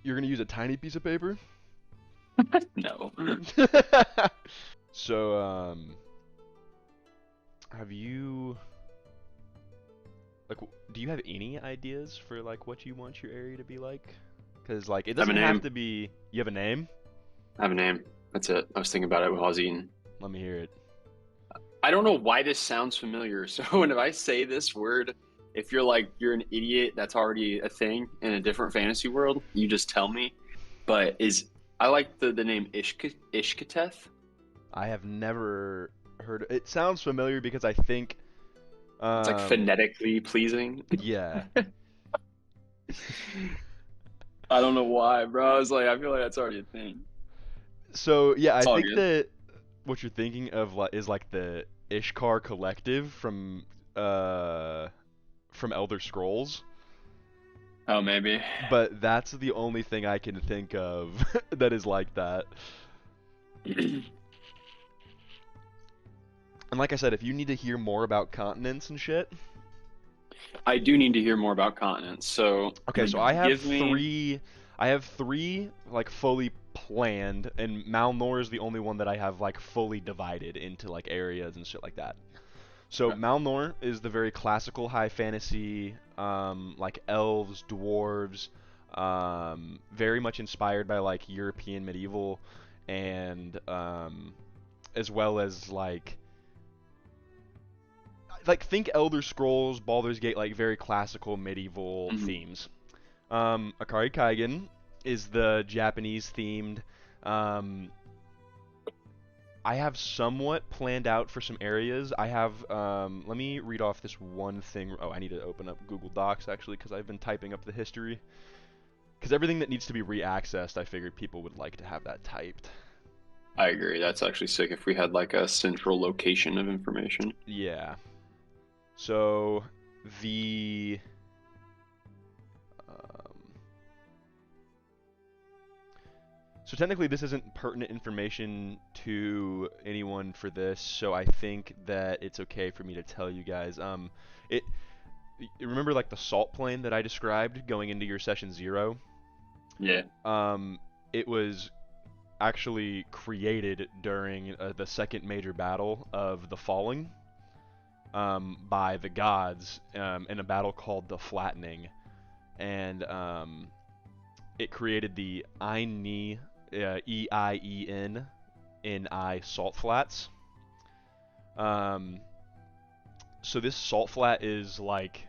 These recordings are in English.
You're gonna use a tiny piece of paper? No. So, have you like, do you have any ideas for like what you want your area to be like? Because like, it I have a doesn't have name. to be. You have a name? I have a name. That's it. I was thinking about it while I was eating. Let me hear it. I don't know why this sounds familiar. So when I say this word, if you're like you're an idiot, that's already a thing in a different fantasy world. You just tell me. But is I like the name Ishkateth. I have never heard. It sounds familiar because I think, It's like um, phonetically pleasing. yeah. I don't know why, bro. I was like, I feel like that's already a thing. So yeah, It's I all think good. that what you're thinking of is like the Ishkar Collective uh from Elder Scrolls, Oh, maybe. but that's the only thing I can think of that is like that. And like I said, if you need to hear more about continents and shit, I do need to hear more about continents. So okay, so I have give me. three. I have three like fully planned, and Malnor is the only one that I have like fully divided into like areas and shit like that. So Okay. Malnor is the very classical high fantasy, like elves, dwarves, very much inspired by like European medieval, and as well as like think Elder Scrolls, Baldur's Gate, like very classical medieval Mhm. themes. Akari Kaigen is the Japanese themed. Um, I have somewhat planned out for some areas. I have, let me read off this one thing. Oh, I need to open up Google Docs actually because I've been typing up the history. Because everything that needs to be re-accessed, I figured people would like to have that typed. I agree. That's actually sick if we had like a central location of information. Yeah. So the um, so technically this isn't pertinent information to anyone for this, so I think that it's okay for me to tell you guys. It remember like the salt plane that I described going into your session 0? Yeah. Um, it was actually created during the second major battle of the Falling, by the gods, in a battle called the Flattening, and it created the Ein, Ein Ni salt flats. Um, so this salt flat is like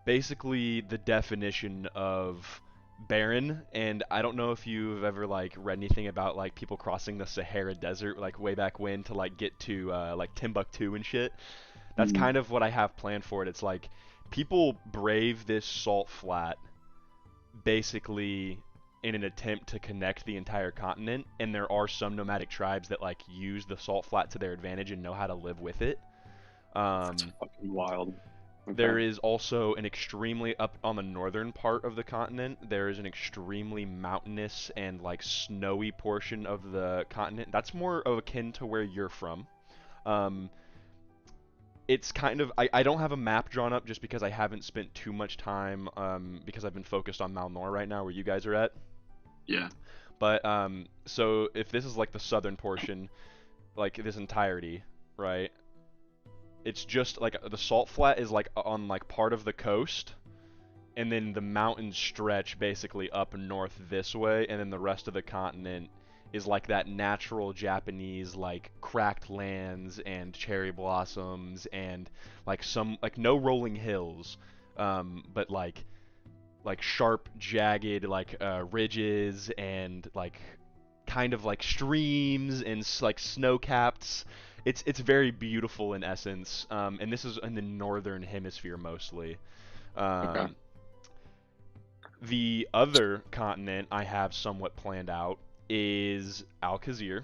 basically the definition of barren, and I don't know if you've ever like read anything about like people crossing the Sahara Desert like way back when to like get to like Timbuktu and shit. That's Mhm. kind of what I have planned for it. It's like people brave this salt flat basically in an attempt to connect the entire continent, and there are some nomadic tribes that like use the salt flat to their advantage and know how to live with it. That's Um, fucking wild. Okay. there is also an extremely up on the northern part of the continent. There is an extremely mountainous and like snowy portion of the continent. That's more of akin to where you're from. Um, it's kind of I don't have a map drawn up just because I haven't spent too much time because I've been focused on Malnor right now where you guys are at. Yeah. But so if this is like the southern portion, like this entirety, right? It's just like the salt flat is like on like part of the coast, and then the mountains stretch basically up north this way, and then the rest of the continent is like that natural Japanese like cracked lands and cherry blossoms and like some like no rolling hills, but like sharp, jagged like ridges and like kind of like streams and like snow capped. It's very beautiful in essence, and this is in the northern hemisphere mostly. Okay. Um, the other continent I have somewhat planned out is Alcazir.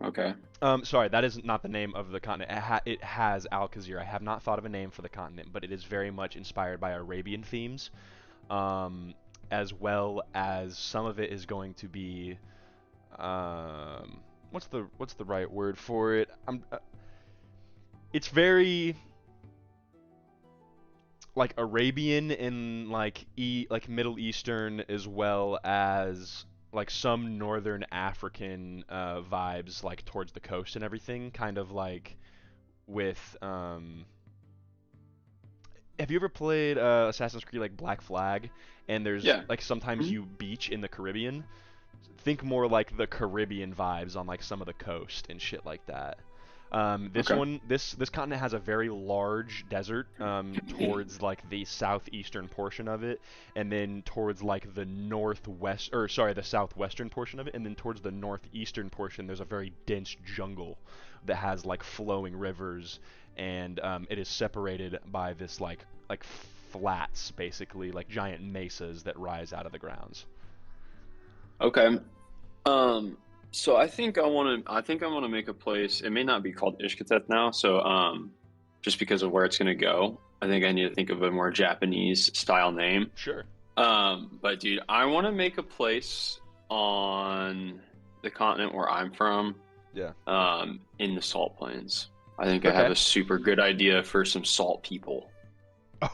Okay. Sorry, that is not the name of the continent. It has Alcazir. I have not thought of a name for the continent, but it is very much inspired by Arabian themes, um, as well as some of it is going to be what's the right word for it? It's very like Arabian and like Middle Eastern, as well as like some Northern African vibes, like towards the coast and everything, kind of like with have you ever played Assassin's Creed like Black Flag? And there's Yeah. like sometimes Mhm. you beach in the Caribbean. Think more like the Caribbean vibes on like some of the coast and shit like that. This Okay. one, this continent has a very large desert towards like the southeastern portion of it, and then towards like the northwest, or sorry, the southwestern portion of it, and then towards the northeastern portion, there's a very dense jungle that has like flowing rivers, and it is separated by this like flats, basically like giant mesas that rise out of the grounds. Okay. Um, so I think I want to make a place. It may not be called Ishkateth now, so just because of where it's gonna go, I think I need to think of a more Japanese style name. Sure. But dude, I want to make a place on the continent where I'm from, Yeah. in the Salt Plains. I think I have Okay. a super good idea for some salt people.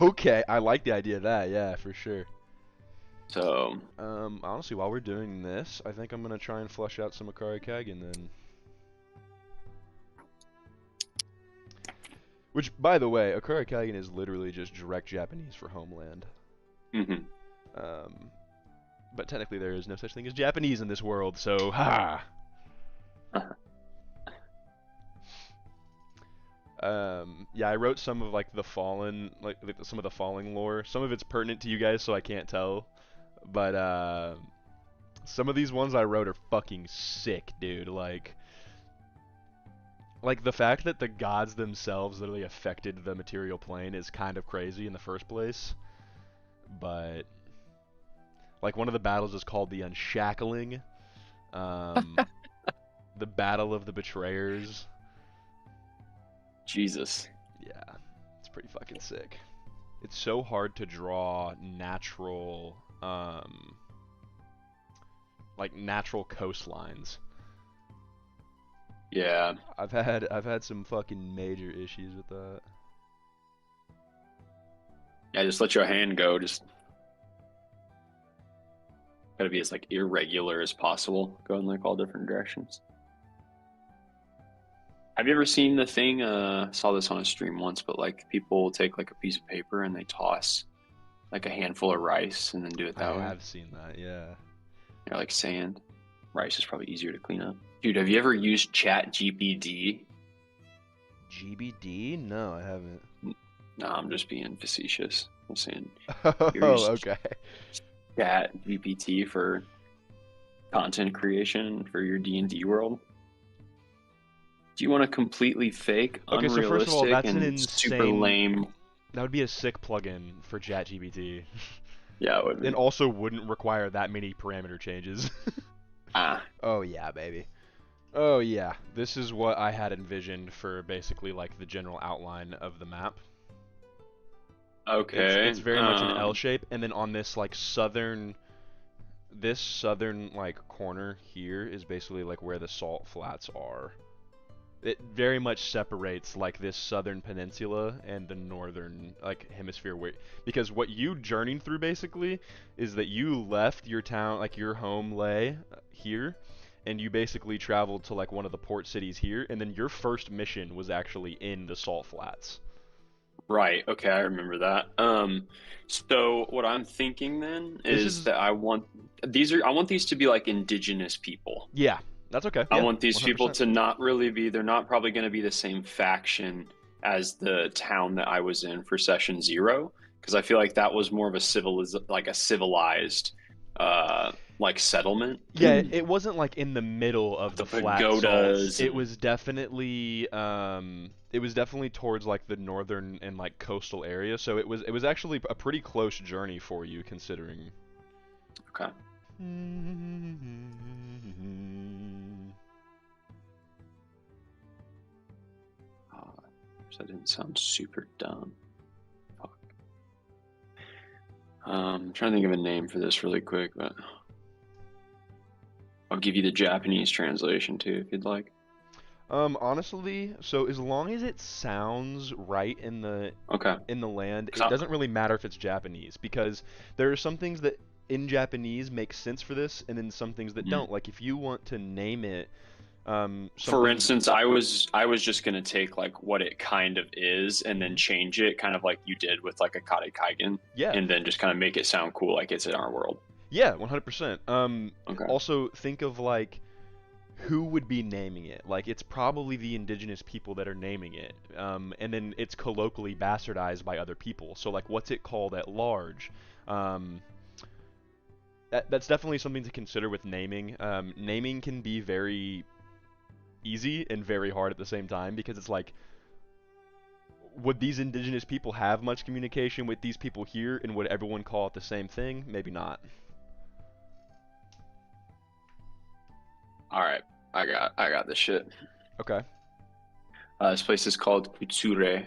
Okay, I like the idea of that. Yeah, for sure. So, Honestly, while we're doing this, I think I'm gonna try and flush out some Akari Kagan then. Which, by the way, Akari Kagan is literally just direct Japanese for homeland. mhm. Um, but technically there is no such thing as Japanese in this world, so ha. Yeah, I wrote some of like the Fallen, like some of the Falling lore. Some of it's pertinent to you guys, so I can't tell. But some of these ones I wrote are fucking sick, dude. Like the fact that the gods themselves literally affected the material plane is kind of crazy in the first place. But like one of the battles is called the Unshackling, um, the Battle of the Betrayers. Jesus. Yeah, it's pretty fucking sick. It's so hard to draw natural, like natural coastlines. Yeah. I've had some fucking major issues with that. Yeah, just let your hand go. Just gotta be as like irregular as possible, go in like all different directions. Have you ever seen the thing? Saw this on a stream once, but like people will take like a piece of paper and they toss like a handful of rice and then do it I that way. have seen that, yeah. Or like sand. Rice is probably easier to clean up. Dude, have you ever used Chat GPT? GBD? No, I haven't. No, I'm just being facetious. I'm saying you Oh, use okay. Chat GPT for content creation for your D&D world. Do you want a completely fake, Okay, so first of all, unrealistic, that's an and super insane. lame? That would be a sick plugin for ChatGPT. Yeah, it would And be. also wouldn't require that many parameter changes. Ah, Oh yeah, baby. Oh yeah. This is what I had envisioned for basically like the general outline of the map. okay. It's very much an L shape, and then on this like this southern like corner here is basically like where the salt flats are. It very much separates like this southern peninsula and the northern like hemisphere, where because what you journeyed through basically is that you left your town, like your home lay here, and you basically traveled to like one of the port cities here, and then your first mission was actually in the salt flats. Right. Okay, I remember that. So what I'm thinking then This is is that I want these to be like indigenous people. Yeah, that's okay. I Yeah, want these people 100%. to not really be, they're not probably going to be the same faction as the town that I was in for session 0, because I feel like that was more of a civilized like settlement. Yeah, it wasn't like in the middle of The the flat salts. pagodas and It was definitely towards like the northern and like coastal area. So it was actually a pretty close journey for you considering. okay. Oh, that didn't sound super dumb. Fuck. I'm trying to think of a name for this really quick, but I'll give you the Japanese translation too if you'd like. Honestly, so as long as it sounds right Okay. in the land, 'Cause it doesn't really matter if it's Japanese because there are some things that in Japanese make sense for this, and then some things that Mhm. don't. Like if you want to name it For something, instance, I was just gonna take like what it kind of is and then Mhm. change it, kind of like you did with like a Kare Kaigen, Yeah, and then just kind of make it sound cool, like it's in our world. yeah, 100%. Okay. Also think of like who would be naming it? Like it's probably the indigenous people that are naming it, and then it's colloquially bastardized by other people. So like, what's it called at large? Um, that's definitely something to consider with naming. Naming can be very easy and very hard at the same time because it's like, would these indigenous people have much communication with these people here, and would everyone call it the same thing? Maybe not. All right. I got this shit. Okay. This place is called Kutsure.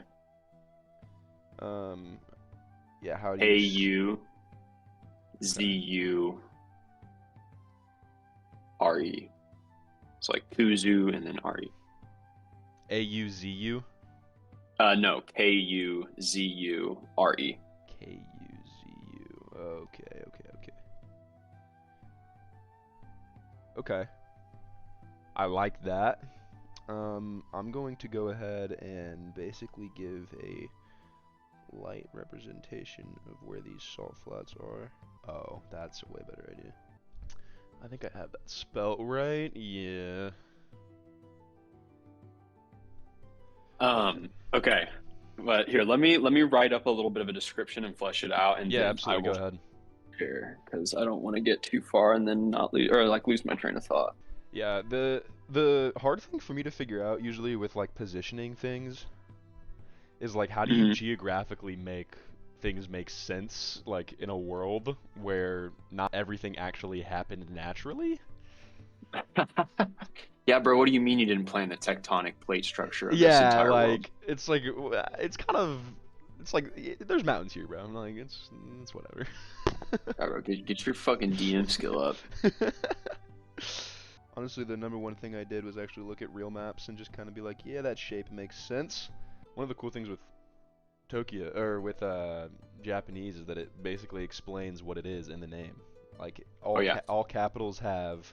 Um, yeah. How do you? Okay. Auzure. It's like Kuzu and then Re. Auzu. No, Kuzure. Kuzu. Okay, okay, okay. Okay. I like that. I'm going to go ahead and basically give a light representation of where these salt flats are. Oh, that's a way better idea. I think I have that spelt right. Yeah. Okay. Okay. But here, let me write up a little bit of a description and flesh it out, and Yeah, then I absolutely. Go will ahead. share because I don't want to get too far and then not lose or like lose my train of thought. Yeah, the hard thing for me to figure out usually with like positioning things is like how do you Hmm. geographically make things make sense like in a world where not everything actually happened naturally? Yeah, bro. What do you mean you didn't plan the tectonic plate structure of this Yeah, entire world? like it's like it's kind of it's like there's mountains here, bro. I'm like it's whatever. Yeah, bro, get your fucking DM skill up. Honestly, the number one thing I did was actually look at real maps and just kind of be like, yeah, that shape makes sense. One of the cool things with Tokyo or with Japanese is that it basically explains what it is in the name. Like Oh yeah. all capitals have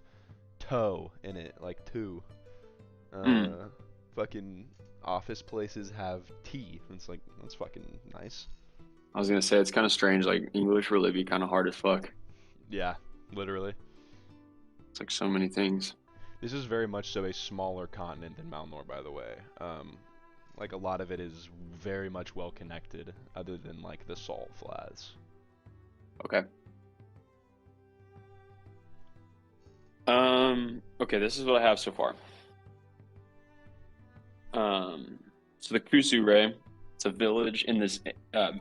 to in it, like two. Mm. Uh, fucking office places have T. It's like that's fucking nice. I was gonna say it's kind of strange. Like English really be kind of hard as fuck. Yeah, literally. It's like so many things. This is very much so a smaller continent than Malnor, by the way. Like a lot of it is very much well connected, other than like the salt flats. Okay. Okay, this is what I have so far. So the Kusure, it's a village in this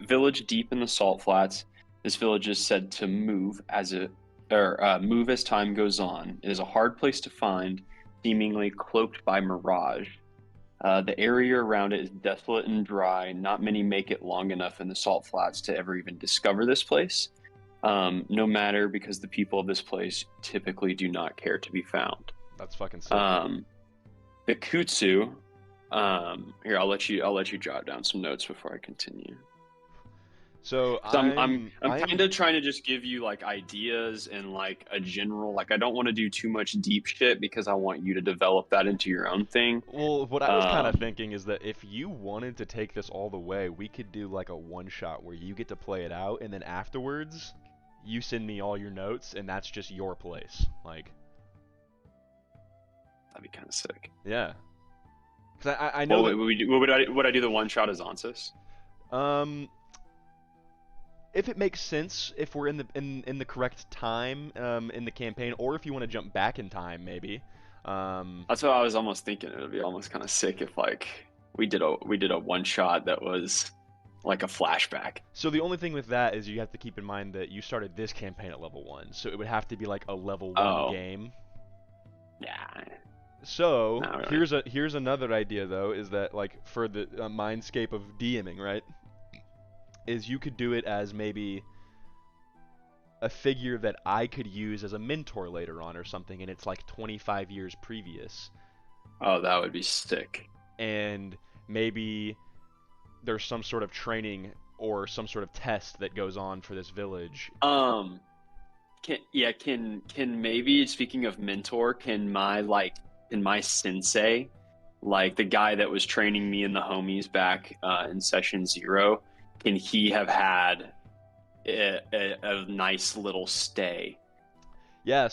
village deep in the salt flats. This village is said to move as time goes on. It is a hard place to find, seemingly cloaked by mirage. The area around it is desolate and dry. Not many make it long enough in the salt flats to ever even discover this place. No matter because the people of this place typically do not care to be found. That's fucking sick. Um, the Kutsu. Here I'll let you jot down some notes before I continue. So So I'm kind I'm of trying to just give you like ideas and like a general like I don't want to do too much deep shit because I want you to develop that into your own thing. well, what I was kind of Um, thinking is that if you wanted to take this all the way, we could do like a one shot where you get to play it out, and then afterwards, you send me all your notes, and that's just your place. Like, that'd be kind of sick. yeah, because I know Well, that would I do the one shot as Ansys? um if it makes sense, if we're in the correct time in the campaign, or if you want to jump back in time, maybe. Um, That's what I was almost thinking. It would be almost kind of sick if like we did a one shot that was like a flashback. so the only thing with that is you have to keep in mind that you started this campaign at level 1, so it would have to be like a level 1 Oh, game. yeah. So Not really. here's another idea though, is that like for the mindscape of DMing, right? Is you could do it as maybe a figure that I could use as a mentor later on or something, and it's like 25 years previous. Oh, that would be sick. and maybe there's some sort of training or some sort of test that goes on for this village. Um, can maybe, speaking of mentor, can my sensei, like the guy that was training me and the homies back in session 0, can he have had a nice little stay Yeah, at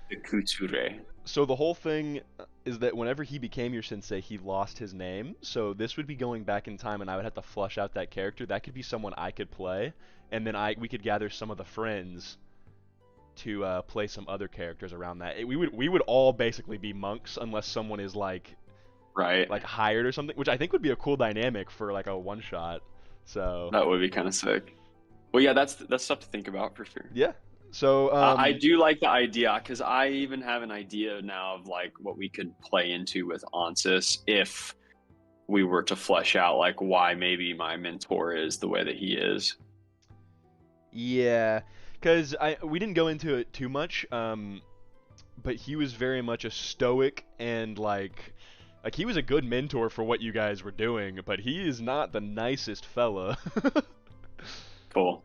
the Kutsure? so the whole thing is that whenever he became your sensei, he lost his name. So this would be going back in time, and I would have to flush out that character. That could be someone I could play, and then we could gather some of the friends to play some other characters around that. We would all basically be monks unless someone is Right. like hired or something, which I think would be a cool dynamic for like a one shot. So That would be kind of sick. Well, yeah, that's stuff to think about for sure. yeah. So I do like the idea because I even have an idea now of like what we could play into with Ansys if we were to flesh out like why maybe my mentor is the way that he is. yeah, because we didn't go into it too much. But he was very much a stoic and like he was a good mentor for what you guys were doing, but he is not the nicest fella. Cool.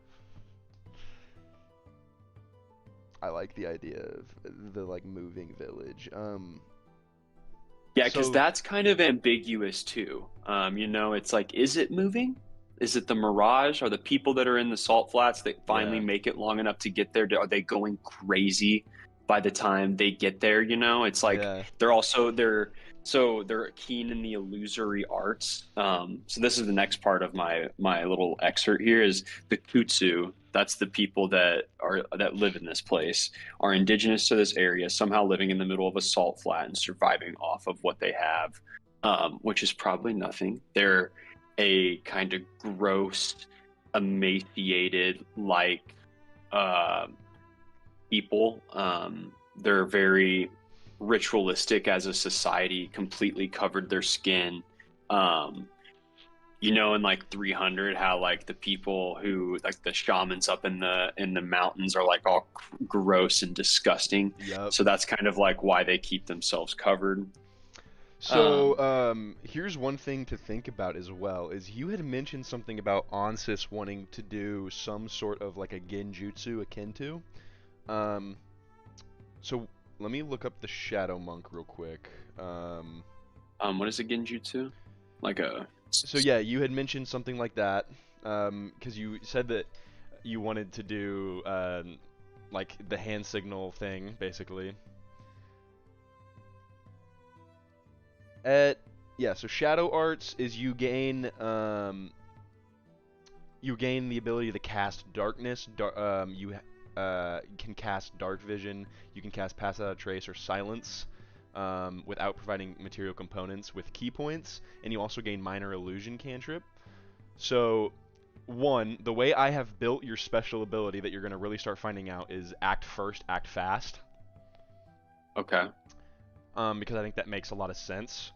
I like the idea of the like moving village. Yeah, because So that's kind of ambiguous too. It's like, is it moving? Is it the mirage? Are the people that are in the salt flats that finally yeah, make it long enough to get there? Are they going crazy by the time they get there? It's like yeah, they're keen in the illusory arts. So this is the next part of my little excerpt here is the Kutsu. That's the people that live in this place, are indigenous to this area, somehow living in the middle of a salt flat and surviving off of what they have, which is probably nothing. They're a kind of gross, emaciated, like uh, people. They're very ritualistic as a society, completely covered their skin. Um, in like 300, how like the people who like the shamans up in the mountains are like all gross and disgusting. yep. So that's kind of like why they keep themselves covered. So, Um, here's one thing to think about as well, is you had mentioned something about Ansys wanting to do some sort of like a genjutsu akin to. Um, so let me look up the Shadow Monk real quick. what is a genjutsu? Like a So yeah, you had mentioned something like that, because you said that you wanted to do like the hand signal thing, basically. At Yeah, so Shadow Arts is you gain the ability to cast darkness. You can cast dark vision. You can cast pass out of trace or silence without providing material components with key points, and you also gain minor illusion cantrip. So, one, the way I have built your special ability that you're going to really start finding out is act first, act fast. Okay, Because I think that makes a lot of sense.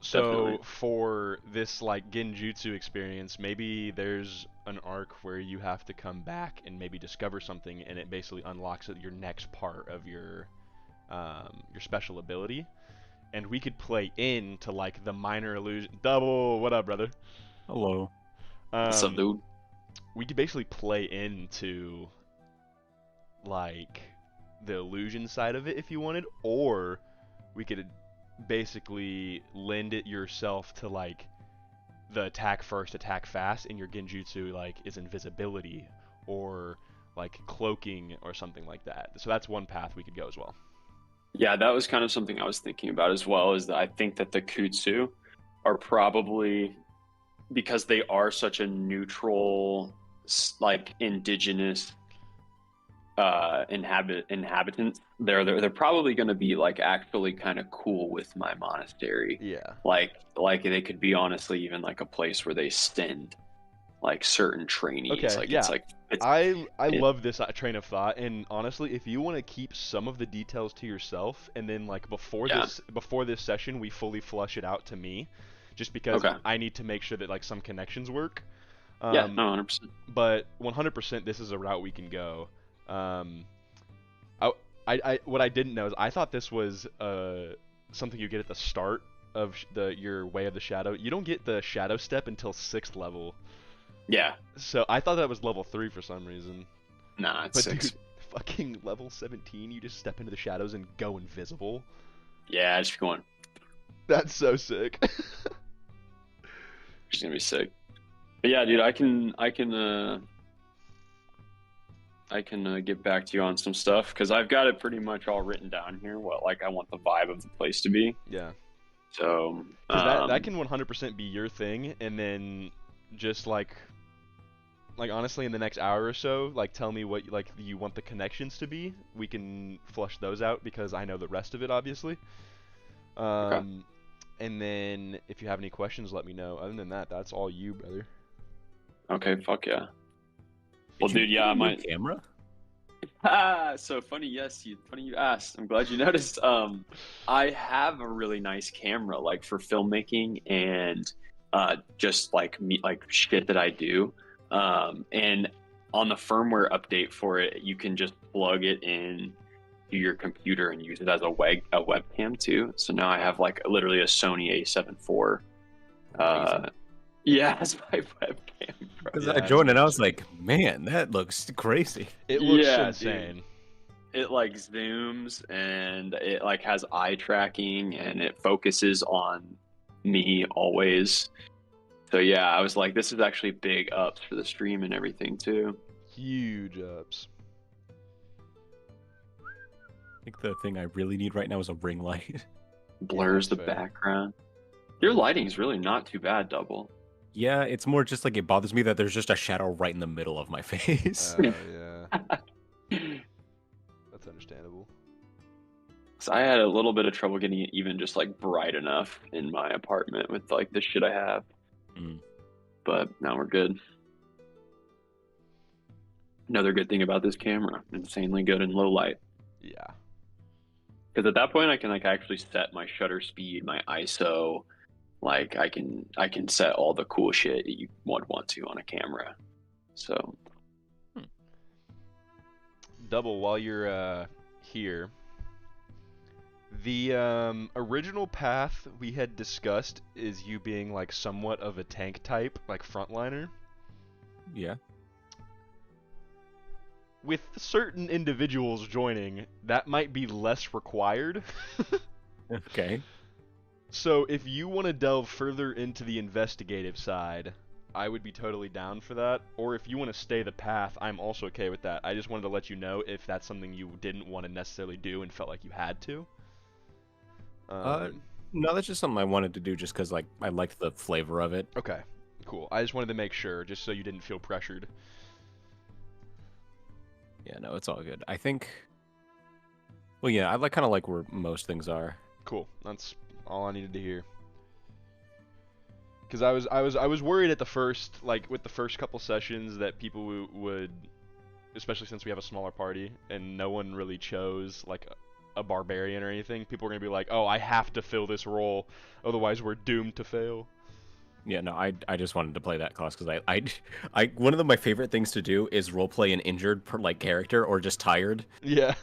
So definitely. for this like Genjutsu experience, maybe there's an arc where you have to come back and maybe discover something, and it basically unlocks your next part of your special ability, and we could play into like the minor illusion. Double, what up, brother? Hello. What's up, Um, dude? we could basically play into like the illusion side of it if you wanted, or we could basically lend it yourself to like the attack first, attack fast, and your genjutsu like is invisibility or like cloaking or something like that. So that's one path we could go as well. Yeah, that was kind of something I was thinking about as well. Is that I think that the Kutsu are probably, because they are such a neutral, like indigenous inhabitants, they're probably going to be like actually kind of cool with my monastery. Yeah. Like they could be honestly even like a place where they send like certain trainees. Okay. Like Yeah. it's I it, love this train of thought, and honestly, if you want to keep some of the details to yourself, and then like yeah. before this session, we fully flush it out to me, just because Okay. I need to make sure that like some connections work. Yeah. Um, No. 100%. but 100% this is a route we can go. Um, I what I didn't know is I thought this was something you get at the start of your Way of the Shadow. You don't get the Shadow Step until 6th level. Yeah. So I thought that was level 3 for some reason. Nah, it's But 6. dude, fucking level 17, you just step into the shadows and go invisible. Yeah, just going. That's so sick. It's gonna be sick. But yeah, dude, I can get back to you on some stuff because I've got it pretty much all written down here. What like I want the vibe of the place to be. Yeah. So 'Cause that can 100% be your thing, and then just like honestly, in the next hour or so, like tell me what like you want the connections to be. We can flush those out because I know the rest of it, obviously. Okay. And then if you have any questions, let me know. Other than that, that's all you, brother. Okay, fuck yeah. Well, Did you dude, get yeah, I a new might. camera. So funny. Yes, funny you asked. I'm glad you noticed. I have a really nice camera, like for filmmaking and just like like shit that I do. And on the firmware update for it, you can just plug it in to your computer and use it as a webcam too. So now I have like literally a Sony A7 IV. Amazing. Yeah, as my webcam. Bro. Because Yeah, I that's joined and I pretty was like, man, that looks crazy. It looks Yeah, insane. It like zooms and it like has eye tracking and it focuses on me always. So yeah, I was like, this is actually big ups for the stream and everything too. Huge ups. I think the thing I really need right now is a ring light. Blurs the that's fair. background. Your lighting's really not too bad, Double. Yeah, it's more just like it bothers me that there's just a shadow right in the middle of my face. Yeah. That's understandable. So I had a little bit of trouble getting it even just like bright enough in my apartment with like the shit I have. Mm. But now we're good. Another good thing about this camera, insanely good in low light. Yeah. Because at that point I can like actually set my shutter speed, my ISO, like I can set all the cool shit you would want to on a camera. So Double, while you're here, the original path we had discussed is you being like somewhat of a tank type, like frontliner. Yeah. With certain individuals joining, that might be less required. Okay. So if you want to delve further into the investigative side, I would be totally down for that. Or if you want to stay the path, I'm also okay with that. I just wanted to let you know if that's something you didn't want to necessarily do and felt like you had to. No, that's just something I wanted to do just because like I liked the flavor of it. Okay, cool. I just wanted to make sure, just so you didn't feel pressured. Yeah, no, it's all good. I think. Well, yeah, I like kind of like where most things are. Cool. That's all I needed to hear. Because I was worried at the first, like with the first couple sessions, that people would, especially since we have a smaller party and no one really chose like a barbarian or anything. People are gonna be like, oh, I have to fill this role, otherwise we're doomed to fail. Yeah, no, I just wanted to play that class because I one of my favorite things to do is roleplay an injured like character or just tired. Yeah.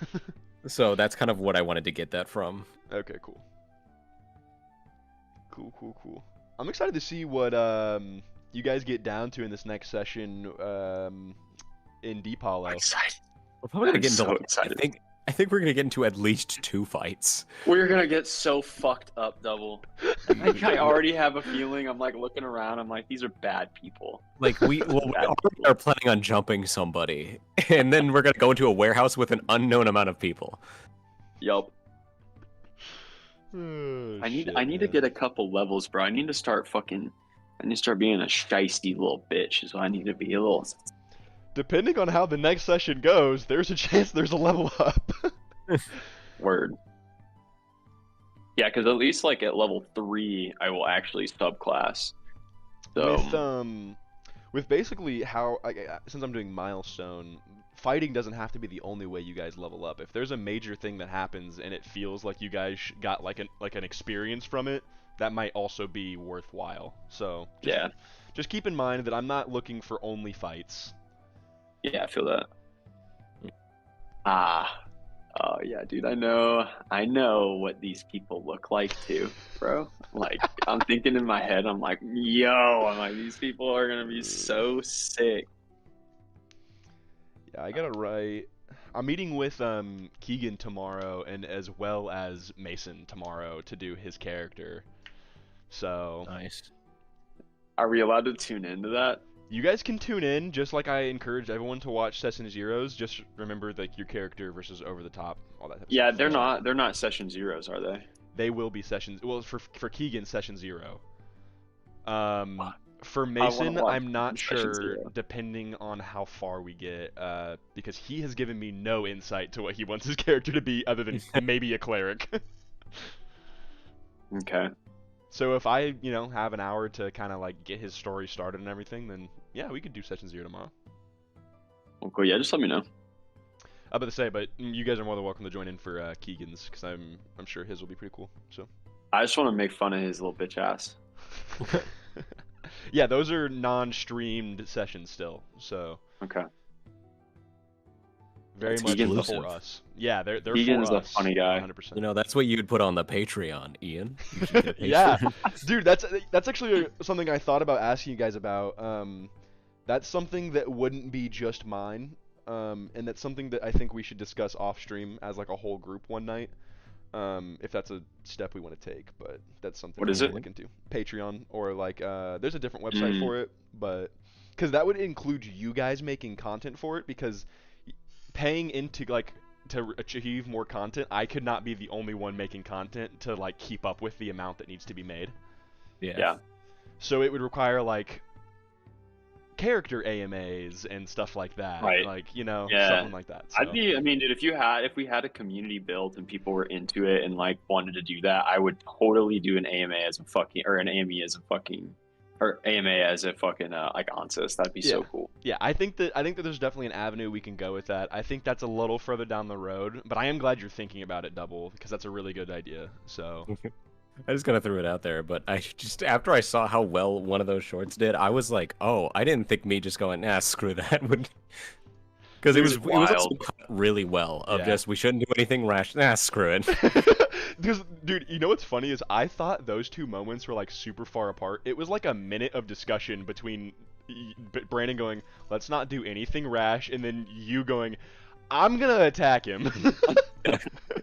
So that's kind of what I wanted to get that from. Okay, cool. Cool. I'm excited to see what you guys get down to in this next session in Deep Hollow. I'm excited. We're probably gonna I'm get into. so excited. I think we're gonna get into at least 2 fights. We're gonna get so fucked up, Double. Like, I already have a feeling. I'm like looking around. I'm like, these are bad people. Like we already are planning on jumping somebody, and then we're gonna go into a warehouse with an unknown amount of people. Yup. Oh, I need shit, to man. get a couple levels, bro. I need to start being a shisty little bitch. So I need to be a little. Depending on how the next session goes, there's a chance there's a level up. Word. Yeah, because at least like at level 3, I will actually subclass. So With basically how since I'm doing milestone, fighting doesn't have to be the only way you guys level up. If there's a major thing that happens and it feels like you guys got like an experience from it, that might also be worthwhile. So just keep in mind that I'm not looking for only fights. yeah, I feel that. Ah, Oh yeah, dude. I know what these people look like too, bro. Like I'm thinking in my head, I'm like, yo, I'm like, these people are gonna be so sick. Yeah, I gotta write. I'm meeting with Keegan tomorrow, and as well as Mason tomorrow to do his character. So Nice. Are we allowed to tune into that? you guys can tune in, just like I encourage everyone to watch Session Zeros. Just remember like your character versus over the top, all that type of Yeah, stuff. they're So not. They're not session zeros, are they? they will be sessions. Well, for Keegan, Session Zero. Um, for I want Mason, to watch I'm not session sure, zero. depending on how far we get, because he has given me no insight to what he wants his character to be, other than maybe a cleric. Okay. So if I, have an hour to kind of like get his story started and everything, then yeah, we could do Session Zero tomorrow. Well, cool. Yeah, just let me know. I'm about to say, but you guys are more than welcome to join in for Keegan's, because I'm sure his will be pretty cool. So. I just want to make fun of his little bitch ass. Yeah, those are non-streamed sessions still, so Okay. very That's much exclusive. for us. Yeah, they're Keegan's for a us. funny guy. 100%. You know, that's what you'd put on the Patreon, Ian. You should get a Yeah. Patreon. Dude, that's actually something I thought about asking you guys about. That's something that wouldn't be just mine, and that's something that I think we should discuss off stream as like a whole group one night. If that's a step we want to take, but that's something What we is should it? look into. Patreon or like there's a different website Mm. for it, but because that would include you guys making content for it, because paying into like to achieve more content, I could not be the only one making content to like keep up with the amount that needs to be made. Yeah. So it would require like character AMAs and stuff like that, Right. like Yeah. something like that. So. I mean, dude, if we had a community built and people were into it and like wanted to do that, I would totally do an AMA as a fucking, or an AME as a fucking, or AMA as a fucking, like Ansys. That'd be so Yeah. cool. Yeah, I think that there's definitely an avenue we can go with that. I think that's a little further down the road, but I am glad you're thinking about it, Double, because that's a really good idea. So I just kind of threw it out there, but I just after I saw how well one of those shorts did, I was like, oh, I didn't think me just going, screw that would, because it was also Wild. cut really well. Of Yeah. just we shouldn't do anything rash. Screw it. because dude, you know what's funny is I thought those two moments were like super far apart. It was like a minute of discussion between Brandon going, "Let's not do anything rash," and then you going, "I'm gonna attack him."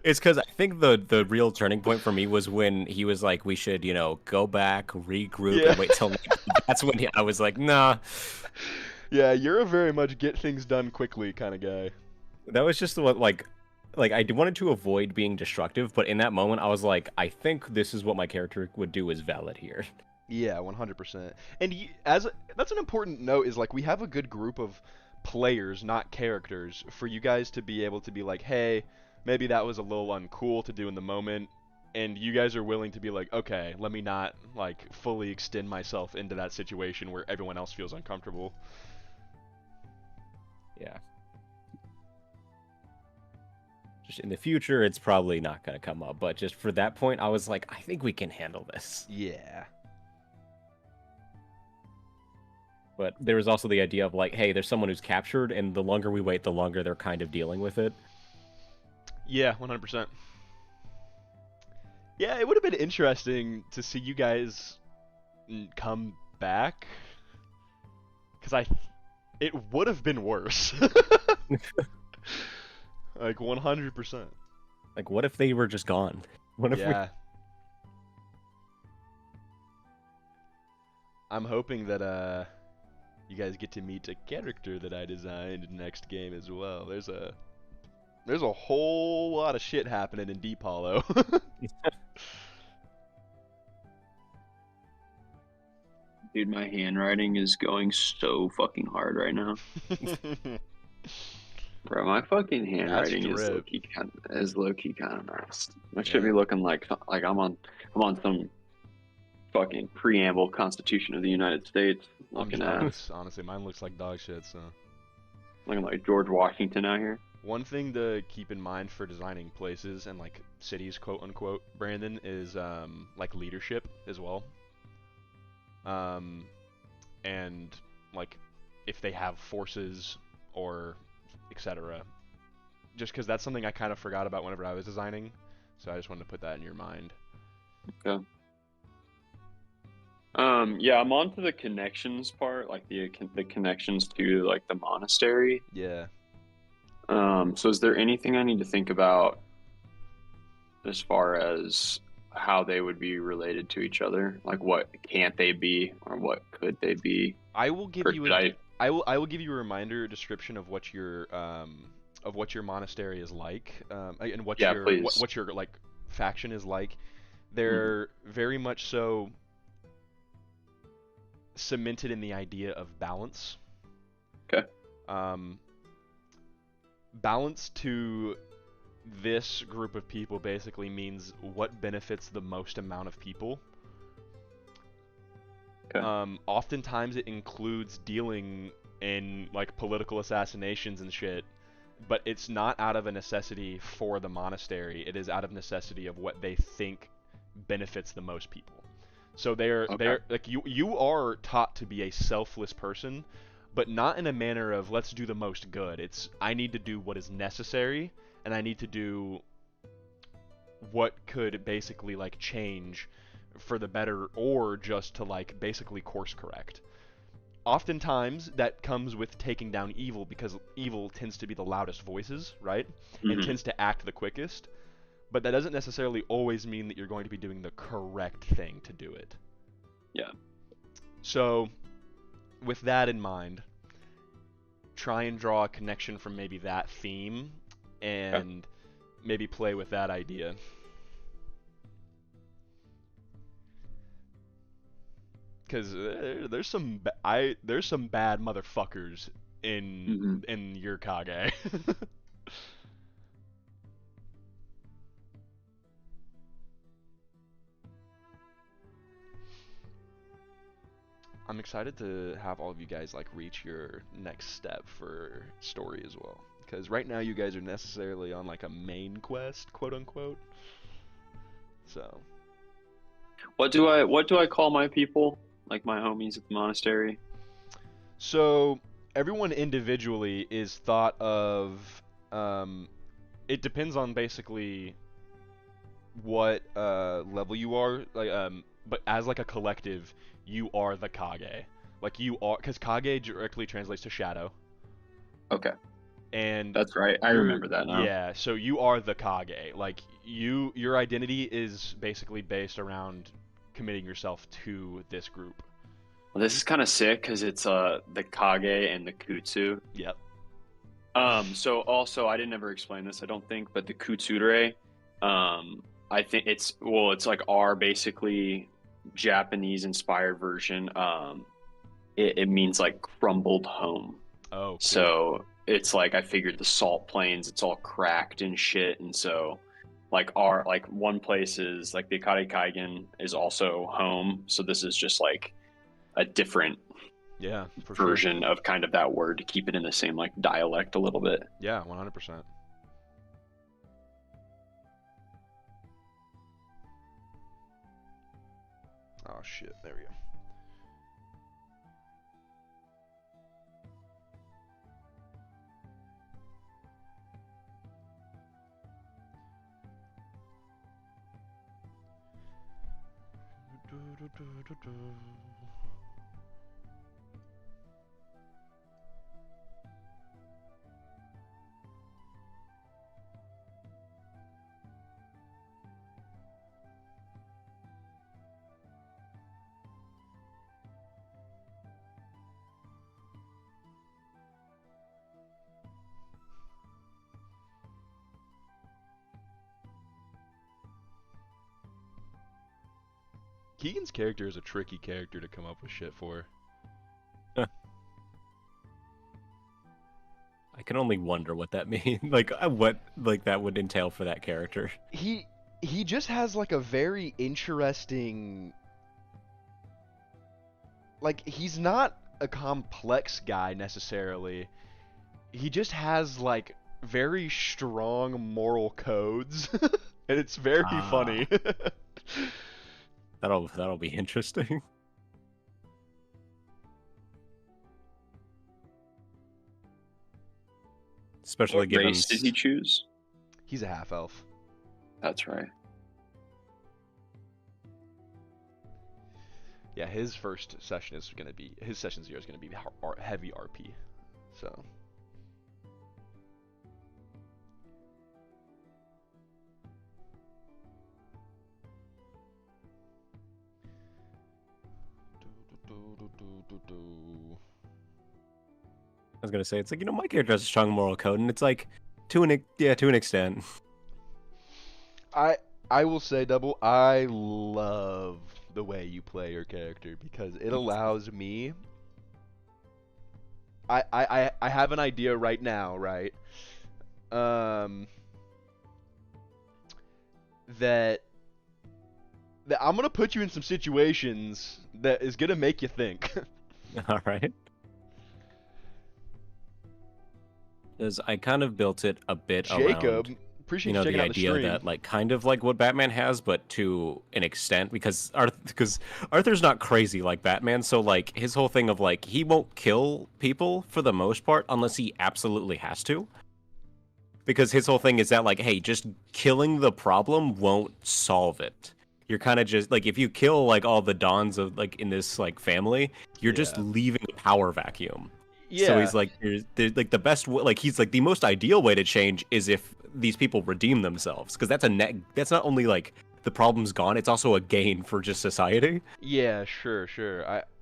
It's because I think the real turning point for me was when he was like, we should go back, regroup, Yeah. and wait till next. That's when I was like, nah. Yeah, you're a very much get things done quickly kind of guy. That was just what like I wanted to avoid being destructive, but in that moment I was like, I think this is what my character would do is valid here. Yeah, 100%. And that's an important note is like we have a good group of players, not characters, for you guys to be able to be like, hey, maybe that was a little uncool to do in the moment, and you guys are willing to be like, okay, let me not like fully extend myself into that situation where everyone else feels uncomfortable. Yeah. Just in the future, it's probably not going to come up, but just for that point, I was like, I think we can handle this. Yeah. But there was also the idea of like, hey, there's someone who's captured, and the longer we wait, the longer they're kind of dealing with it. Yeah, 100%. Yeah, it would have been interesting to see you guys come back, because it would have been worse. Like 100%. Like, what if they were just gone? What if Yeah. I'm hoping that you guys get to meet a character that I designed next game as well. There's a whole lot of shit happening in Deep Hollow. Dude, my handwriting is going so fucking hard right now. Bro, my fucking handwriting is drip. low key kind of nice. I should Yeah. be looking like I'm on some fucking preamble Constitution of the United States. I'm Looking at jealous, honestly. Mine looks like dog shit, so. looking like George Washington out here. One thing to keep in mind for designing places and like cities, quote unquote, Brandon, is like leadership as well. And like if they have forces or etc. just because that's something I kind of forgot about whenever I was designing. So I just wanted to put that in your mind. Okay. Yeah, I'm on to the connections part, like the connections to like the monastery. Yeah. So is there anything I need to think about as far as how they would be related to each other? Like what can't they be or what could they be? I will give Or you did a I I will give you a reminder description of what your monastery is like, and Yeah, please. what your like faction is like. Mhm. They're very much so cemented in the idea of balance. Okay. Um, balance to this group of people basically means what benefits the most amount of people. Okay. Oftentimes it includes dealing in like political assassinations and shit, but it's not out of a necessity for the monastery. It is out of necessity of what they think benefits the most people. So Okay. they're like you are taught to be a selfless person, but not in a manner of let's do the most good. It's I need to do what is necessary, and I need to do what could basically like change for the better, or just to like basically course correct. Oftentimes that comes with taking down evil, because evil tends to be the loudest voices, right? And Hmm. tends to act the quickest. But that doesn't necessarily always mean that you're going to be doing the correct thing to do it. Yeah. So, with that in mind, try and draw a connection from maybe that theme Okay. and maybe play with that idea. Because there's there's some bad motherfuckers Hmm. in your Kage. I'm excited to have all of you guys like reach your next step for story as well. Because right now you guys are necessarily on like a main quest, quote unquote. So What do I call my people? Like my homies at the monastery? so everyone individually is thought of. Um, it depends on basically what level you are. But as like a collective, you are the Kage. Like you are, because Kage directly translates to shadow. Okay. And That's right. I you're remember that now. yeah, so you are the Kage. Like your identity is basically based around committing yourself to this group. Well, this is kind of sick because it's the Kage and the Kutsu. Yep. So also I didn't ever explain this, I don't think, but the Kutsudere, I think it's like our basically Japanese inspired version. It means like crumbled home. Oh, cool. So it's like I figured the salt plains, it's all cracked and shit, and so like our like one place is like the Akari Kaigan is also home. So this is just like a different Yeah, for sure. version of kind of that word to keep it in the same like dialect a little bit. Yeah, 100%. Oh shit, there we go. Keegan's character is a tricky character to come up with shit for. I can only wonder what that means. Like what like that would entail for that character. He just has like a very interesting, like he's not a complex guy necessarily. He just has like very strong moral codes and it's very Ah, funny. that'll be interesting. especially What given. race did he choose? He's a half elf. That's right. Yeah, his first session is gonna be session 0 is gonna be heavy RP. So. I was gonna say it's like my character has a strong moral code, and it's like to an extent. I will say, Double, I love the way you play your character because it allows me. I have an idea right now, right? That I'm gonna put you in some situations that is gonna make you think. All right. Because I kind of built it a bit Jacob, around, appreciate you checking the out the idea stream. that like kind of like what Batman has, but to an extent, because Arthur's not crazy like Batman, so like his whole thing of like he won't kill people for the most part unless he absolutely has to. Because his whole thing is that like, hey, just killing the problem won't solve it. You're kind of just like if you kill like all the Dons of like in this like family, you're just Yeah. leaving a power vacuum. Yeah. So he's like, there's like the best, like he's like the most ideal way to change is if these people redeem themselves, because that's that's not only like the problem's gone, it's also a gain for just society. Yeah, sure.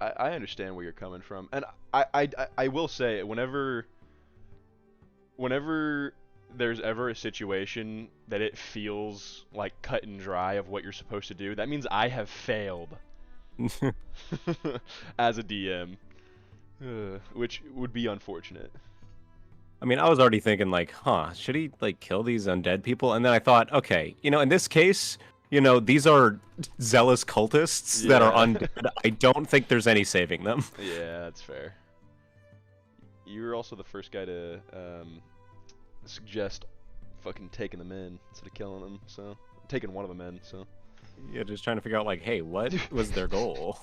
I understand where you're coming from, and I will say whenever there's ever a situation that it feels like cut and dry of what you're supposed to do, that means I have failed as a DM, which would be unfortunate. I mean, I was already thinking like, should he like kill these undead people? And then I thought, okay, in this case, these are zealous cultists that are Yeah. undead. I don't think there's any saving them. Yeah, that's fair. You were also the first guy to suggest fucking taking them in instead of killing them, so taking one of them in, so. Yeah, just trying to figure out like, hey, what was their goal?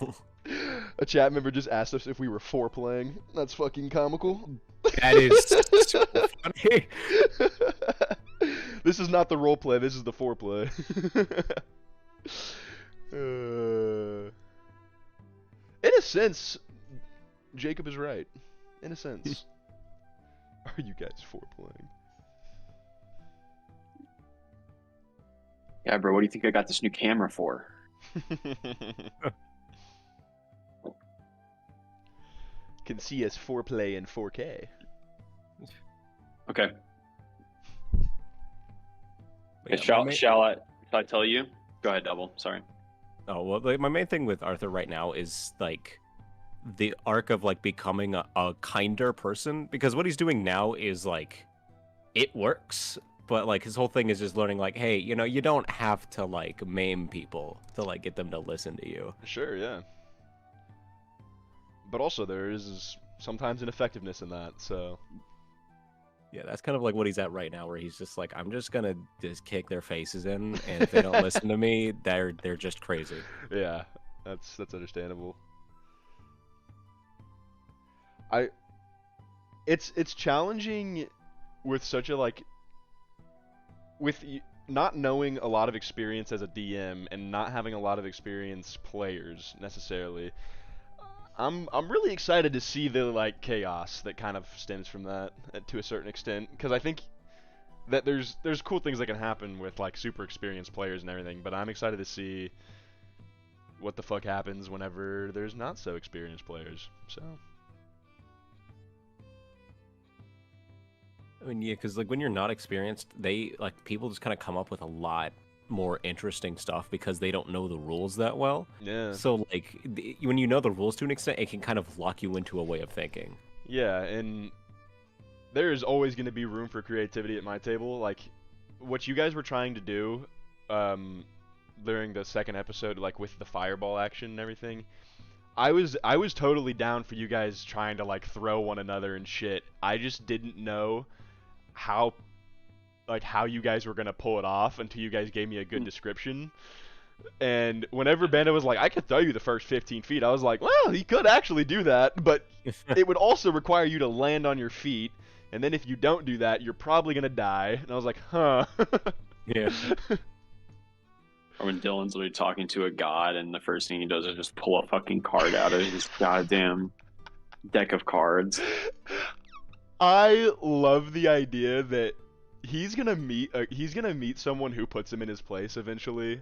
A chat member just asked us if we were foreplaying. That's fucking comical. That is so funny. This is not the roleplay, this is the foreplay. In a sense, Jacob is right. In a sense. Are you guys foreplaying? Yeah, bro, what do you think I got this new camera for? Can see us foreplay in 4K. Okay. Yeah, Shall I tell you? Go ahead, Double. Sorry. Oh, well, like, my main thing with Arthur right now is like the arc of like becoming a kinder person, because what he's doing now is like it works, but like his whole thing is just learning like, hey, you don't have to like maim people to like get them to listen to you. Sure, yeah. But also there is sometimes ineffectiveness in that, so. Yeah, that's kind of like what he's at right now, where he's just like, I'm just gonna just kick their faces in, and if they don't listen to me, they're just crazy. Yeah, that's understandable. It's challenging with such a not knowing a lot of experience as a DM and not having a lot of experienced players necessarily. I'm really excited to see the chaos that kind of stems from that to a certain extent, because I think that there's cool things that can happen with super experienced players and everything, but I'm excited to see what the fuck happens whenever there's not so experienced players. So I mean, yeah, because when you're not experienced, people just kind of come up with a lot more interesting stuff because they don't know the rules that well. yeah. So when you know the rules to an extent, it can kind of lock you into a way of thinking. Yeah, and there's always going to be room for creativity at my table. Like what you guys were trying to do during the second episode, with the fireball action and everything, I was totally down for you guys trying to throw one another and shit. I just didn't know how you guys were gonna pull it off until you guys gave me a good description. And whenever Banda was like, I could throw you the first 15 feet, I was like, well, he could actually do that, but it would also require you to land on your feet, and then if you don't do that, you're probably gonna die. And I was like, huh. Yeah. Or when Dylan's literally talking to a god, and the first thing he does is just pull a fucking card out of his goddamn deck of cards. I love the idea that he's gonna meet someone who puts him in his place eventually.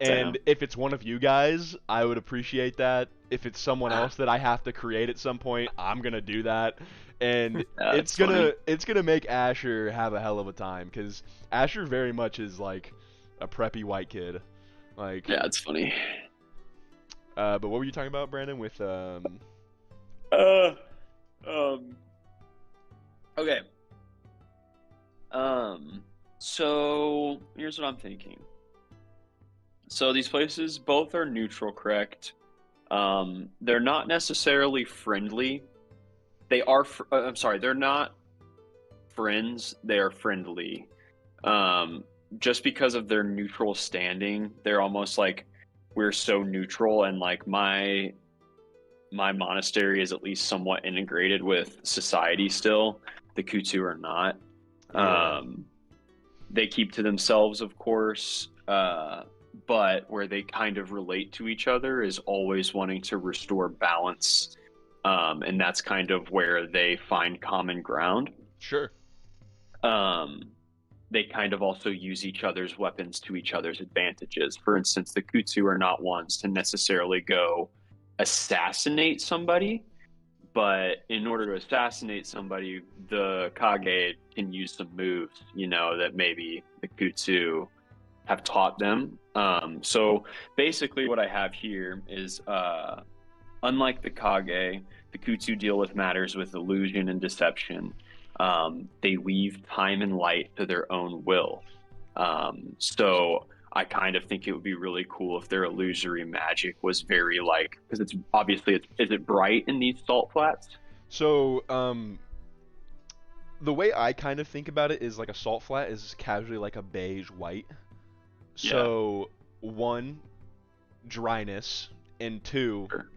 And Damn. if it's one of you guys, I would appreciate that. If it's someone else that I have to create at some point, I'm gonna do that. And That's funny. it's gonna make Asher have a hell of a time, because Asher very much is like a preppy white kid. Like, Yeah, it's funny. but what were you talking about, Brandon? With Okay. So here's what I'm thinking. So these places both are neutral, correct? They're not necessarily friendly. They are. I'm sorry, they're not friends. They are friendly. Just because of their neutral standing, they're almost like we're so neutral, and like my monastery is at least somewhat integrated with society still. The Kutu are not. Yeah. They keep to themselves, of course, but where they kind of relate to each other is always wanting to restore balance, and that's kind of where they find common ground. Sure. They kind of also use each other's weapons to each other's advantages. For instance, the Kutsu are not ones to necessarily go assassinate somebody, but in order to assassinate somebody, the Kage can use some moves, that maybe the Kutsu have taught them. So basically what I have here is, unlike the Kage, the Kutsu deal with matters with illusion and deception. They weave time and light to their own will. So I kind of think it would be really cool if their illusory magic was very because it's obviously, is it bright in these salt flats? So, the way I kind of think about it is like a salt flat is casually like a beige white. So, one, dryness, and two, Sure.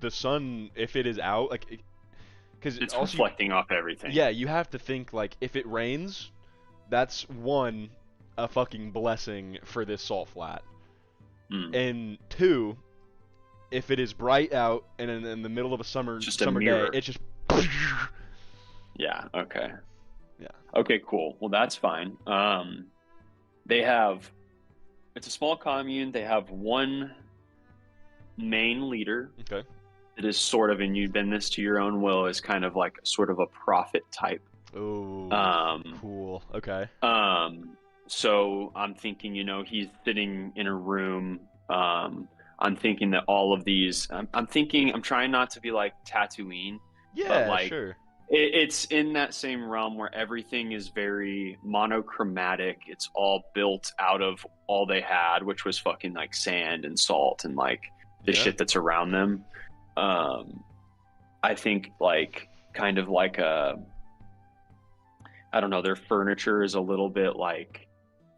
the sun, if it is out, because It's also reflecting off everything. yeah, you have to think like if it rains, that's one, a fucking blessing for this salt flat, and two, if it is bright out and in the middle of a summer Just a day, mirror. it's just Yeah. Okay. Yeah. Okay. Cool. Well, that's fine. It's a small commune. They have one main leader. okay. It is sort of, and you bend this to your own will, is kind of like sort of a prophet type. Oh, cool. Okay. So I'm thinking, he's sitting in a room. I'm thinking that all of these, I'm trying not to be like Tatooine. Yeah, like, sure. It's in that same realm where everything is very monochromatic. It's all built out of all they had, which was fucking like sand and salt and like the shit that's around them. I think like kind of like I don't know, their furniture is a little bit like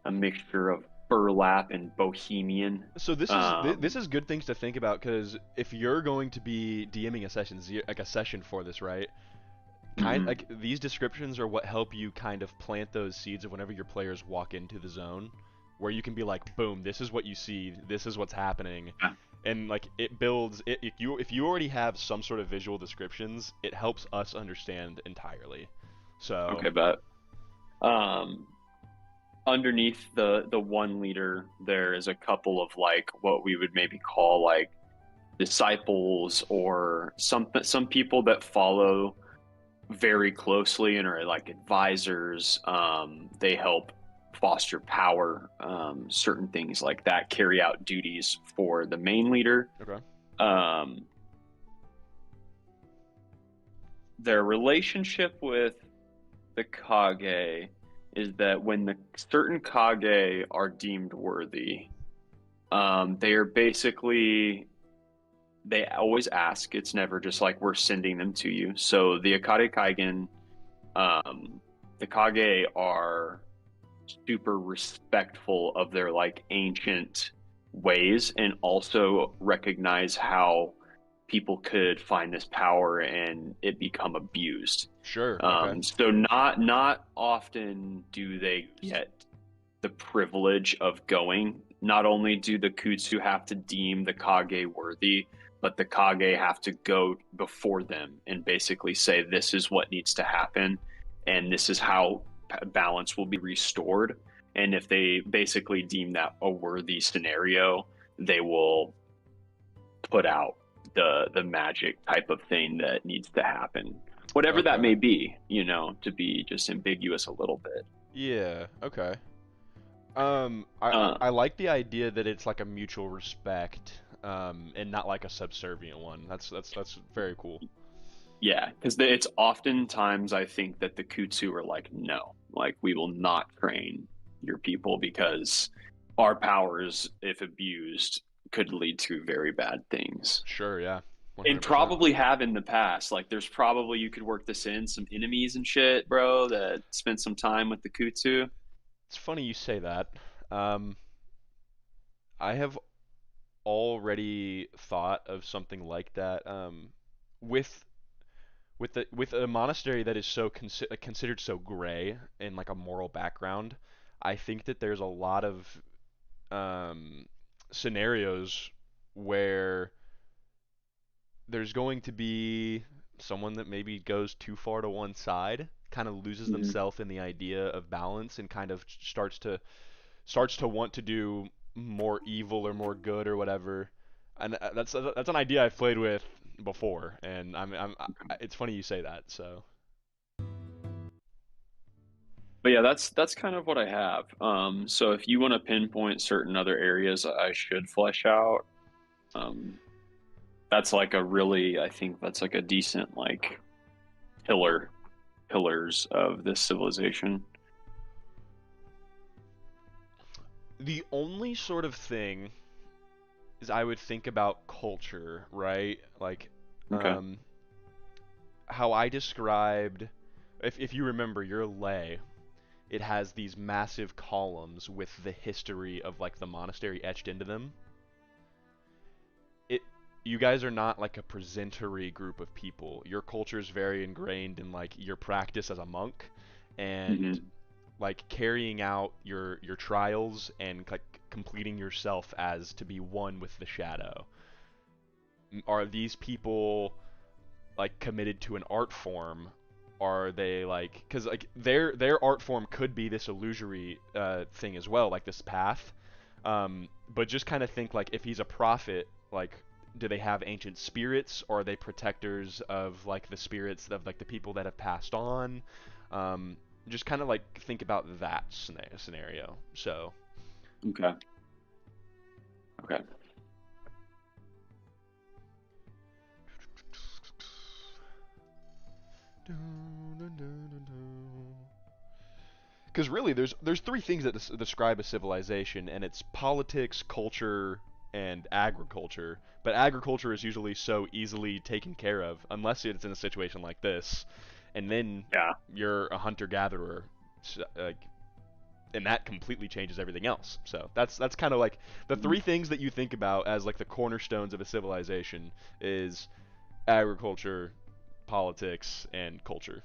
a mixture of burlap and bohemian. So this is good things to think about, because if you're going to be DMing a session for this, right? Like these descriptions are what help you kind of plant those seeds of whenever your players walk into the zone, where you can be like, boom, this is what you see, this is what's happening. Yeah. And like it builds it, if you already have some sort of visual descriptions, it helps us understand entirely. So okay, but underneath the one leader, there is a couple of like what we would maybe call like disciples, or some people that follow very closely and are like advisors. They help foster power, certain things like that, carry out duties for the main leader. Okay. Their relationship with the Kage is that when the certain Kage are deemed worthy, they are basically, they always ask. It's never just like we're sending them to you. So the Akade Kaigen, the Kage are super respectful of their like ancient ways, and also recognize how people could find this power and it become abused. Sure. Okay. So not often do they get the privilege of going. Not only do the Kutsu have to deem the Kage worthy, but the Kage have to go before them and basically say, this is what needs to happen, and this is how balance will be restored. And if they basically deem that a worthy scenario, they will put out the magic type of thing that needs to happen. Whatever that may be, you know, to be just ambiguous a little bit. Yeah. Okay. I like the idea that it's like a mutual respect, and not like a subservient one. That's very cool. Yeah, because it's oftentimes I think that the Kutsu are like, no, like we will not train your people because our powers, if abused, could lead to very bad things. Sure. Yeah. And 100%. probably have in the past. Like, there's probably, you could work this in, some enemies and shit, bro, that spent some time with the Kutsu. It's funny you say that. Um, I have already thought of something like that. With with a monastery that is so considered so gray in like a moral background, I think that there's a lot of um, scenarios where there's going to be someone that maybe goes too far to one side, kind of loses Mhm. themselves in the idea of balance, and kind of starts to want to do more evil or more good or whatever. And that's an idea I've played with before, and it's funny you say that. So But yeah, that's kind of what I have. So if you want to pinpoint certain other areas I should flesh out, um, that's like a really, I think that's like a decent like pillars of this civilization. the only sort of thing is I would think about culture, right? Like, Okay. um, how I described, if you remember your lay, it has these massive columns with the history of like the monastery etched into them. It You guys are not like a presentory group of people. Your culture is very ingrained in like your practice as a monk, and Hmm. like carrying out your trials and like completing yourself as to be one with the shadow. Are these people like committed to an art form? Are they like, because like their art form could be this illusory thing as well, like this path. But just kind of think like, if he's a prophet, like, do they have ancient spirits, or are they protectors of like the spirits of like the people that have passed on? Um, just kind of like think about that scenario. So Okay. Okay. because really there's three things that describe a civilization, and it's politics, culture, and agriculture. But agriculture is usually so easily taken care of unless it's in a situation like this, and then Yeah. you're a hunter gatherer, like, and that completely changes everything else. So that's kind of like the three things that you think about as like the cornerstones of a civilization is agriculture, politics, and culture.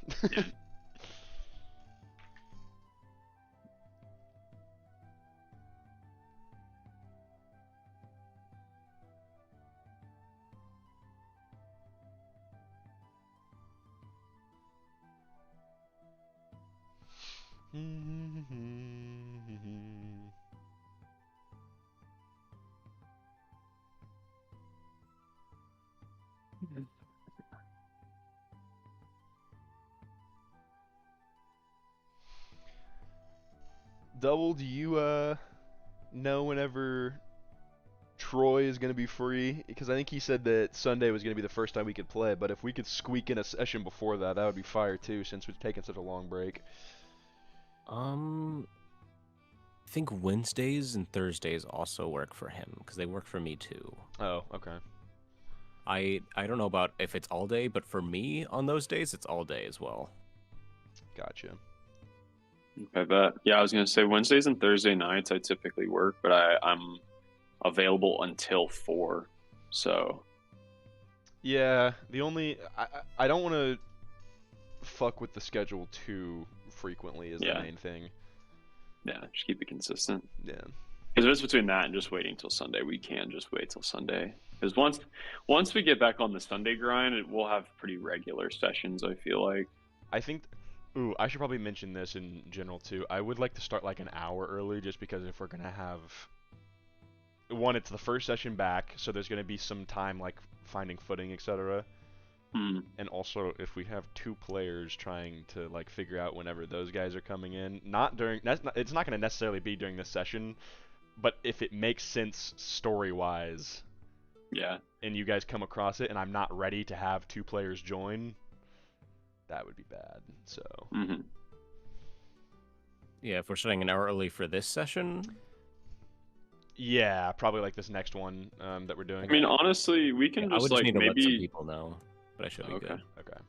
Double, do you know whenever Troy is going to be free? Because I think he said that Sunday was going to be the first time we could play, but if we could squeak in a session before that, that would be fire too, since we've taken such a long break. I think Wednesdays and Thursdays also work for him because they work for me too. Oh, okay. I don't know about if it's all day, but for me on those days it's all day as well. Gotcha. I bet. Yeah, I was gonna say Wednesdays and Thursday nights I typically work, but I'm available until 4. So Yeah, the only I don't want to fuck with the schedule too frequently is the Yeah, main thing. yeah. Just keep it consistent. Yeah. Because if it's between that and just waiting till Sunday, we can just wait till Sunday. Because once we get back on the Sunday grind, we'll have pretty regular sessions. I feel like. I think ooh, I should probably mention this in general too. I would like to start like an hour early just because if we're going to have one, it's the first session back, so there's going to be some time like finding footing, etc. Hmm. And also, if we have two players trying to like figure out whenever those guys are coming in, not during it's not going to necessarily be during this session, but if it makes sense story-wise, Yeah. and you guys come across it, and I'm not ready to have two players join, that would be bad. So Hmm. Yeah, if we're starting an hour early for this session, yeah, probably like this next one that we're doing. I mean, honestly, we can I would just just like need to let some maybe. people know, but I should be Okay. good. Okay.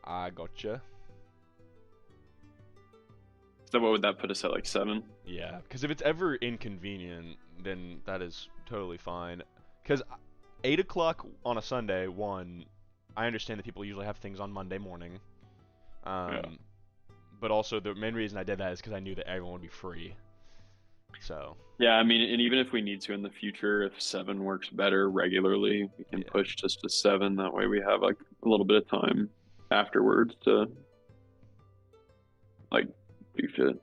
I gotcha. So what would that put us at, like 7? Yeah, because if it's ever inconvenient, then that is totally fine. Because 8 o'clock on a Sunday, one, I understand that people usually have things on Monday morning. Yeah. But also, the main reason I did that is because I knew that everyone would be free. So, Yeah, I mean, and even if we need to in the future, if 7 works better regularly, we can Yeah. push just to 7. That way we have like a little bit of time afterwards to like do shit.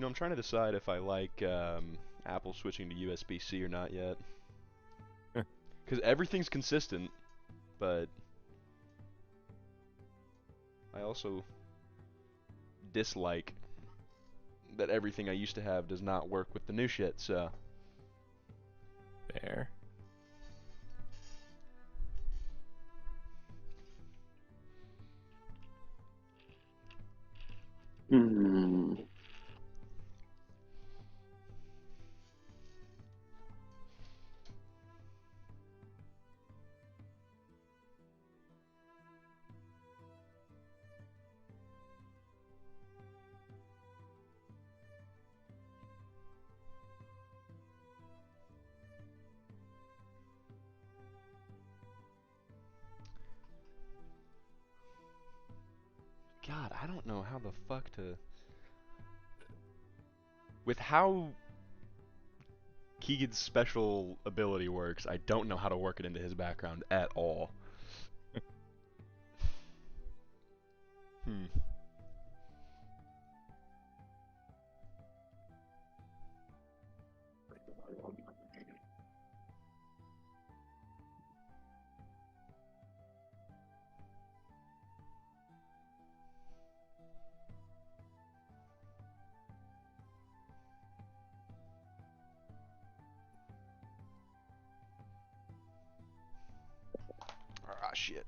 I'm trying to decide if I like Apple switching to USB-C or not yet. Because everything's consistent, but I also dislike that everything I used to have does not work with the new shit, so. There. Hmm. God, I don't know how the fuck to. With how Keegan's special ability works, I don't know how to work it into his background at all. Hmm. Ah, shit.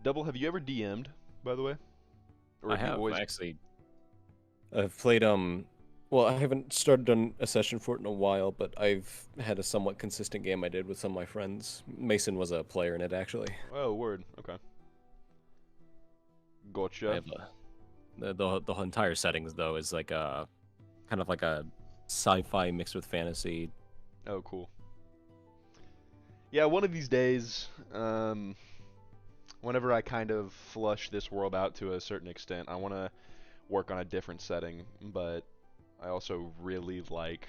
Double, have you ever DM'd, by the way? Or I have you have always... actually. I've played well, I haven't started on a session for it in a while, but I've had a somewhat consistent game I did with some of my friends. Mason was a player in it actually. Oh, word. Okay. I Gotcha. have the whole entire settings though is like a kind of like a sci-fi mixed with fantasy. Oh, cool. Yeah, one of these days, whenever I kind of flush this world out to a certain extent, I want to work on a different setting, but I also really like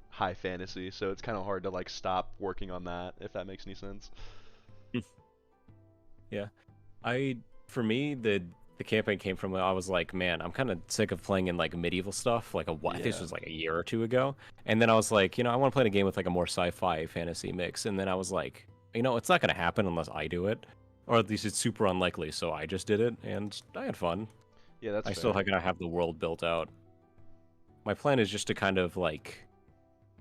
high fantasy, so it's kind of hard to like stop working on that, if that makes any sense. Yeah. For me the campaign came from I was like, man, I'm kind of sick of playing in like medieval stuff. Like this Yeah. was like a year or two ago, and then I was like, I want to play a game with like a more sci-fi fantasy mix, and then I was like, it's not gonna happen unless I do it, or at least it's super unlikely. So I just did it, and I had fun. Yeah, that's I fair. still gotta have the world built out. My plan is just to kind of like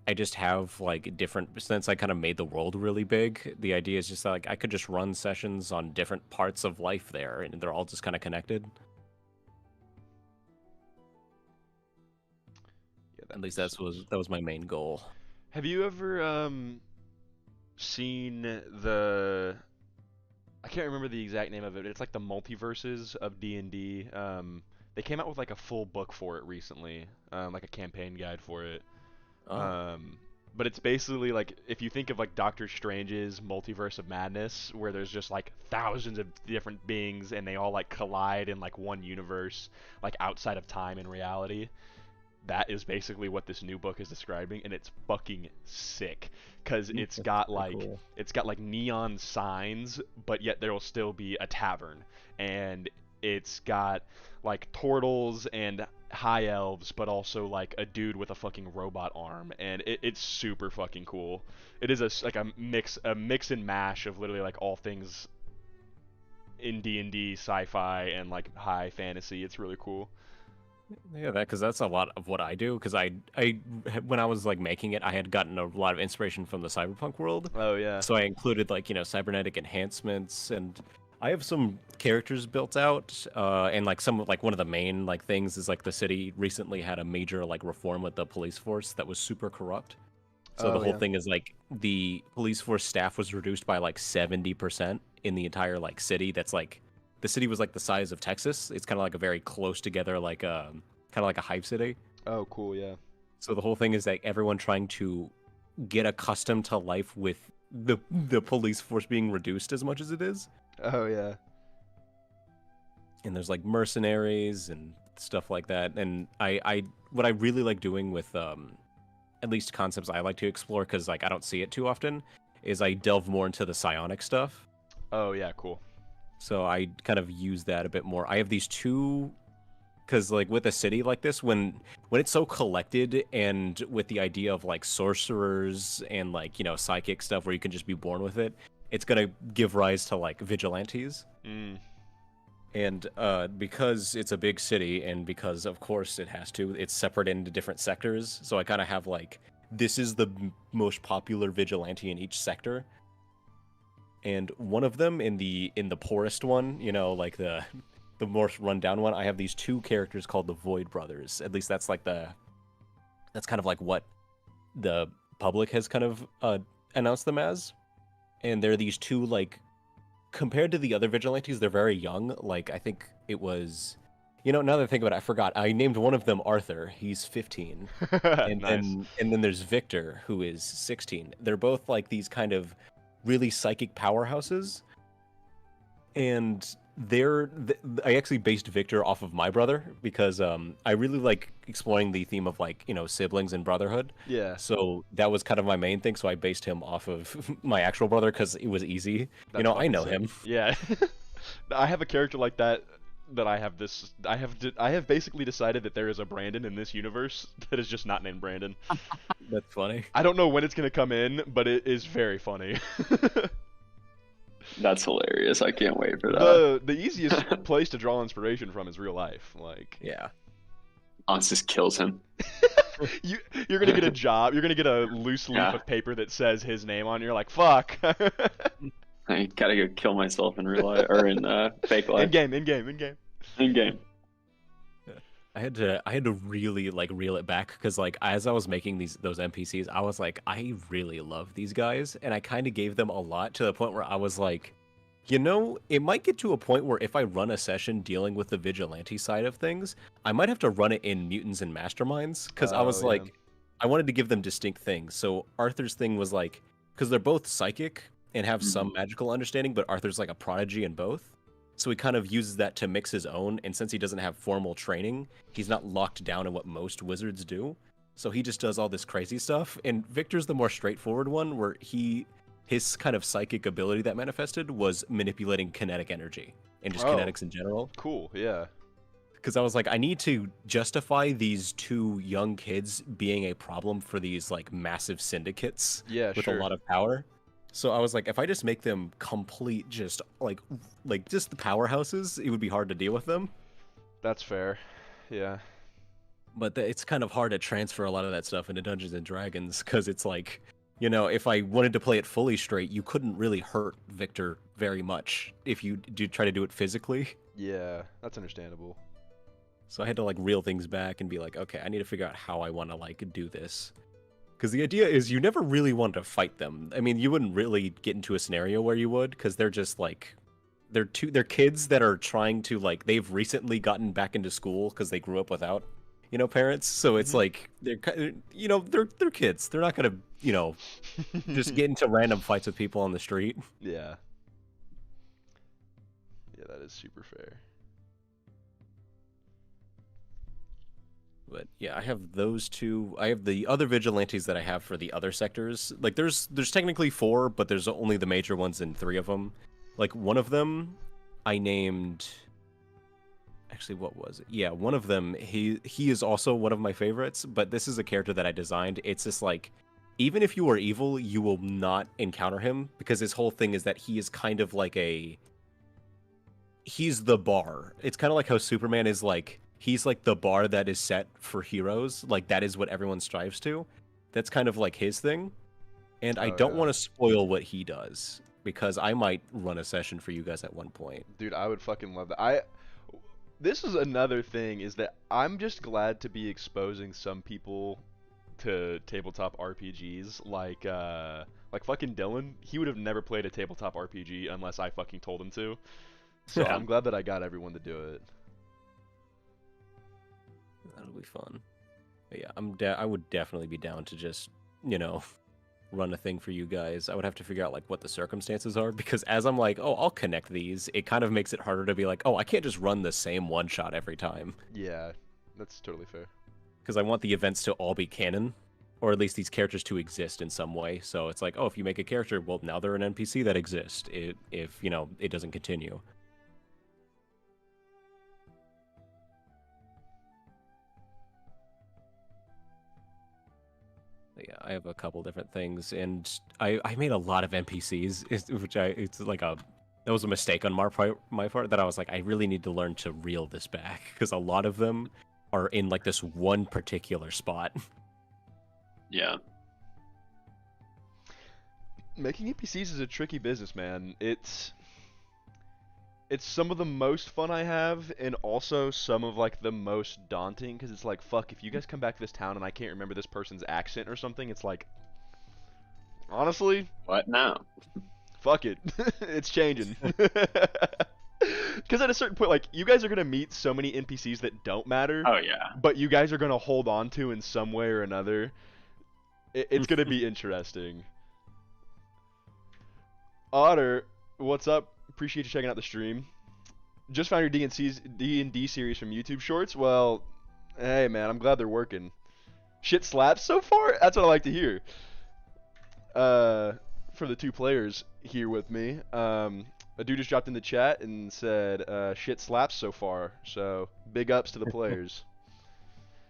I just have like different since I kind of made the world really big. The idea is just that, like I could just run sessions on different parts of life there, and they're all just kind of connected. Yeah, that At least makes that was my main goal. Have you ever seen the... I can't remember the exact name of it. It's like the multiverses of D&D. They came out with like a full book for it recently, like a campaign guide for it. Oh, But it's basically like if you think of like Doctor Strange's Multiverse of Madness, where there's just like thousands of different beings and they all like collide in like one universe, like outside of time and reality. That is basically what this new book is describing, and it's fucking sick because that's pretty cool. it's got like neon signs, but yet there will still be a tavern, and it's got like turtles and high elves, but also like a dude with a fucking robot arm, and it's super fucking cool. It is like a mix and mash of literally like all things in D&D, sci-fi, and like high fantasy. It's really cool. Yeah, because that's a lot of what I do. Because when I was like making it, I had gotten a lot of inspiration from the cyberpunk world. Oh yeah. So I included like cybernetic enhancements, and I have some characters built out. And like one of the main like things is like the city recently had a major like reform with the police force that was super corrupt. So the Oh whole yeah. thing is like the police force staff was reduced by like 70% in the entire like city. That's like the city was like the size of Texas. It's kind of like a very close together like kind of like a hive city. Oh cool. Yeah. So the whole thing is like everyone trying to get accustomed to life with the police force being reduced as much as it is. Oh yeah. And there's like mercenaries and stuff like that. And I what I really like doing with at least concepts I like to explore because like I don't see it too often is I delve more into the psionic stuff. Oh yeah. Cool. So I kind of use that a bit more. I have these two because like with a city like this when it's so collected and with the idea of like sorcerers and like psychic stuff where you can just be born with it, it's gonna give rise to like vigilantes. Mm. And because it's a big city and because of course it's separate into different sectors, so I kind of have like this is the most popular vigilante in each sector, and one of them in the poorest one, like the more rundown one, I have these two characters called the Void Brothers. At least that's kind of like what the public has kind of announced them as. And they're these two, like, compared to the other vigilantes, they're very young. Like, I think it was, now that I think about it, I forgot. I named one of them Arthur. He's 15. And Nice. then there's Victor, who is 16. They're both like these kind of really psychic powerhouses. And I actually based Victor off of my brother because I really like exploring the theme of like siblings and brotherhood. Yeah. So that was kind of my main thing. So I based him off of my actual brother because it was easy. That's I fucking know sick. him. Yeah. I have a character like that. I have basically decided that there is a Brandon in this universe that is just not named Brandon. That's funny. I don't know when it's gonna come in, but it is very funny. That's hilarious. I can't wait for that. The easiest place to draw inspiration from is real life. Like Yeah. Hans just kills him. you're gonna get a job. You're gonna get a loose leaf Yeah. of paper that says his name on. It. You're like, fuck. I gotta go kill myself in real life or in fake life. In game. In game. I had to really like reel it back because like as I was making those NPCs, I was like, I really love these guys, and I kind of gave them a lot to the point where I was like, it might get to a point where if I run a session dealing with the vigilante side of things, I might have to run it in mutants and masterminds because I was Oh, yeah. like, I wanted to give them distinct things. So Arthur's thing was like, because they're both psychic and have some magical understanding, but Arthur's like a prodigy in both. So he kind of uses that to mix his own, and since he doesn't have formal training, he's not locked down in what most wizards do. So he just does all this crazy stuff. And Victor's the more straightforward one, where his kind of psychic ability that manifested was manipulating kinetic energy and just Oh. kinetics in general. Cool. Yeah. Because I was like, I need to justify these two young kids being a problem for these like massive syndicates Yeah. with Sure. a lot of power. So I was like, if I just make them complete, just like just the powerhouses, it would be hard to deal with them. That's fair. Yeah. But it's kind of hard to transfer a lot of that stuff into Dungeons and Dragons because it's like, if I wanted to play it fully straight, you couldn't really hurt Victor very much if you do try to do it physically. Yeah. That's understandable. So I had to like reel things back and be like, okay, I need to figure out how I want to like do this. Because the idea is you never really want to fight them. I mean, you wouldn't really get into a scenario where you would, because they're just like, they're kids that are trying to like, they've recently gotten back into school because they grew up without, parents. So it's Mhm. like they're kids. They're not gonna just get into random fights with people on the street. Yeah. Yeah, that is super fair. But yeah, I have those two. I have the other vigilantes that I have for the other sectors. Like there's technically 4, but there's only the major ones in 3 of them. Like one of them I named, actually what was it? Yeah, one of them he is also one of my favorites, but this is a character that I designed. It's just like even if you are evil, you will not encounter him because his whole thing is that he is kind of like he's the bar. It's kind of like how Superman is like he's like the bar that is set for heroes. Like that is what everyone strives to. That's kind of like his thing. And I Oh, don't yeah. want to spoil what he does because I might run a session for you guys at one point. Dude, I would fucking love that. This is another thing is that I'm just glad to be exposing some people to tabletop RPGs like fucking Dylan. He would have never played a tabletop RPG unless I fucking told him to. So Yeah. I'm glad that I got everyone to do it. That'll be fun. But yeah, I would definitely be down to just, run a thing for you guys. I would have to figure out like what the circumstances are because as I'm like, oh, I'll connect these, it kind of makes it harder to be like, oh, I can't just run the same one shot every time Yeah, that's totally fair. because I want the events to all be canon or at least these characters to exist in some way. So it's like, oh, if you make a character, well, now they're an NPC that exists if it doesn't continue. But yeah, I have a couple different things, and I made a lot of NPCs, that was a mistake on my part that I was like, I really need to learn to reel this back because a lot of them are in like this one particular spot. Yeah. Making NPCs is a tricky business, man. It's some of the most fun I have, and also some of like the most daunting. Because it's like, fuck, if you guys come back to this town and I can't remember this person's accent or something, it's like, honestly, What now? fuck it, it's changing. Because at a certain point, like, you guys are gonna meet so many NPCs that don't matter, Oh yeah. but you guys are gonna hold on to in some way or another. It's gonna be interesting. Otter, what's up? Appreciate you checking out the stream. Just found your D&D series from YouTube Shorts. Well, hey man, I'm glad they're working. Shit slaps so far? That's what I like to hear. For the 2 players here with me, a dude just dropped in the chat and said, shit slaps so far. So, big ups to the players.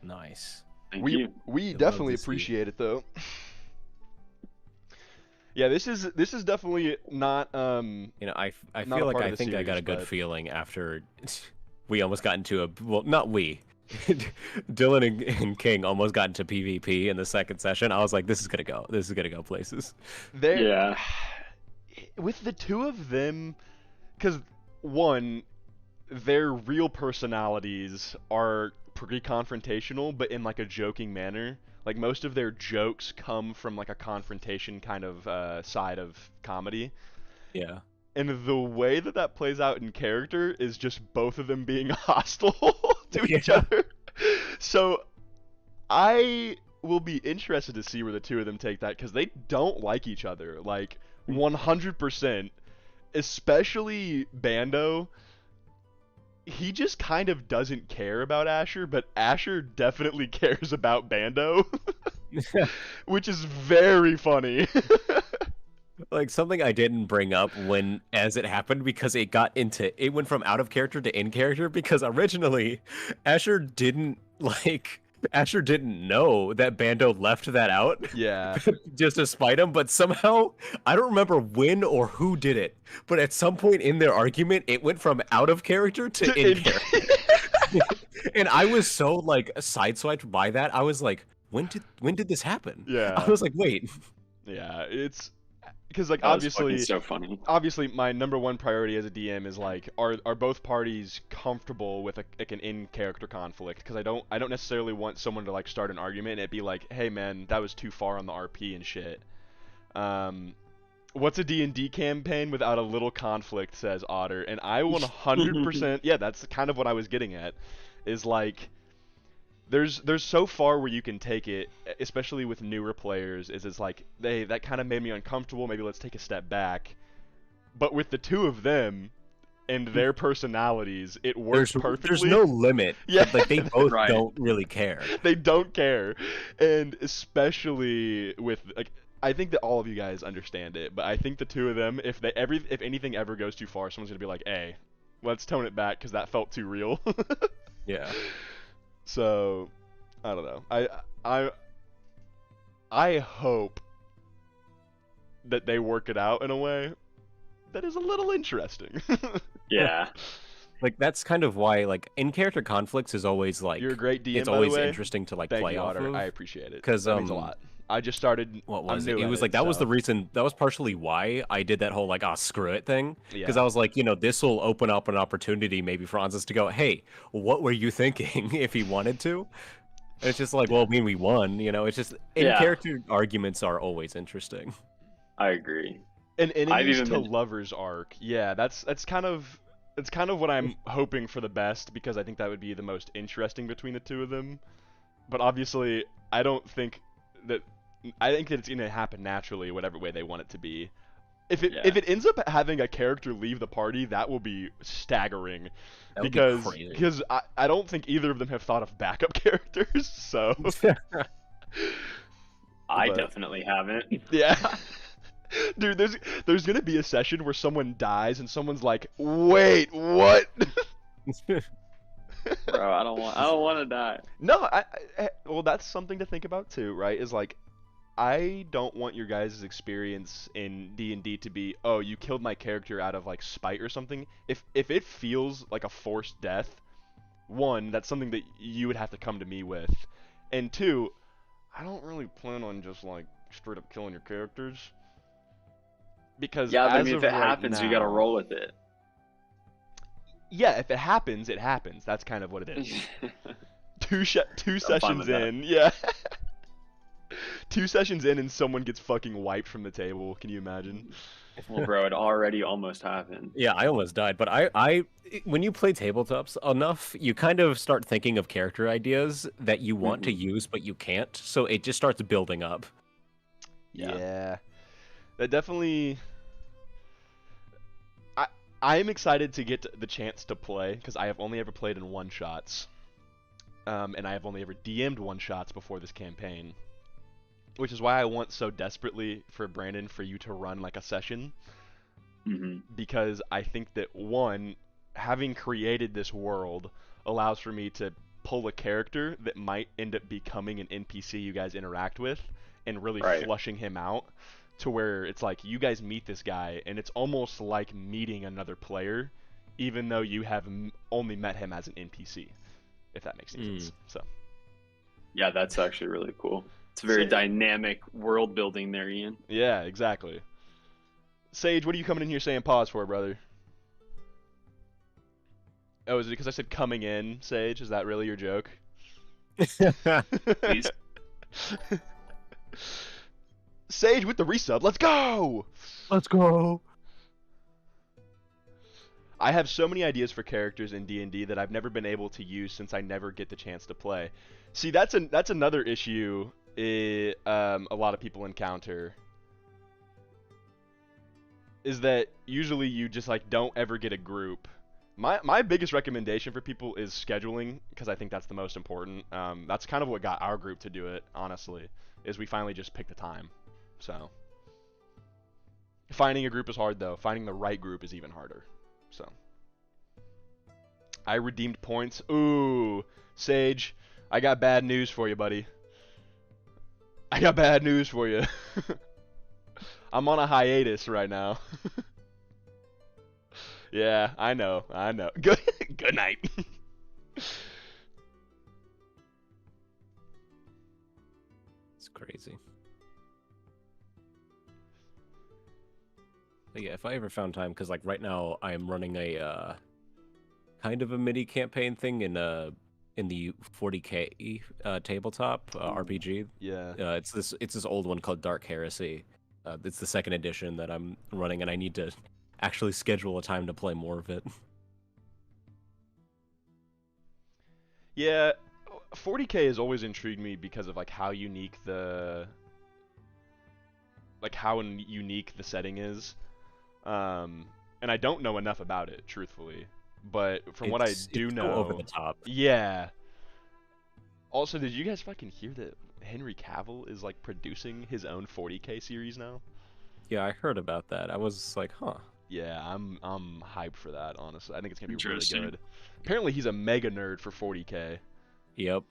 Nice. Thank you. We love definitely to see. appreciate it though. Yeah, this is definitely not I Not a feel like part of I the think I got series, a good but- feeling after we almost got into not we. Dylan and King almost got into PvP in the second session. I was like, this is gonna go places. There, Yeah. with the 2 of them, because one, their real personalities are pretty confrontational, but in like a joking manner. Like most of their jokes come from like a confrontation kind of side of comedy. Yeah. And the way that that plays out in character is just both of them being hostile to each Yeah. other. So I will be interested to see where the two of them take that because they don't like each other. Like 100%. Especially Bando. He just kind of doesn't care about Asher, but Asher definitely cares about Bando, which is very funny. Like something I didn't bring up when as it happened because it went from out of character to in character because originally Asher didn't know that Bando left that out Yeah. just to spite him, but somehow I don't remember when or who did it, but at some point in their argument it went from out of character to in character. And I was so like sideswiped by that. I was like, when did this happen? Yeah. I was like, wait. Yeah, it's because like That was fucking obviously so funny. obviously my number one priority as a DM is like are both parties comfortable with like an in character conflict because I don't necessarily want someone to like start an argument and it be like, hey man, that was too far on the RP and shit. What's a D&D campaign without a little conflict, says Otter, and I 100% yeah, that's kind of what I was getting at, is like there's so far where you can take it, especially with newer players, is it's like that kind of made me uncomfortable, maybe let's take a step back. But with the two of them and their personalities, it works perfectly. There's no limit. Yeah. Like they both Right. don't really care. They don't care. And especially with like I think that all of you guys understand it, but I think the two of them, if anything ever goes too far, someone's going to be like, "Hey, let's tone it back cuz that felt too real." Yeah. So, I don't know. I hope that they work it out in a way that is a little interesting. Yeah. Like that's kind of why like in character conflicts is always like You're a great DM, it's by always the way. interesting to like Thank play you, off Otter. of. I appreciate it. 'Cause, that means a lot. I just started. What I'm was it? new It at was like that was the so- reason. That was partially why I did that whole like screw it thing. Because Yeah. I was like, this will open up an opportunity maybe for Francis to go, hey, what were you thinking? If he wanted to. And it's just like, well, I mean, we won. It's just in Yeah. character arguments are always interesting. I agree. An enemies even to been- lovers arc. Yeah, that's kind of what I'm hoping for the best because I think that would be the most interesting between the two of them. But obviously, I think that it's gonna happen naturally, whatever way they want it to be. If it ends up having a character leave the party, that will be staggering. That would be crazy. Because I don't think either of them have thought of backup characters. So I But- definitely haven't. yeah. Dude, there's gonna be a session where someone dies and someone's like, "Wait, what?" Bro, I don't want to die. No, well, that's something to think about too, right? Is like, I don't want your guys' experience in D&D to be, oh, you killed my character out of like spite or something. If it feels like a forced death, one, that's something that you would have to come to me with, and two, I don't really plan on just like straight up killing your characters. Because Yeah, but I as mean, of if it right happens, you gotta now- roll with it. Yeah, if it happens, it happens. That's kind of what it is. Two fine sessions with that. in, yeah. 2 sessions in and someone gets fucking wiped from the table. Can you imagine? Well, bro, it already almost happened. Yeah, I almost died, but I when you play tabletops enough, you kind of start thinking of character ideas that you want to use but you can't, so it just starts building up. Yeah. That definitely. I am excited to get the chance to play because I have only ever played in one shots, and I have only ever DM'd one shots before this campaign, which is why I want so desperately for Brandon for you to run like a session. Hmm. Because I think that one, having created this world allows for me to pull a character that might end up becoming an NPC you guys interact with and really Right. flushing him out to where it's like you guys meet this guy and it's almost like meeting another player even though you have only met him as an NPC, if that makes any sense. So Yeah, that's actually really cool. It's a very So- dynamic world building there, Ian. yeah, exactly. Sage, what are you coming in here saying pause for, brother? Oh, is it because I said coming in, Sage? Is that really your joke? Please. Sage with the resub. Let's go! Let's go. I have so many ideas for characters in D&D that I've never been able to use since I never get the chance to play. See, that's another issue a lot of people encounter. Is that usually you just like don't ever get a group. My biggest recommendation for people is scheduling, because I think that's the most important. That's kind of what got our group to do it, honestly, is we finally just picked the time. So finding a group is hard though. Finding the right group is even harder. So I redeemed points. Ooh, Sage, I got bad news for you, buddy. I got bad news for you. I'm on a hiatus right now. Yeah, I know. Good good night. It's crazy. But yeah, if I ever found time, because like right now I am running a kind of a mini campaign thing in the 40K tabletop RPG. Yeah. It's this old one called Dark Heresy. It's the second edition that I'm running, and I need to actually schedule a time to play more of it. Yeah, 40K has always intrigued me because of like how unique the setting is. And I don't know enough about it, truthfully. But from what I do know, over the top. Yeah. Also, did you guys fucking hear that Henry Cavill is like producing his own 40K series now? Yeah, I heard about that. I was like, huh. Yeah, I'm hyped for that, honestly. I think it's gonna be really Interesting. good. Apparently he's a mega nerd for 40K. Yep.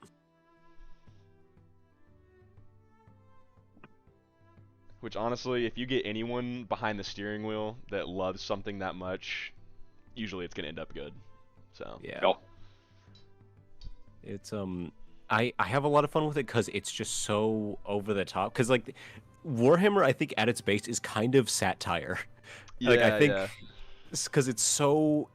Which honestly, if you get anyone behind the steering wheel that loves something that much, usually it's gonna end up good. So Yeah. Yep. It's I have a lot of fun with it because it's just so over the top. Because like Warhammer, I think at its base is kind of satire. Like I think yeah. because it's so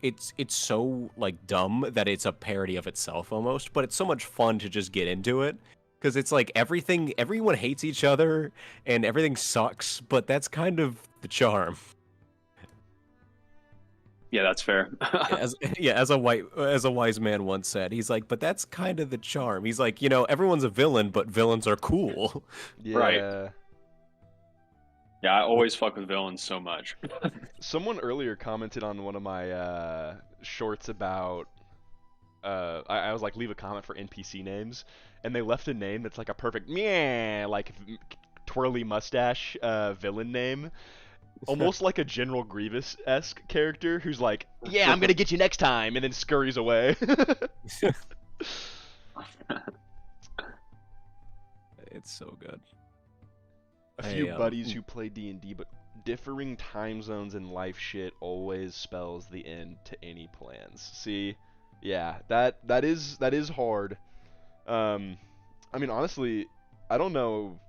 like dumb that it's a parody of itself almost. But it's so much fun to just get into it because it's like everyone hates each other and everything sucks. But that's kind of the charm. Yeah, that's fair. As a wise man once said, he's like, but that's kind of the charm. He's like, everyone's a villain, but villains are cool. Yeah. Right. Yeah, I always fuck with villains so much. Someone earlier commented on one of my shorts about I was like, leave a comment for NPC names, and they left a name that's like a perfect meh, like twirly mustache villain name. Almost like a General Grievous-esque character who's like, yeah, I'm gonna get you next time, and then scurries away. It's so good. A few buddies who play D&D, but differing time zones and life shit always spells the end to any plans. See, yeah, that is hard. I mean, honestly, I don't know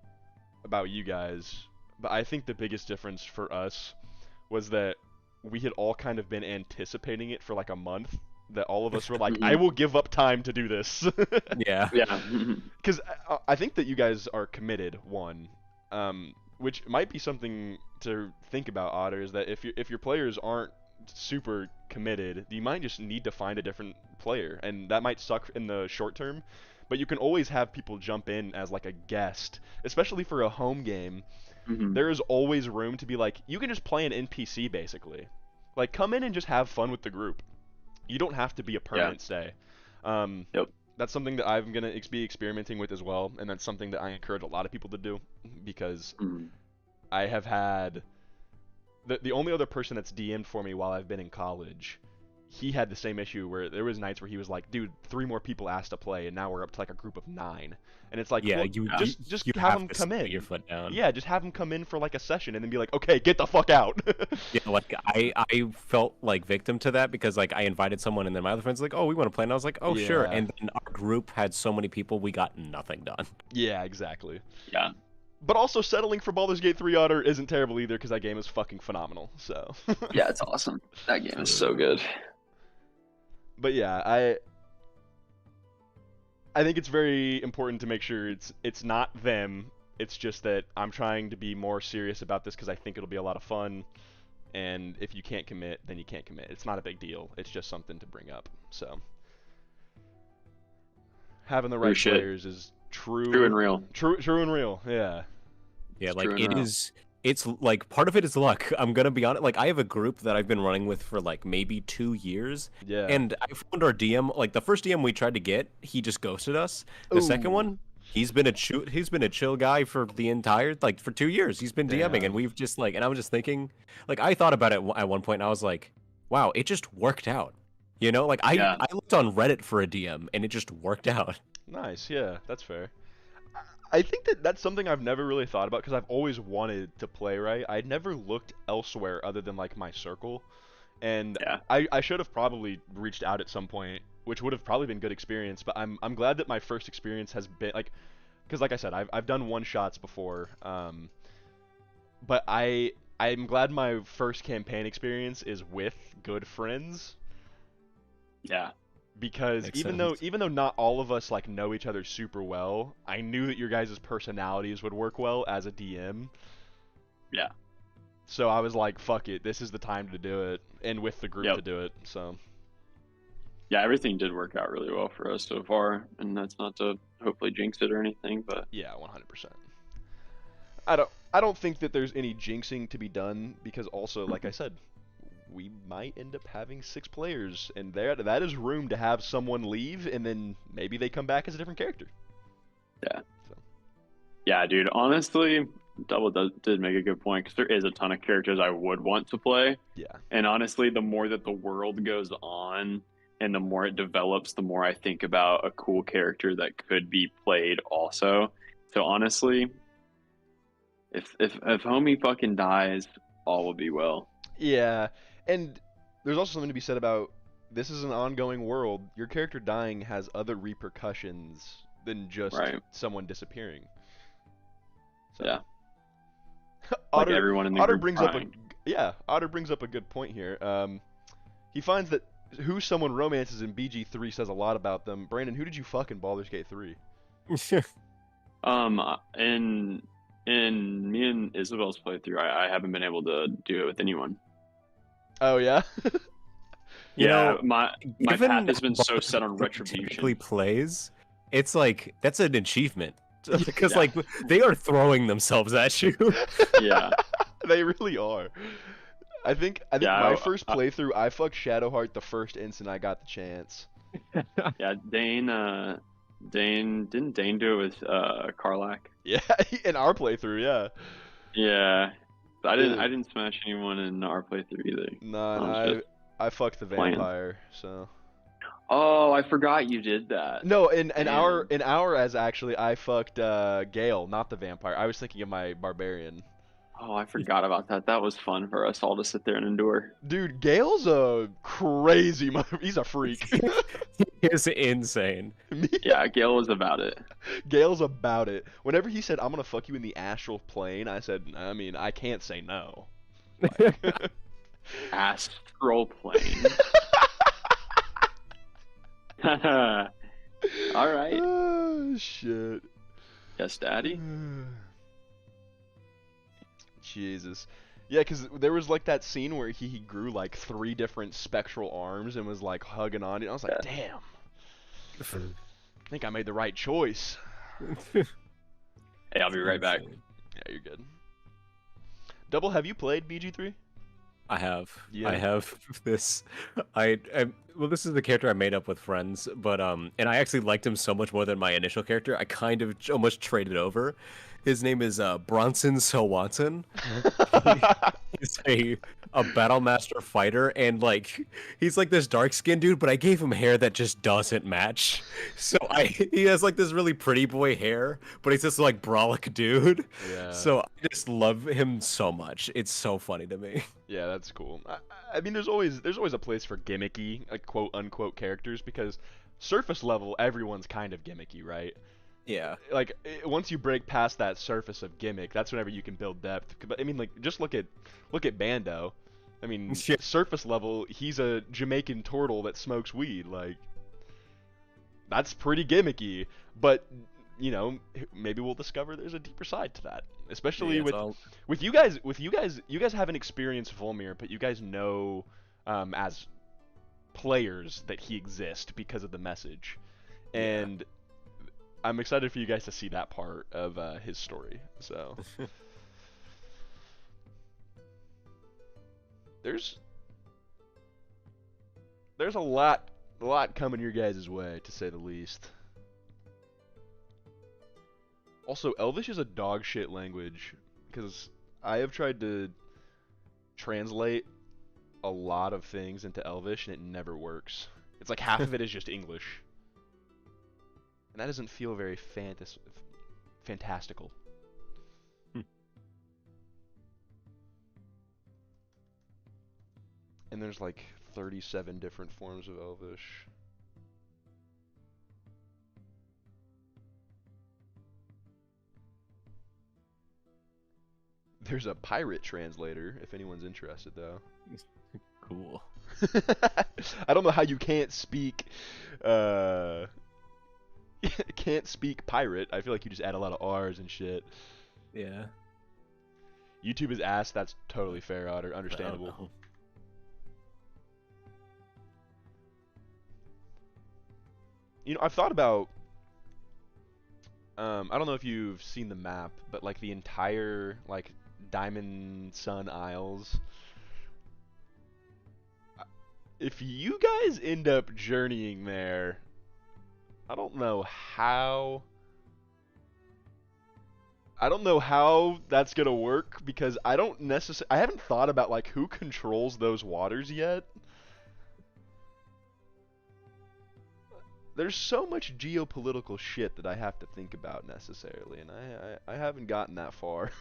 about you guys, but I think the biggest difference for us was that we had all kind of been anticipating it for like a month. That all of us were like, I will give up time to do this. Yeah. Yeah. Because I think that you guys are committed, one. Which might be something to think about, Otter, is that if your players aren't super committed, you might just need to find a different player, and that might suck in the short term, but you can always have people jump in as like a guest, especially for a home game. Mhm. There is always room to be like, you can just play an NPC basically. Like, come in and just have fun with the group. You don't have to be a permanent stay. Yep. That's something that I'm going to be experimenting with as well, and that's something that I encourage a lot of people to do, because Mhm. I have had... The only other person that's DM'd for me while I've been in college, he had the same issue where there was nights where he was like, dude, 3 more people asked to play, and now we're up to like a group of 9. And it's like, Yeah, well, you just you have have them to come put in. your foot down. Yeah, just have them come in for like a session and then be like, okay, get the fuck out. Yeah, like I felt like victim to that because like I invited someone and then my other friends were like, oh, we want to play, and I was like, oh sure, Yeah. and then our group had so many people we got nothing done. Yeah, exactly. Yeah. But also settling for Baldur's Gate 3 Otter isn't terrible either, because that game is fucking phenomenal. So. Yeah, it's awesome. That game is so good. But yeah, I think it's very important to make sure it's not them. It's just that I'm trying to be more serious about this because I think it'll be a lot of fun. And if you can't commit, then you can't commit. It's not a big deal. It's just something to bring up. So having the right shit. players is True and real. True and real. Yeah. Yeah, It's like true and real. it's like part of it is luck. I'm gonna be honest. Like I have a group that I've been running with for like maybe 2 years, Yeah. and I found our DM. Like the first DM we tried to get, he just ghosted us. The second Ooh. one, he's been a chill guy for the entire like for 2 years. He's been DMing, Damn. and we've just like, and I was just thinking, like I thought about it at one point, and I was like, wow, it just worked out. You know, like Yeah. I looked on Reddit for a DM, and it just worked out. Nice. Yeah, that's fair. I think that that's something I've never really thought about because I've always wanted to play right. I'd never looked elsewhere other than like my circle, and Yeah. I should have probably reached out at some point, which would have probably been good experience. But I'm glad that my first experience has been like, because like I said, I've done one shots before, but I'm glad my first campaign experience is with good friends. Yeah. Because Makes even though not all of us like know each other super well, I knew that your guys' personalities would work well as a DM. Yeah. So I was like, fuck it, this is the time to do it, and with the group Yep. to do it. So Yeah, everything did work out really well for us so far, and that's not to hopefully jinx it or anything, but yeah, 100%. I don't think that there's any jinxing to be done because also, like I said, we might end up having 6 players, and that is room to have someone leave, and then maybe they come back as a different character. yeah, dude, honestly, did make a good point because there is a ton of characters I would want to play. Yeah. And honestly, the more that the world goes on and the more it develops, the more I think about a cool character that could be played also. So honestly, if homie fucking dies, all will be well. Yeah, and there's also something to be said about this is an ongoing world. Your character dying has other repercussions than just Right. someone disappearing. So. Yeah. Like Otter, everyone in the Otter group brings crying. Otter brings up a good point here. He finds that who someone romances in BG3 says a lot about them. Brandon, who did you fuck in Baldur's Gate 3? In me and Isabel's playthrough, I haven't been able to do it with anyone. Oh yeah. You know, my given path has been how so set on Baldur's Gate typically retribution. plays, it's like that's an achievement because Yeah. like they are throwing themselves at you. Yeah. They really are. I think Yeah, my first playthrough, I fucked Shadowheart the first instant I got the chance. Yeah, didn't Dane do it with Karlak? Yeah, in our playthrough, yeah. Yeah. I Dude. didn't smash anyone in our playthrough either. Nah, I fucked the playing. vampire, so. Oh, I forgot you did that. No, in our Damn. as actually I fucked Gale, not the vampire. I was thinking of my barbarian. Oh, I forgot about that. That was fun for us all to sit there and endure. Dude, Gale's a crazy he's a freak. It's insane. Yeah, Gale was about it. Gale's about it. Whenever he said I'm gonna fuck you in the astral plane, I said, I mean, I can't say no. Astral plane. All right. Oh, shit. Yes, Daddy. Jesus. Yeah, because there was like that scene where he grew like 3 different spectral arms and was like hugging on it. I was like, damn. I think I made the right choice. Hey, I'll be right back. Yeah, you're good. Double, have you played BG3? I have. Yeah. I have this. Well, this is the character I made up with friends, but and I actually liked him so much more than my initial character. I kind of almost traded over. His name is Bronson Swanson. He's a battle master fighter, and like he's like this dark skinned dude, but I gave him hair that just doesn't match. So he has like this really pretty boy hair, but he's this like brolic dude. Yeah. So I just love him so much. It's so funny to me. Yeah, that's cool. I mean, there's always a place for gimmicky, like quote unquote characters because surface level, everyone's kind of gimmicky, right? Yeah. Like once you break past that surface of gimmick, that's whenever you can build depth. But I mean, like just look at Bando. I mean, Yeah. surface level, he's a Jamaican turtle that smokes weed. Like, that's pretty gimmicky, but you know, maybe we'll discover there's a deeper side to that. Especially Yeah, with you guys, you guys haven't experienced Volmir, but you guys know as players that he exists because of the message. Yeah. And I'm excited for you guys to see that part of his story. So there's a lot coming your guys' way, to say the least. Also, Elvish is a dog shit language, because I have tried to translate a lot of things into Elvish and it never works. It's like half of it is just English. And that doesn't feel very fantastical. And there's like 37 different forms of Elvish. There's a pirate translator, if anyone's interested, though. Cool. I don't know how you can't speak, can't speak pirate. I feel like you just add a lot of R's and shit. Yeah. YouTube is ass. That's totally fair, Otter. Understandable. You know, I've thought about. I don't know if you've seen the map, but like the entire like Diamond Sun Isles. If you guys end up journeying there, I don't know how. I don't know how that's gonna work because I haven't thought about like who controls those waters yet. There's so much geopolitical shit that I have to think about necessarily, and I haven't gotten that far.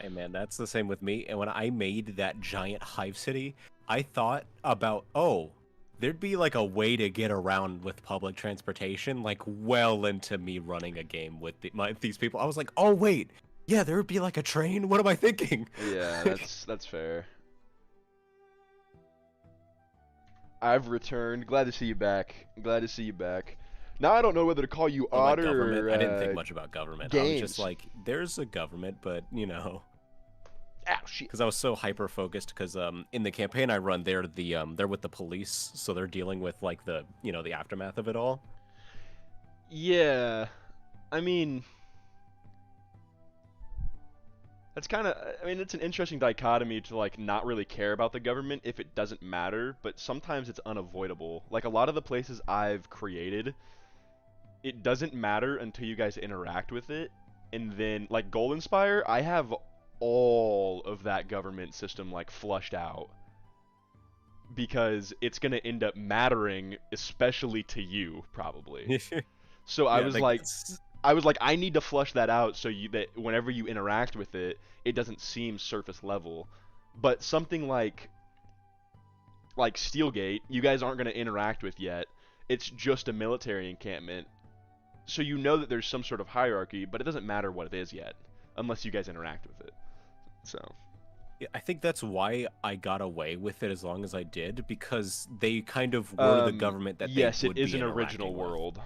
Hey man, that's the same with me. And when I made that giant hive city, I thought about, oh, there'd be like a way to get around with public transportation, like well into me running a game with these people. I was like, oh wait, yeah, there would be like a train. What am I thinking? Yeah, that's fair. I've returned. Glad to see you back. Glad to see you back. Now I don't know whether to call you Otter or I didn't think much about government. games. I was just like, there's a government, but you know. Ow, shit. Because I was so hyper focused. Because in the campaign I run, they're with the police, so they're dealing with like the the aftermath of it all. Yeah, I mean, that's kind of. I mean, it's an interesting dichotomy to like not really care about the government if it doesn't matter, but sometimes it's unavoidable. Like a lot of the places I've created, it doesn't matter until you guys interact with it, and then like Golden Spire, I have all of that government system like flushed out because it's gonna end up mattering, especially to you probably. So I was like, I need to flush that out so that whenever you interact with it, it doesn't seem surface level. But something like Steelgate, you guys aren't gonna interact with yet. It's just a military encampment. So you know that there's some sort of hierarchy, but it doesn't matter what it is yet, unless you guys interact with it. So. Yeah, I think that's why I got away with it as long as I did, because they kind of were the government that yes, they would it is be an original with. world.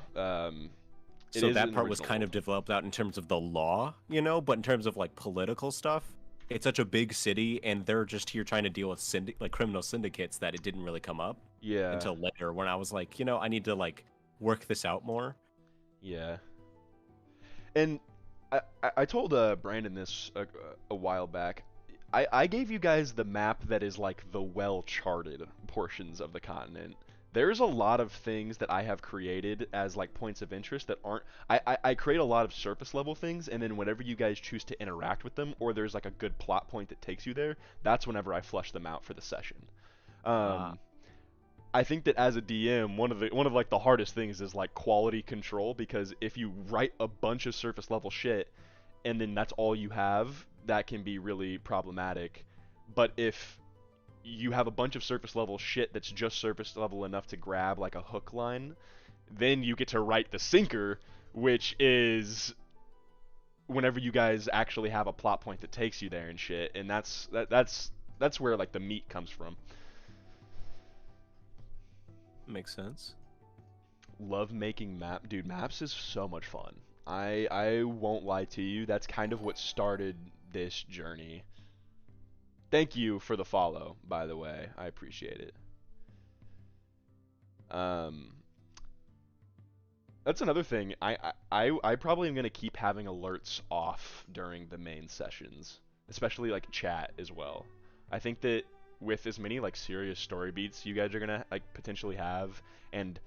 So that part was kind of developed out in terms of the law, but in terms of like political stuff, it's such a big city, and they're just here trying to deal with criminal syndicates that it didn't really come up until later when I was like, I need to like work this out more. Yeah. And I told Brandon this a while back. I gave you guys the map that is like the well-charted portions of the continent. There's a lot of things that I have created as like points of interest that aren't. I create a lot of surface level things, and then whenever you guys choose to interact with them, or there's like a good plot point that takes you there, that's whenever I flush them out for the session. I think that as a DM, one of like the hardest things is like quality control, because if you write a bunch of surface level shit and then that's all you have, that can be really problematic. But if you have a bunch of surface level shit that's just surface level enough to grab like a hook line, then you get to write the sinker, which is whenever you guys actually have a plot point that takes you there and shit, and that's where like the meat comes from. Makes sense. love making dude, maps is so much fun. I won't lie to you, that's kind of what started this journey. Thank you for the follow, by the way. I appreciate it. That's another thing. I probably am gonna keep having alerts off during the main sessions, especially like chat as well. I think that with as many like serious story beats you guys are gonna like potentially have, and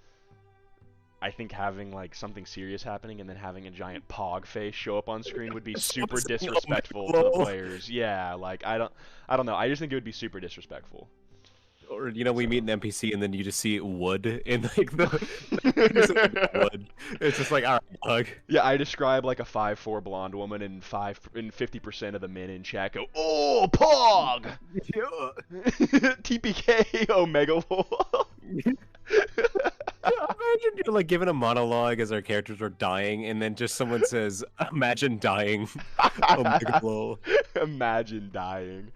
I think having like something serious happening and then having a giant pog face show up on screen would be super disrespectful to the players. Yeah, like I don't know. I just think it would be super disrespectful. Or we meet an NPC and then you just see wood in like the wood. It's just like, all right, bug. Yeah, I describe like a 5'4" blonde woman, and 50% of the men in chat go, "Oh, Pog!" TPK Omega Lol. Imagine you're like giving a monologue as our characters are dying, and then just someone says, "Imagine dying." Omega Lol. Imagine dying.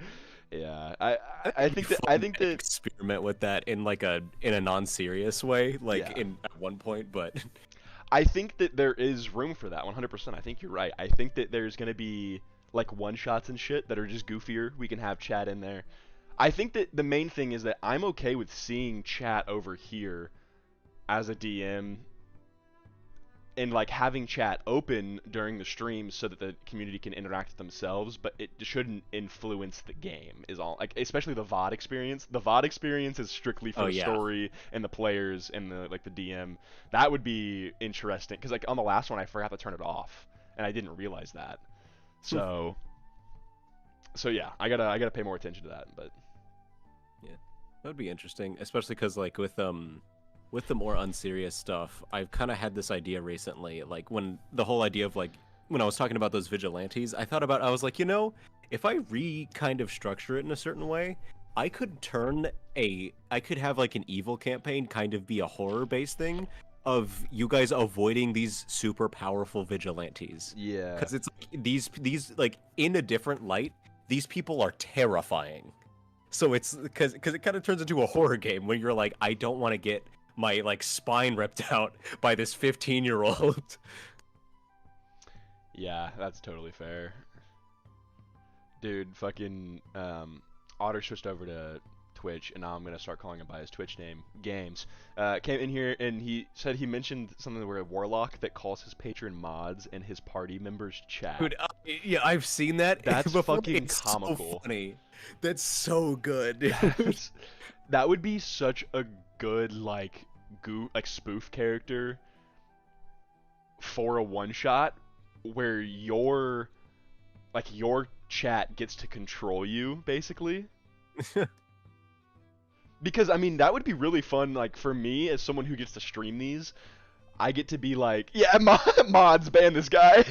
Yeah, I think that experiment with that in like in a non-serious way, like Yeah. at one point, but I think that there is room for that 100%. I think you're right. I think that there's gonna be like one-shots and shit that are just goofier. We can have chat in there. I think that the main thing is that I'm okay with seeing chat over here as a DM and like having chat open during the streams so that the community can interact with themselves, but it shouldn't influence the game is all. Like especially the VOD experience. The VOD experience is strictly for the story and the players and the DM. That would be interesting because like on the last one I forgot to turn it off and I didn't realize that. So yeah, I gotta pay more attention to that. But yeah, that would be interesting, especially because like with the more unserious stuff, I've kind of had this idea recently, like when the whole idea of like, when I was talking about those vigilantes, I was like, if I kind of structure it in a certain way, I could have like an evil campaign kind of be a horror-based thing of you guys avoiding these super powerful vigilantes. yeah. Because it's like, these like in a different light, these people are terrifying. So it's because it kind of turns into a horror game when you're like, I don't want to get my like spine ripped out by this 15-year-old. Yeah, that's totally fair. Dude, fucking Otter switched over to Twitch, and now I'm gonna start calling him by his Twitch name, Games. Came in here and he said he mentioned something where a warlock that calls his patron mods and his party members chat. Dude, yeah, I've seen that. That's before. fucking It's comical. So funny. That's so good. That would be such a good like spoof character for a one shot where your chat gets to control you basically. Because I mean that would be really fun, like for me as someone who gets to stream these. I get to be like, yeah, mods, ban this guy.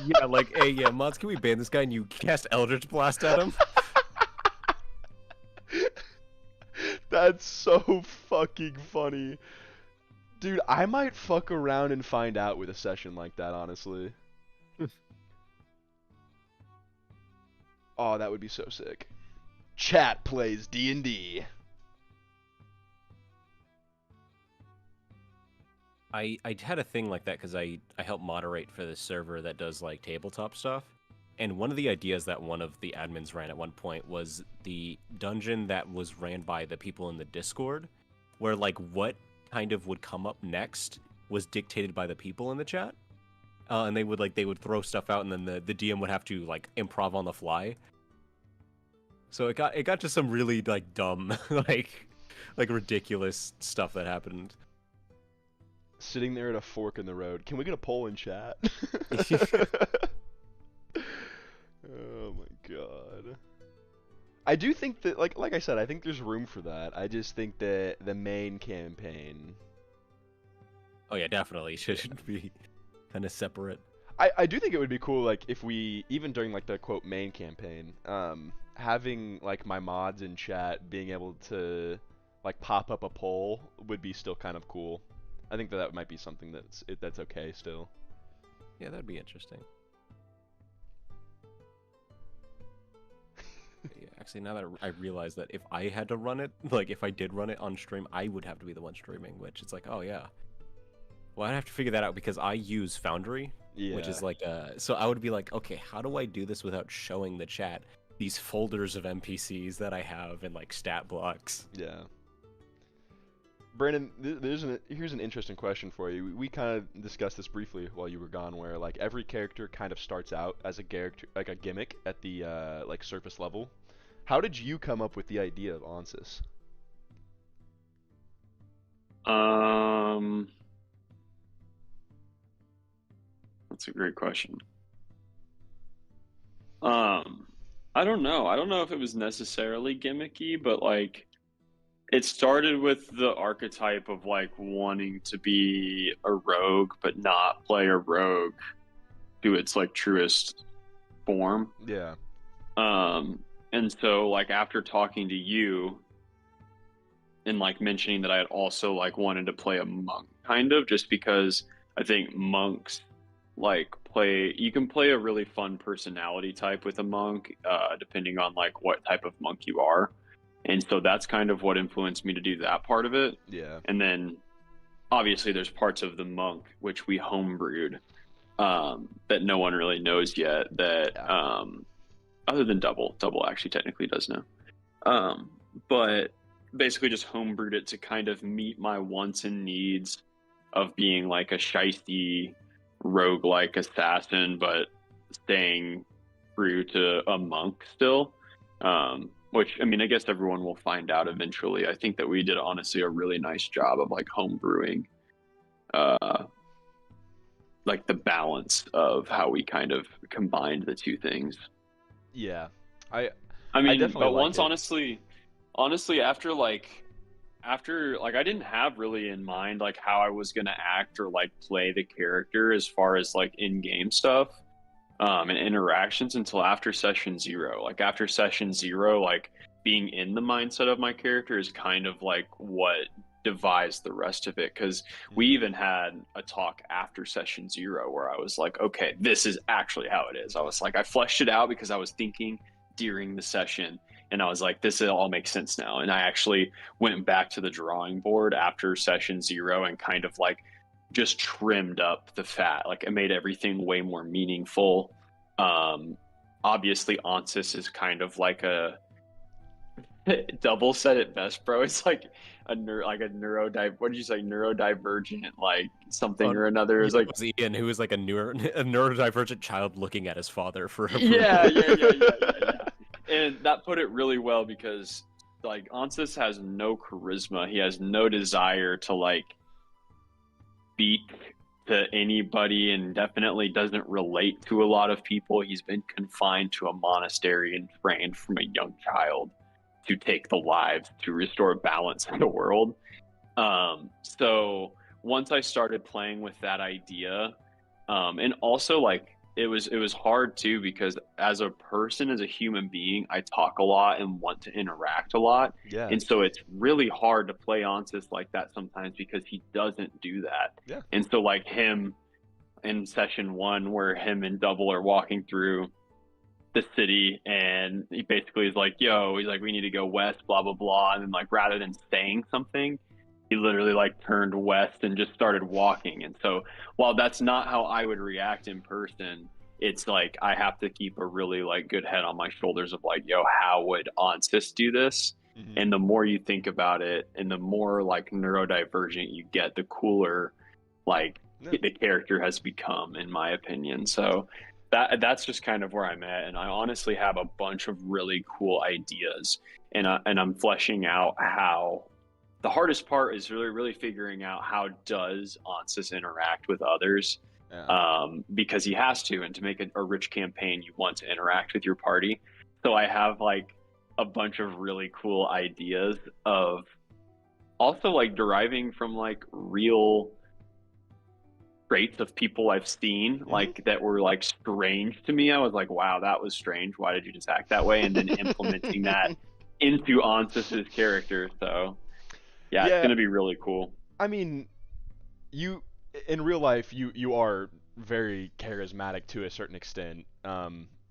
Yeah, like, hey, yeah, mods, can we ban this guy? And you cast Eldritch Blast at him. That's so fucking funny. Dude, I might fuck around and find out with a session like that, honestly. Oh, that would be so sick. Chat plays D&D. I had a thing like that because I help moderate for this server that does like tabletop stuff. And one of the ideas that one of the admins ran at one point was the dungeon that was ran by the people in the Discord, where like what kind of would come up next was dictated by the people in the chat. And they would throw stuff out and then the DM would have to like improv on the fly. So it got to some really like dumb like ridiculous stuff that happened. Sitting there at a fork in the road. Can we get a poll in chat? Oh my god. I do think that, like I said, I think there's room for that. I just think that the main campaign... Oh yeah, definitely. Should be kind of separate. I do think it would be cool, like, if we, even during, like, the, quote, main campaign, having, like, my mods in chat being able to, like, pop up a poll would be still kind of cool. I think that might be something that's okay still. Yeah, that'd be interesting. Yeah, actually, now that I realize that if I had to run it, like if I did run it on stream, I would have to be the one streaming, which it's like, oh yeah. Well, I'd have to figure that out because I use Foundry, which Yeah. is like so I would be like, okay, how do I do this without showing the chat these folders of NPCs that I have and like stat blocks? Yeah. Brandon, here's an interesting question for you. We kind of discussed this briefly while you were gone, where like every character kind of starts out as a character, like a gimmick at the like surface level. How did you come up with the idea of Ansys? That's a great question. I don't know. I don't know if it was necessarily gimmicky, but like it started with the archetype of like wanting to be a rogue, but not play a rogue to its like truest form. Yeah. And so like after talking to you and like mentioning that I had also like wanted to play a monk kind of just because I think monks like you can play a really fun personality type with a monk depending on like what type of monk you are, and so that's kind of what influenced me to do that part of it. Yeah. And then obviously there's parts of the monk which we homebrewed that no one really knows yet that Yeah. other than double actually technically does know, but basically just homebrewed it to kind of meet my wants and needs of being like a shisty rogue-like assassin, but staying true to a monk still. Which I mean, I guess everyone will find out eventually. I think that we did honestly a really nice job of like homebrewing, like the balance of how we kind of combined the two things. Yeah. I I mean, definitely but like once it. honestly, after like I didn't have really in mind like how I was gonna act or like play the character as far as like in-game stuff and interactions until after session 0. Like after session 0, like being in the mindset of my character is kind of like what devised the rest of it, because we even had a talk after session 0 where I was like, okay, this is actually how it is. I was like, I fleshed it out because I was thinking during the session, and I was like, this all makes sense now. And I actually went back to the drawing board after session 0 and kind of like just trimmed up the fat. Like it made everything way more meaningful. Obviously Ansys is kind of like a double said it best, bro. It's like a what did you say, neurodivergent like something or another. It's like It was Ian, who was like a neurodivergent child looking at his father for yeah. And that put it really well because like Ansys has no charisma. He has no desire to like speak to anybody, and definitely doesn't relate to a lot of people. He's been confined to a monastery and trained from a young child to take the lives to restore balance in the world. So once I started playing with that idea, and also like it was hard too because as a person, as a human being, I talk a lot and want to interact a lot. Yeah. And so it's really hard to play Ansys like that sometimes because he doesn't do that. Yeah. And so like him in session 1 where him and Double are walking through the city and he basically is like, yo, he's like, we need to go west, blah blah blah, and then like rather than saying something, he literally like turned west and just started walking. And so while that's not how I would react in person, it's like I have to keep a really like good head on my shoulders of like, yo, how would Ansys do this? Mm-hmm. And the more you think about it and the more like neurodivergent you get, the cooler like the character has become, in my opinion. So that's just kind of where I'm at, and I honestly have a bunch of really cool ideas, and I'm fleshing out how. The hardest part is really figuring out how does Ansys interact with others, because he has to, and to make a rich campaign, you want to interact with your party. So I have like a bunch of really cool ideas of also like deriving from like real traits of people I've seen, like that were like strange to me. I was like, wow, that was strange. Why did you just act that way? And then implementing that into Ansys's character. So yeah, it's gonna be really cool. I mean, you in real life, you are very charismatic to a certain extent.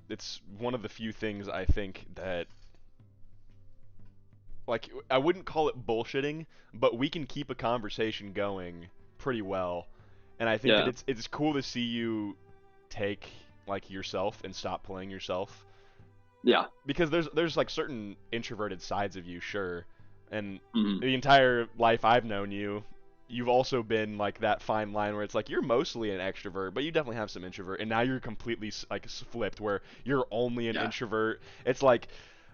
It's one of the few things I think that, like, I wouldn't call it bullshitting, but we can keep a conversation going pretty well. And I think that Yeah. it's cool to see you take like yourself and stop playing yourself, Yeah. because there's like certain introverted sides of you, sure, and Mhm. the entire life I've known you, you've also been like that fine line where it's like you're mostly an extrovert, but you definitely have some introvert, and now you're completely like flipped where you're only an Yeah. introvert. It's like,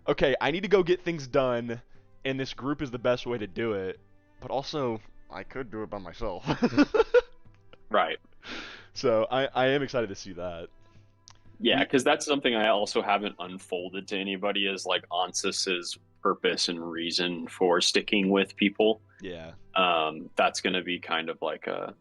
okay, I need to go get things done, and this group is the best way to do it, but also I could do it by myself. Right. So I am excited to see that. Yeah, We because that's something I also haven't unfolded to anybody is like Ansys's purpose and reason for sticking with people. yeah. That's going to be kind of like a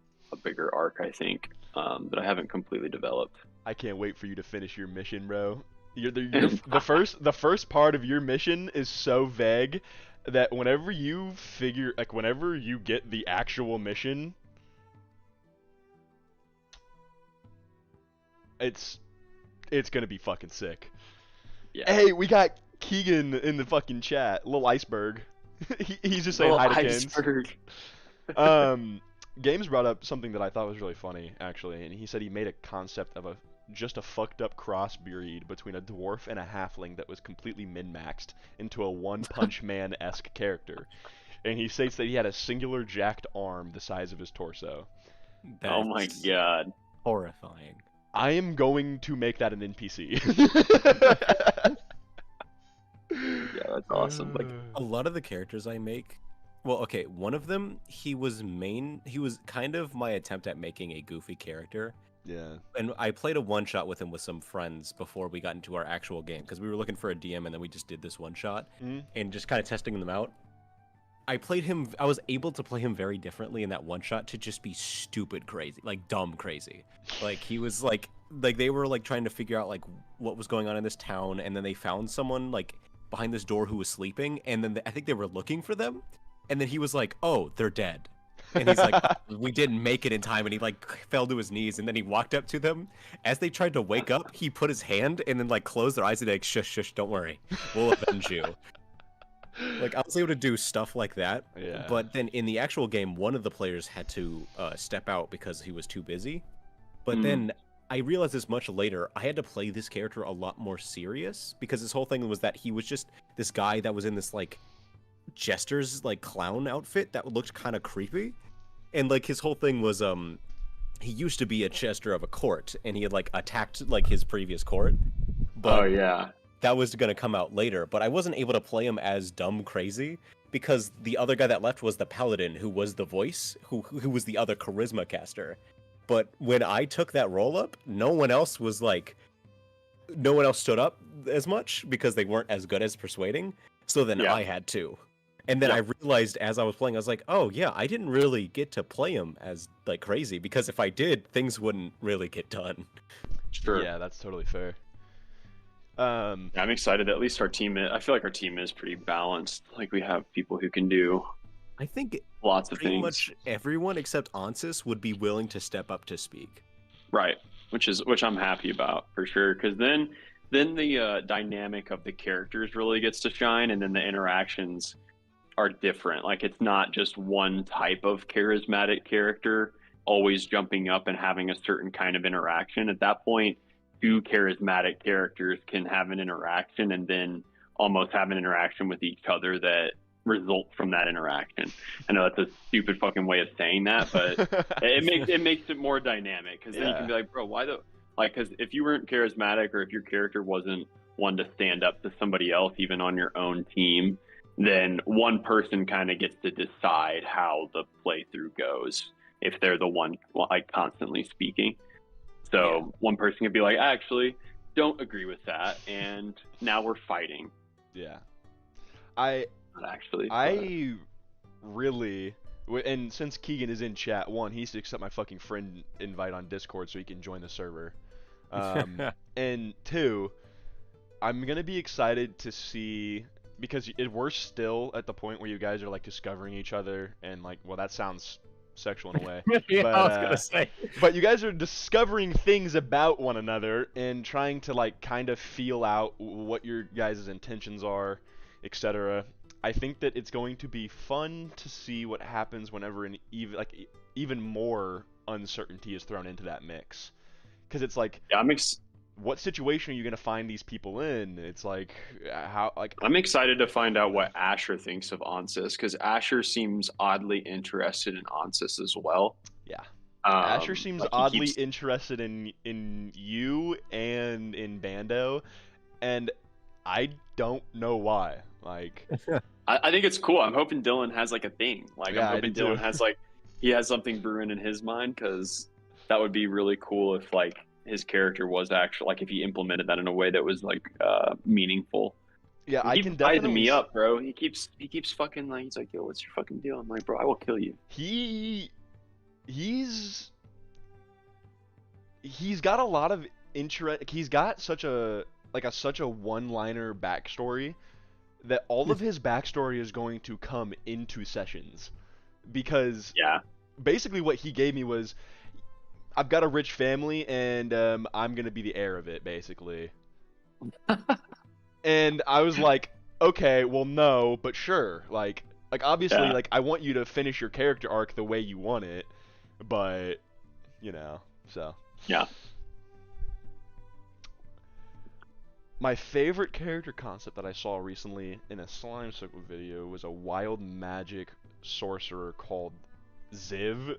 bigger arc, I think, that I haven't completely developed. I can't wait for you to finish your mission, bro. The first part of your mission is so vague that whenever you figure like whenever you get the actual mission, it's gonna be fucking sick. Yeah. Hey, we got Keegan in the fucking chat, little iceberg. He's just saying Little hi to Kins. iceberg. Games brought up something that I thought was really funny, actually, and he said he made a concept of just a fucked up crossbreed between a dwarf and a halfling that was completely min-maxed into a One Punch Man-esque character. And he states that he had a singular jacked arm the size of his torso. Oh my That's god. horrifying. I am going to make that an NPC. Yeah, that's awesome. Like, A lot of the characters I make, well, okay, one of them, he was kind of my attempt at making a goofy character. Yeah. And I played a one shot with him with some friends before we got into our actual game because we were looking for a DM and then we just did this one shot Mhm. and just kind of testing them out. I was able to play him very differently in that one shot to just be stupid crazy, like dumb crazy. Like he was like they were like trying to figure out like what was going on in this town, and then they found someone like behind this door who was sleeping, and then I think they were looking for them, and then he was like, "Oh, they're dead." And he's like, "We didn't make it in time," and he like fell to his knees, and then he walked up to them. As they tried to wake up, he put his hand and then like closed their eyes and like, "Shush, shush, don't worry, we'll avenge you." Like I was able to do stuff like that, Yeah. but then in the actual game, one of the players had to step out because he was too busy. But Mm. then I realized this much later. I had to play this character a lot more serious because his whole thing was that he was just this guy that was in this like jester's like clown outfit that looked kind of creepy, and like his whole thing was he used to be a jester of a court and he had like attacked like his previous court, but oh yeah. that was going to come out later. But I wasn't able to play him as dumb crazy because the other guy that left was the paladin who was the voice, who was the other charisma caster. But when I took that role up, no one else stood up as much because they weren't as good as persuading. So then Yeah. I had to. And then Yeah. I realized as I was playing, I was like, oh yeah, I didn't really get to play him as like crazy because if I did, things wouldn't really get done. Sure. Yeah, that's totally fair. I'm excited. At least our team. I feel like our team is pretty balanced. Like we have people who can do I think lots of pretty things. much everyone except Ansys would be willing to step up to speak. Right, which I'm happy about for sure. Because then the dynamic of the characters really gets to shine, and then the interactions are different. Like it's not just one type of charismatic character always jumping up and having a certain kind of interaction. At that point, two charismatic characters can have an interaction and then almost have an interaction with each other that results from that interaction. I know that's a stupid fucking way of saying that, but it makes it more dynamic because then you can be like, bro, why the like? Because if you weren't charismatic or if your character wasn't one to stand up to somebody else, even on your own team, then one person kind of gets to decide how the playthrough goes if they're the one like constantly speaking. So one person could be like, I actually don't agree with that, and now we're fighting. Yeah. Not actually. I really, and since Keegan is in chat, one, he needs to accept my fucking friend invite on Discord so he can join the server. And two, I'm gonna be excited to see, because we're still at the point where you guys are like discovering each other and like, well, that sounds sexual in a way. Yeah, But, I was gonna say. But you guys are discovering things about one another and trying to like kind of feel out what your guys' intentions are, etc. I think that it's going to be fun to see what happens whenever even more uncertainty is thrown into that mix. Because it's like, Yeah, what situation are you gonna find these people in? It's like, how, like, I'm excited to find out what Asher thinks of Ansys, because Asher seems oddly interested in Ansys as well. yeah. Asher Um, seems like he oddly keeps, interested in you and in Bando, and I don't know why. Like, I think it's cool. I'm hoping Dylan has like a thing. Like I'm yeah, I hoping do too. Dylan has like he has something brewing in his mind, because that would be really cool if like his character was actually like if he implemented that in a way that was like meaningful. Yeah, He I keeps can sizing definitely. me up, bro. He keeps fucking like he's like, yo, what's your fucking deal? I'm like, bro, I will kill you. He's he's got a lot of interest. He's got such a such a one-liner backstory that all of his backstory is going to come into sessions because Yeah. basically what he gave me was I've got a rich family and I'm gonna be the heir of it basically. And I was like, okay, well no, but sure. Like obviously Yeah. like I want you to finish your character arc the way you want it, but you know, so Yeah. my favorite character concept that I saw recently in a Slime Circle video was a wild magic sorcerer called Ziv,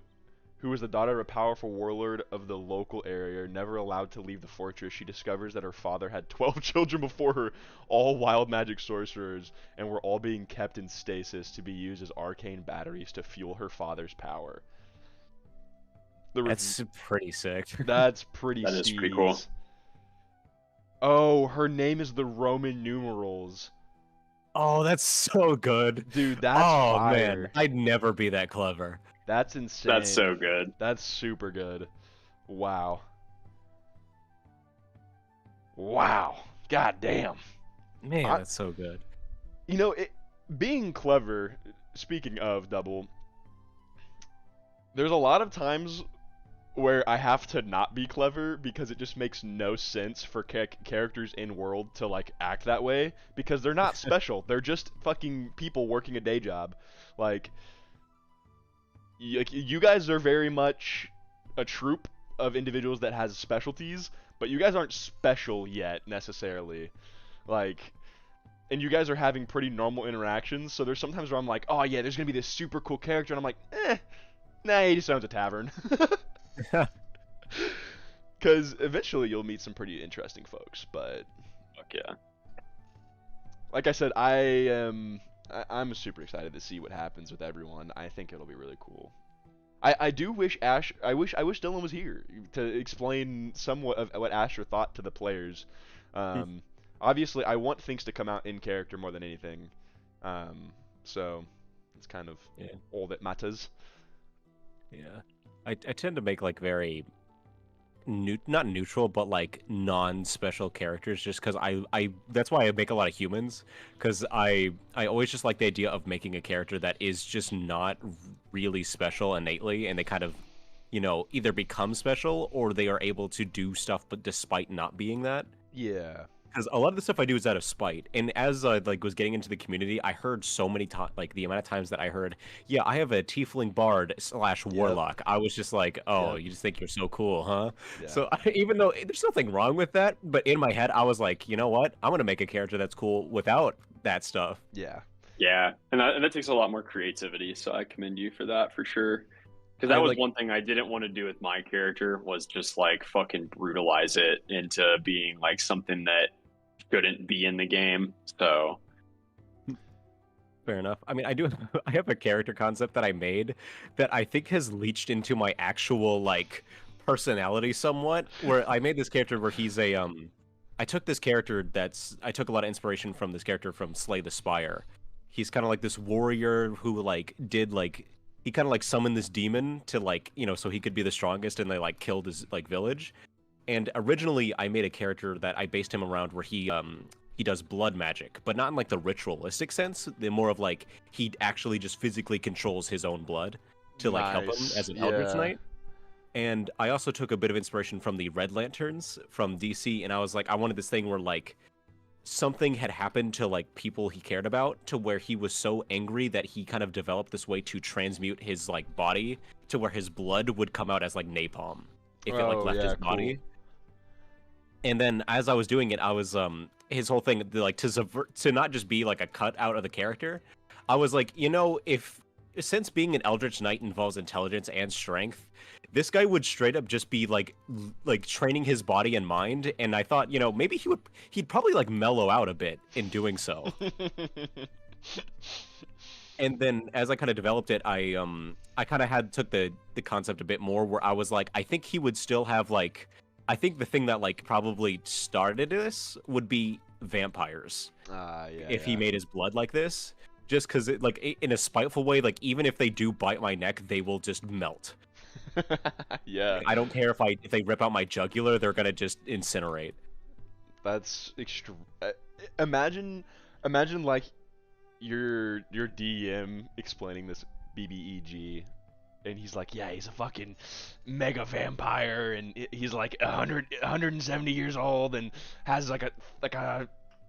who was the daughter of a powerful warlord of the local area. Never allowed to leave the fortress, she discovers that her father had 12 children before her, all wild magic sorcerers, and were all being kept in stasis to be used as arcane batteries to fuel her father's power. That's pretty sick. That's pretty That is pretty cool. steez. Oh, her name is the Roman numerals. Oh, that's so good. Dude, that's Oh fire. man, I'd never be that clever. That's insane. That's so good. That's super good. Wow. Wow. God damn. Man, I- that's so good. You know, being clever, speaking of Double, there's a lot of times where I have to not be clever because it just makes no sense for characters in world to like act that way because they're not special. They're just fucking people working a day job. Like you guys are very much a troupe of individuals that has specialties, but you guys aren't special yet necessarily. Like, and you guys are having pretty normal interactions, so there's sometimes where I'm like, oh yeah, there's gonna be this super cool character, and I'm like, nah, he just owns a tavern. Because eventually you'll meet some pretty interesting folks, but Fuck yeah. like I said, I'm super excited to see what happens with everyone. I think it'll be really cool. I do wish I wish Dylan was here to explain somewhat of what Asher thought to the players. Obviously, I want things to come out in character more than anything. So it's kind of all that matters. Yeah, I tend to make like very not neutral, but like non-special characters, just because I that's why I make a lot of humans, because I always just like the idea of making a character that is just not really special innately, and they kind of, you know, either become special or they are able to do stuff, but despite not being that. Yeah. Because a lot of the stuff I do is out of spite, and as I like was getting into the community, I heard so many times, like the amount of times that I heard, yeah, I have a tiefling bard / warlock. I was just like, oh, you just think you're so cool, huh? Yeah. So even though there's nothing wrong with that, but in my head, I was like, you know what? I'm gonna make a character that's cool without that stuff. Yeah. Yeah, and that takes a lot more creativity, so I commend you for that for sure. Because that was like- one thing I didn't want to do with my character, was just like fucking brutalize it into being like something that shouldn't be in the game. So Fair enough. I mean, I have a character concept that I made that I think has leached into my actual like personality somewhat. Where I made this character where he's a I took this character I took a lot of inspiration from this character from Slay the Spire. He's kind of like this warrior who like did like he kind of like summoned this demon to like, you know, so he could be the strongest, and they like killed his like village. And originally I made a character that I based him around where he does blood magic, but not in like the ritualistic sense. They're more of like he actually just physically controls his own blood to like help him Nice. as an Eldritch Yeah. Knight. And I also took a bit of inspiration from the Red Lanterns from DC, and I was like, I wanted this thing where like something had happened to like people he cared about to where he was so angry that he kind of developed this way to transmute his like body to where his blood would come out as like napalm if it like Oh, left yeah, his cool. body. And then as I was doing it, I was his whole thing like to not just be like a cut out of the character. I was like, you know, if since being an Eldritch Knight involves intelligence and strength, this guy would straight up just be like training his body and mind. And I thought, you know, maybe he'd probably like mellow out a bit in doing so. And then as I kind of developed it, I kind of took the concept a bit more where I was like, I think he would still have like, I think the thing that like probably started this would be vampires Yeah, if he made his blood like this. Just because, like, in a spiteful way, like, even if they do bite my neck, they will just melt. Yeah, I don't care if they rip out my jugular, they're gonna just incinerate. that's extreme. Imagine like your DM explaining this BBEG, and he's like, yeah, he's a fucking mega vampire, and he's like 170 years old, and has like a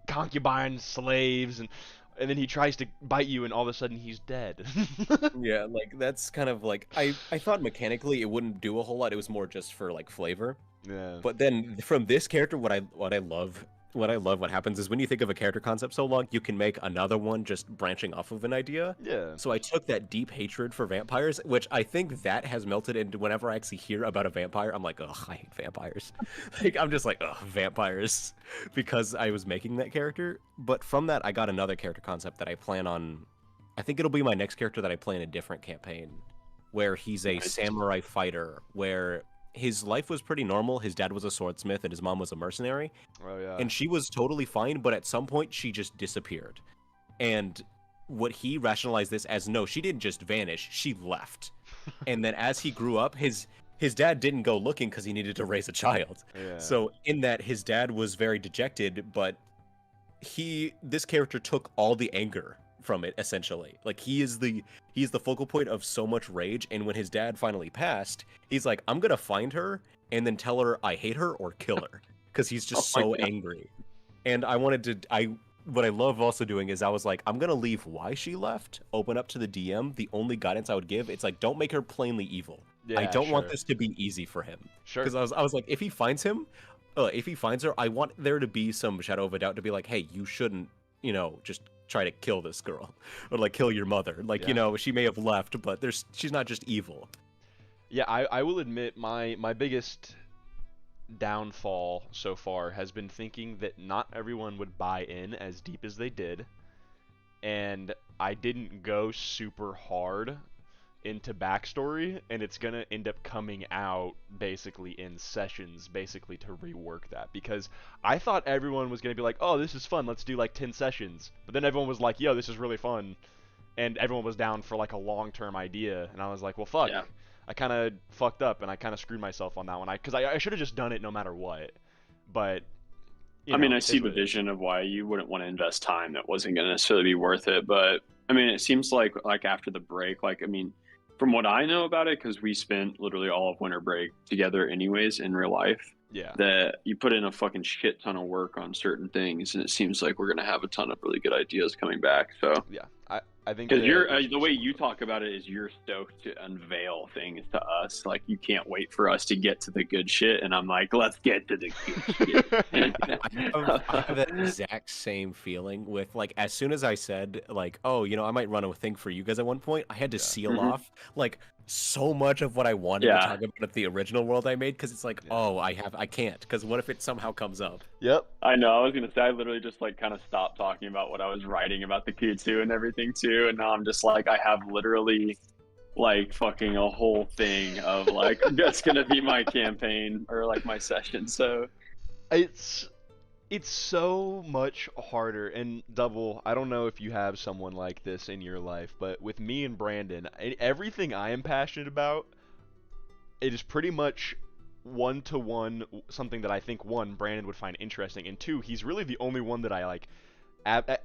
concubine slaves, and then he tries to bite you, and all of a sudden he's dead. Yeah, like, that's kind of like, I thought mechanically it wouldn't do a whole lot, it was more just for, like, flavor. Yeah. But then from this character, what I love what happens is when you think of a character concept so long, you can make another one just branching off of an idea. Yeah. So I took that deep hatred for vampires, which I think that has melted into whenever I actually hear about a vampire, I'm like, ugh, I hate vampires. Like, I'm just like, ugh, vampires, because I was making that character. But from that, I got another character concept that I plan on. I think it'll be my next character that I play in a different campaign, where he's a samurai fighter, where his life was pretty normal. His dad was a swordsmith and his mom was a mercenary. Oh yeah. And she was totally fine, but at some point she just disappeared. And what he rationalized this as, no, she didn't just vanish, she left. And then as he grew up, his dad didn't go looking because he needed to raise a child. Yeah. So in that, his dad was very dejected, but this character took all the anger from it, essentially. Like, he's the focal point of so much rage, and when his dad finally passed, he's like, I'm gonna find her and then tell her I hate her or kill her, because he's just so angry. And what I love also doing is I was like, I'm gonna leave why she left open up to the DM. The only guidance I would give, it's like, don't make her plainly evil. Yeah, I don't want sure. this to be easy for him. Sure. Because I was like, if he finds her, I want there to be some shadow of a doubt to be like, hey, you shouldn't, just try to kill this girl or like kill your mother. Like, Yeah. She may have left, but she's not just evil. Yeah, I will admit my biggest downfall so far has been thinking that not everyone would buy in as deep as they did, and I didn't go super hard into backstory, and it's gonna end up coming out basically in sessions, basically to rework that, because I thought everyone was gonna be like, oh, this is fun, let's do like 10 sessions, but then everyone was like, yo, this is really fun, and everyone was down for like a long-term idea, and I was like, well, fuck. Yeah. I kind of fucked up, and I kind of screwed myself on that one. Because I should have just done it no matter what. But I mean, I it's see the what it is. vision of why you wouldn't want to invest time that wasn't going to necessarily be worth it. But I mean, it seems like after the break, like, I mean, from what I know about it, because we spent literally all of winter break together anyways in real life, Yeah. that you put in a fucking shit ton of work on certain things, and it seems like we're going to have a ton of really good ideas coming back. So Yeah. I think because that- the way you talk about it is you're stoked to unveil things to us. Like, you can't wait for us to get to the good shit, and I'm like, let's get to the good shit. I have that exact same feeling with, like, as soon as I said, like, oh, I might run a thing for you guys at one point, I had to seal Mhm. off, like, so much of what I wanted to talk about at the original world I made, because it's like, oh, I can't, because what if it somehow comes up? Yep. I know. I was gonna say, I literally just like kind of stopped talking about what I was writing about the Q2 and everything too, and now I'm just like, I have literally like fucking a whole thing of like that's gonna be my campaign or like my session. So It's so much harder, and Double, I don't know if you have someone like this in your life, but with me and Brandon, everything I am passionate about, it is pretty much one-to-one something that I think, one, Brandon would find interesting, and two, he's really the only one that I like,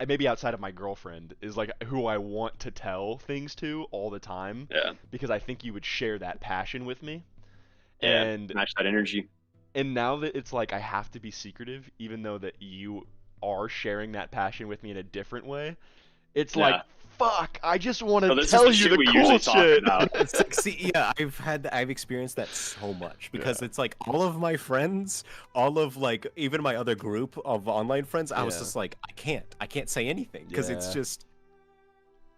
maybe outside of my girlfriend, is like who I want to tell things to all the time, yeah, because I think you would share that passion with me. yeah, And match that energy. now that it's like I have to be secretive, even though that you are sharing that passion with me in a different way, it's Yeah. like, fuck, I just want So to this is tell the you shit the we cool usually talk shit. about. It's like, see, yeah, I've experienced that so much because it's like all of my friends, all of like even my other group of online friends, I was Yeah. just like, I can't say anything because it's Yeah. just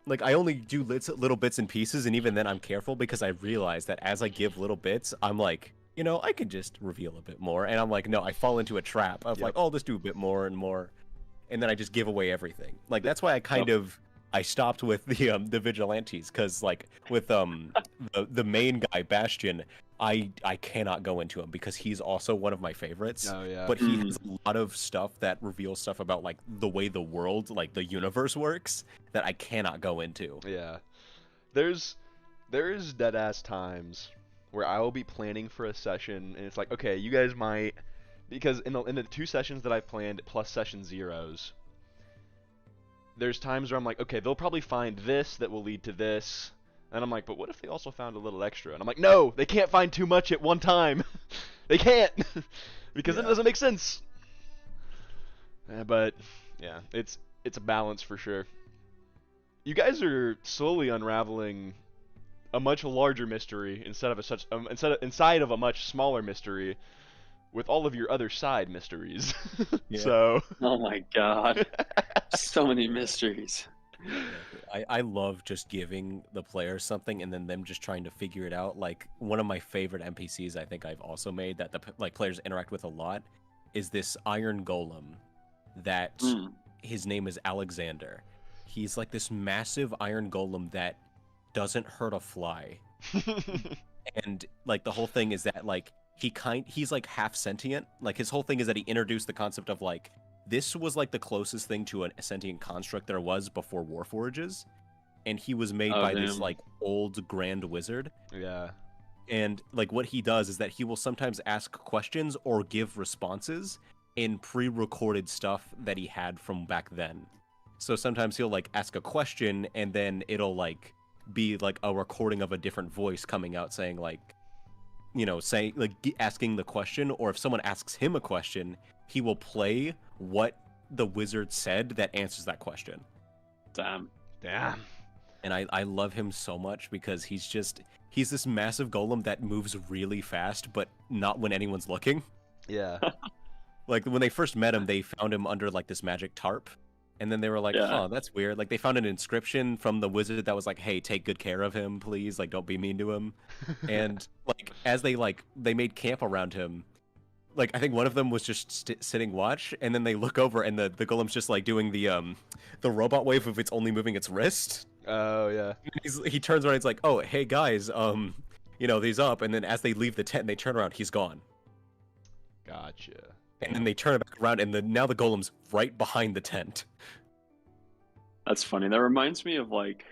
like I only do little bits and pieces, and even then I'm careful because I realize that as I give little bits, I'm like, you know, I could just reveal a bit more, and I'm like, no, I fall into a trap of like, Yep. oh, I'll just do a bit more and more, and then I just give away everything. Like that's why I kind of I stopped with the vigilantes because like with the main guy Bastion, I cannot go into him because he's also one of my favorites. Oh yeah. But he has a lot of stuff that reveals stuff about like the way the world, like the universe works that I cannot go into. Yeah. There's dead ass times where I will be planning for a session and it's like, okay, you guys might, because in the 2 sessions that I've planned plus session zeros, there's times where I'm like, okay, they'll probably find this that will lead to this. And I'm like, but what if they also found a little extra? And I'm like, no, they can't find too much at one time. They can't. Because it Yeah. doesn't make sense. But yeah, it's a balance for sure. You guys are slowly unraveling a much larger mystery inside of a much smaller mystery with all of your other side mysteries. Yeah. So Oh my god, so many mysteries. I love just giving the players something and then them just trying to figure it out. Like one of my favorite NPCs I think I've also made that the like players interact with a lot is this Iron Golem that Mm. his name is Alexander. He's like this massive iron golem that doesn't hurt a fly. And like the whole thing is that like he's like half sentient. Like his whole thing is that he introduced the concept of like this was like the closest thing to a sentient construct there was before Warforges, and he was made Oh, by this damn. like old grand wizard. yeah. And like what he does is that he will sometimes ask questions or give responses in pre-recorded stuff that he had from back then. So sometimes he'll like ask a question and then it'll like be like a recording of a different voice coming out saying like, you know, saying like asking the question, or if someone asks him a question, he will play what the wizard said that answers that question. Damn. Damn. And I love him so much because he's this massive golem that moves really fast, but not when anyone's looking. Yeah. Like when they first met him, they found him under like this magic tarp. And then they were like, Yeah. "Huh, that's weird." Like they found an inscription from the wizard that was like, "Hey, take good care of him, please. Like don't be mean to him." And like as they made camp around him, like I think one of them was just sitting watch, and then they look over and the golem's just like doing the robot wave of it's only moving its wrist. Oh yeah. He turns around, he's like, "Oh, hey guys, you know, he's up." And then as they leave the tent and they turn around, he's gone. Gotcha. And then they turn it back around, and now the golem's right behind the tent. That's funny. That reminds me of like,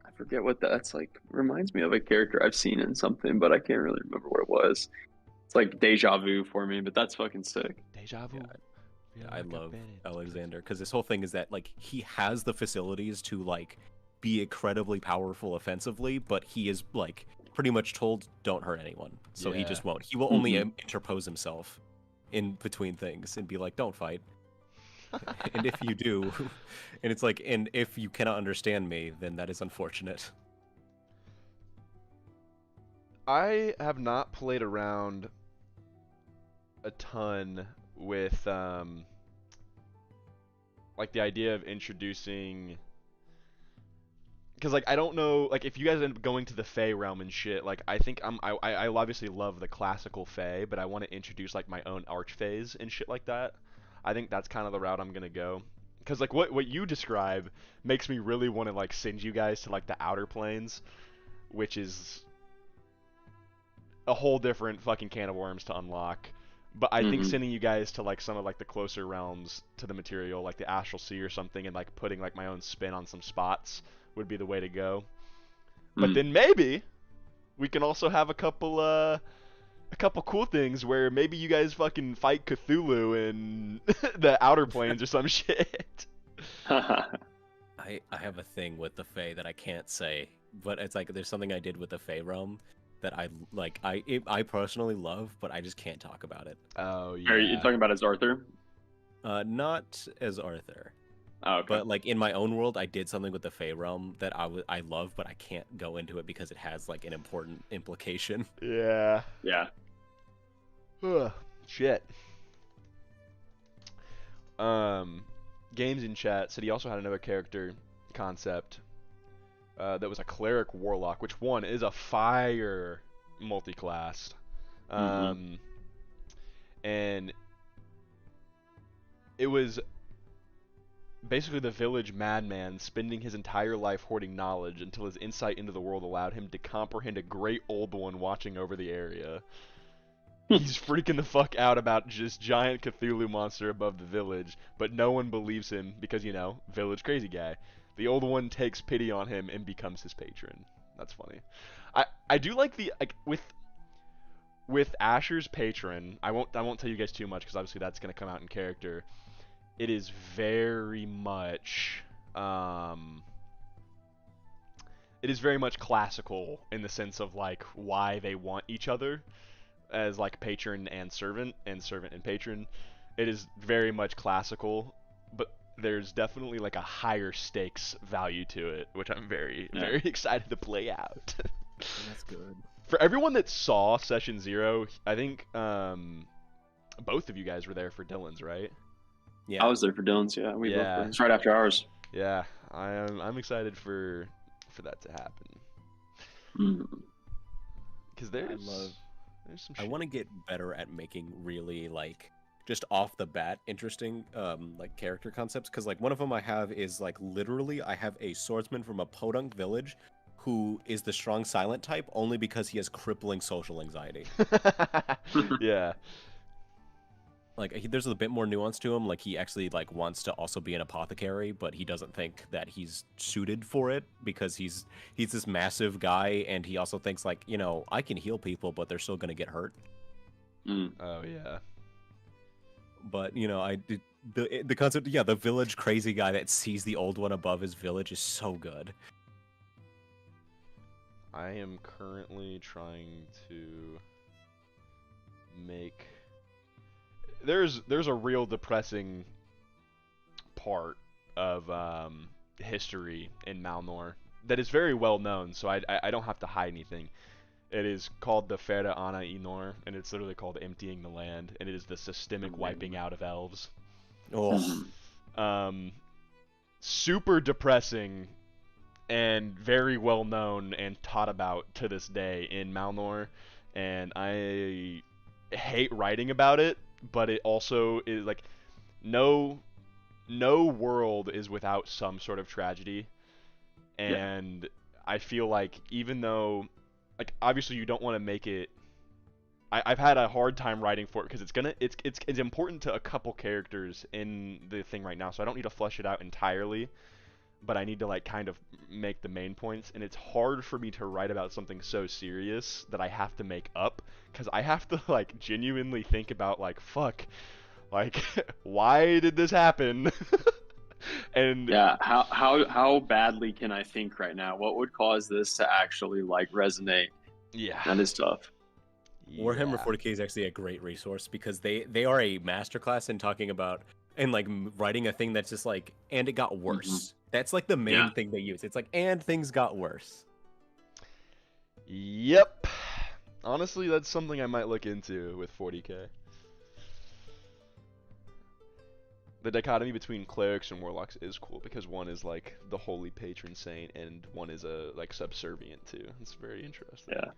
I forget what that's like. Reminds me of a character I've seen in something, but I can't really remember what it was. It's like deja vu for me, but that's fucking sick. Deja vu. Yeah, I love Alexander because this whole thing is that like he has the facilities to like be incredibly powerful offensively, but he is like pretty much told don't hurt anyone, so he Yeah. just won't. He will only interpose himself in between things and be like, "Don't fight." And if you do, and it's like, and if you cannot understand me, then that is unfortunate. I have not played around a ton with like the idea of introducing, because like I don't know, like if you guys end up going to the Fae realm and shit, like I think I obviously love the classical Fae, but I want to introduce like my own archfaes and shit like that. I think that's kind of the route I'm gonna go, because like what you describe makes me really want to like send you guys to like the outer planes, which is a whole different fucking can of worms to unlock. But I think sending you guys to like some of like the closer realms to the material, like the Astral Sea or something, and like putting like my own spin on some spots would be the way to go. But then maybe we can also have a couple cool things where maybe you guys fucking fight Cthulhu in the outer planes or some shit. I have a thing with the Fae that I can't say, but it's like there's something I did with the Fae realm that I like. I personally love, but I just can't talk about it. Oh yeah. Are you talking about as Arthur? Not as Arthur. Oh, okay. But like in my own world, I did something with the Fey realm that I love, but I can't go into it because it has like an important implication. Yeah. Yeah. Ugh, shit. Games in chat said he also had another character concept that was a cleric warlock, which one is a fire multi-class. And it was basically the village madman spending his entire life hoarding knowledge until his insight into the world allowed him to comprehend a great old one watching over the area. He's freaking the fuck out about just giant Cthulhu monster above the village, but no one believes him because, you know, village crazy guy. The old one takes pity on him and becomes his patron. That's funny. I do like the with Asher's patron. I won't tell you guys too much because obviously that's gonna come out in character. It is very much classical in the sense of like why they want each other as like patron and servant and patron. It is very much classical, but there's definitely like a higher stakes value to it, which I'm very excited to play out. That's good. For everyone that saw Session 0, I think both of you guys were there for Dylan's, right? Yeah. I was there for Dylan's. Yeah, we both Yeah. were. It's right after ours. Yeah, I'm excited for that to happen. Because there's some I shit. want to get better at making really like just off the bat interesting like character concepts, because like one of them I have is like literally I have a swordsman from a podunk village who is the strong silent type only because he has crippling social anxiety. Yeah. Like there's a bit more nuance to him. Like he actually like wants to also be an apothecary, but he doesn't think that he's suited for it because he's this massive guy, and he also thinks like, you know, I can heal people, but they're still gonna get hurt. Oh yeah. But you know, the concept, yeah, the village crazy guy that sees the old one above his village is so good. I am currently trying to make. There's a real depressing part of history in Malnor that is very well known, so I don't have to hide anything. It is called the Ferda Ana Inor, and it's literally called emptying the land, and it is the systemic wiping out of elves. Oh, Super depressing and very well known and taught about to this day in Malnor, and I hate writing about it, but it also is like no world is without some sort of tragedy, and I feel like even though like obviously you don't want to make it. I've had a hard time writing for it because it's important to a couple characters in the thing right now, so I don't need to flesh it out entirely, but I need to like kind of make the main points, and it's hard for me to write about something so serious that I have to make up because I have to like genuinely think about like fuck, like why did this happen? And yeah, how badly can I think right now? What would cause this to actually like resonate? yeah, That is tough. Warhammer yeah. 40k is actually a great resource because they are a masterclass in talking about and like writing a thing that's just like, and it got worse. That's like the main thing they use. It's like, and things got worse. Yep. Honestly, that's something I might look into with 40k. The dichotomy between clerics and warlocks is cool because one is like the holy patron saint and one is a like subservient too. It's very interesting. Yeah.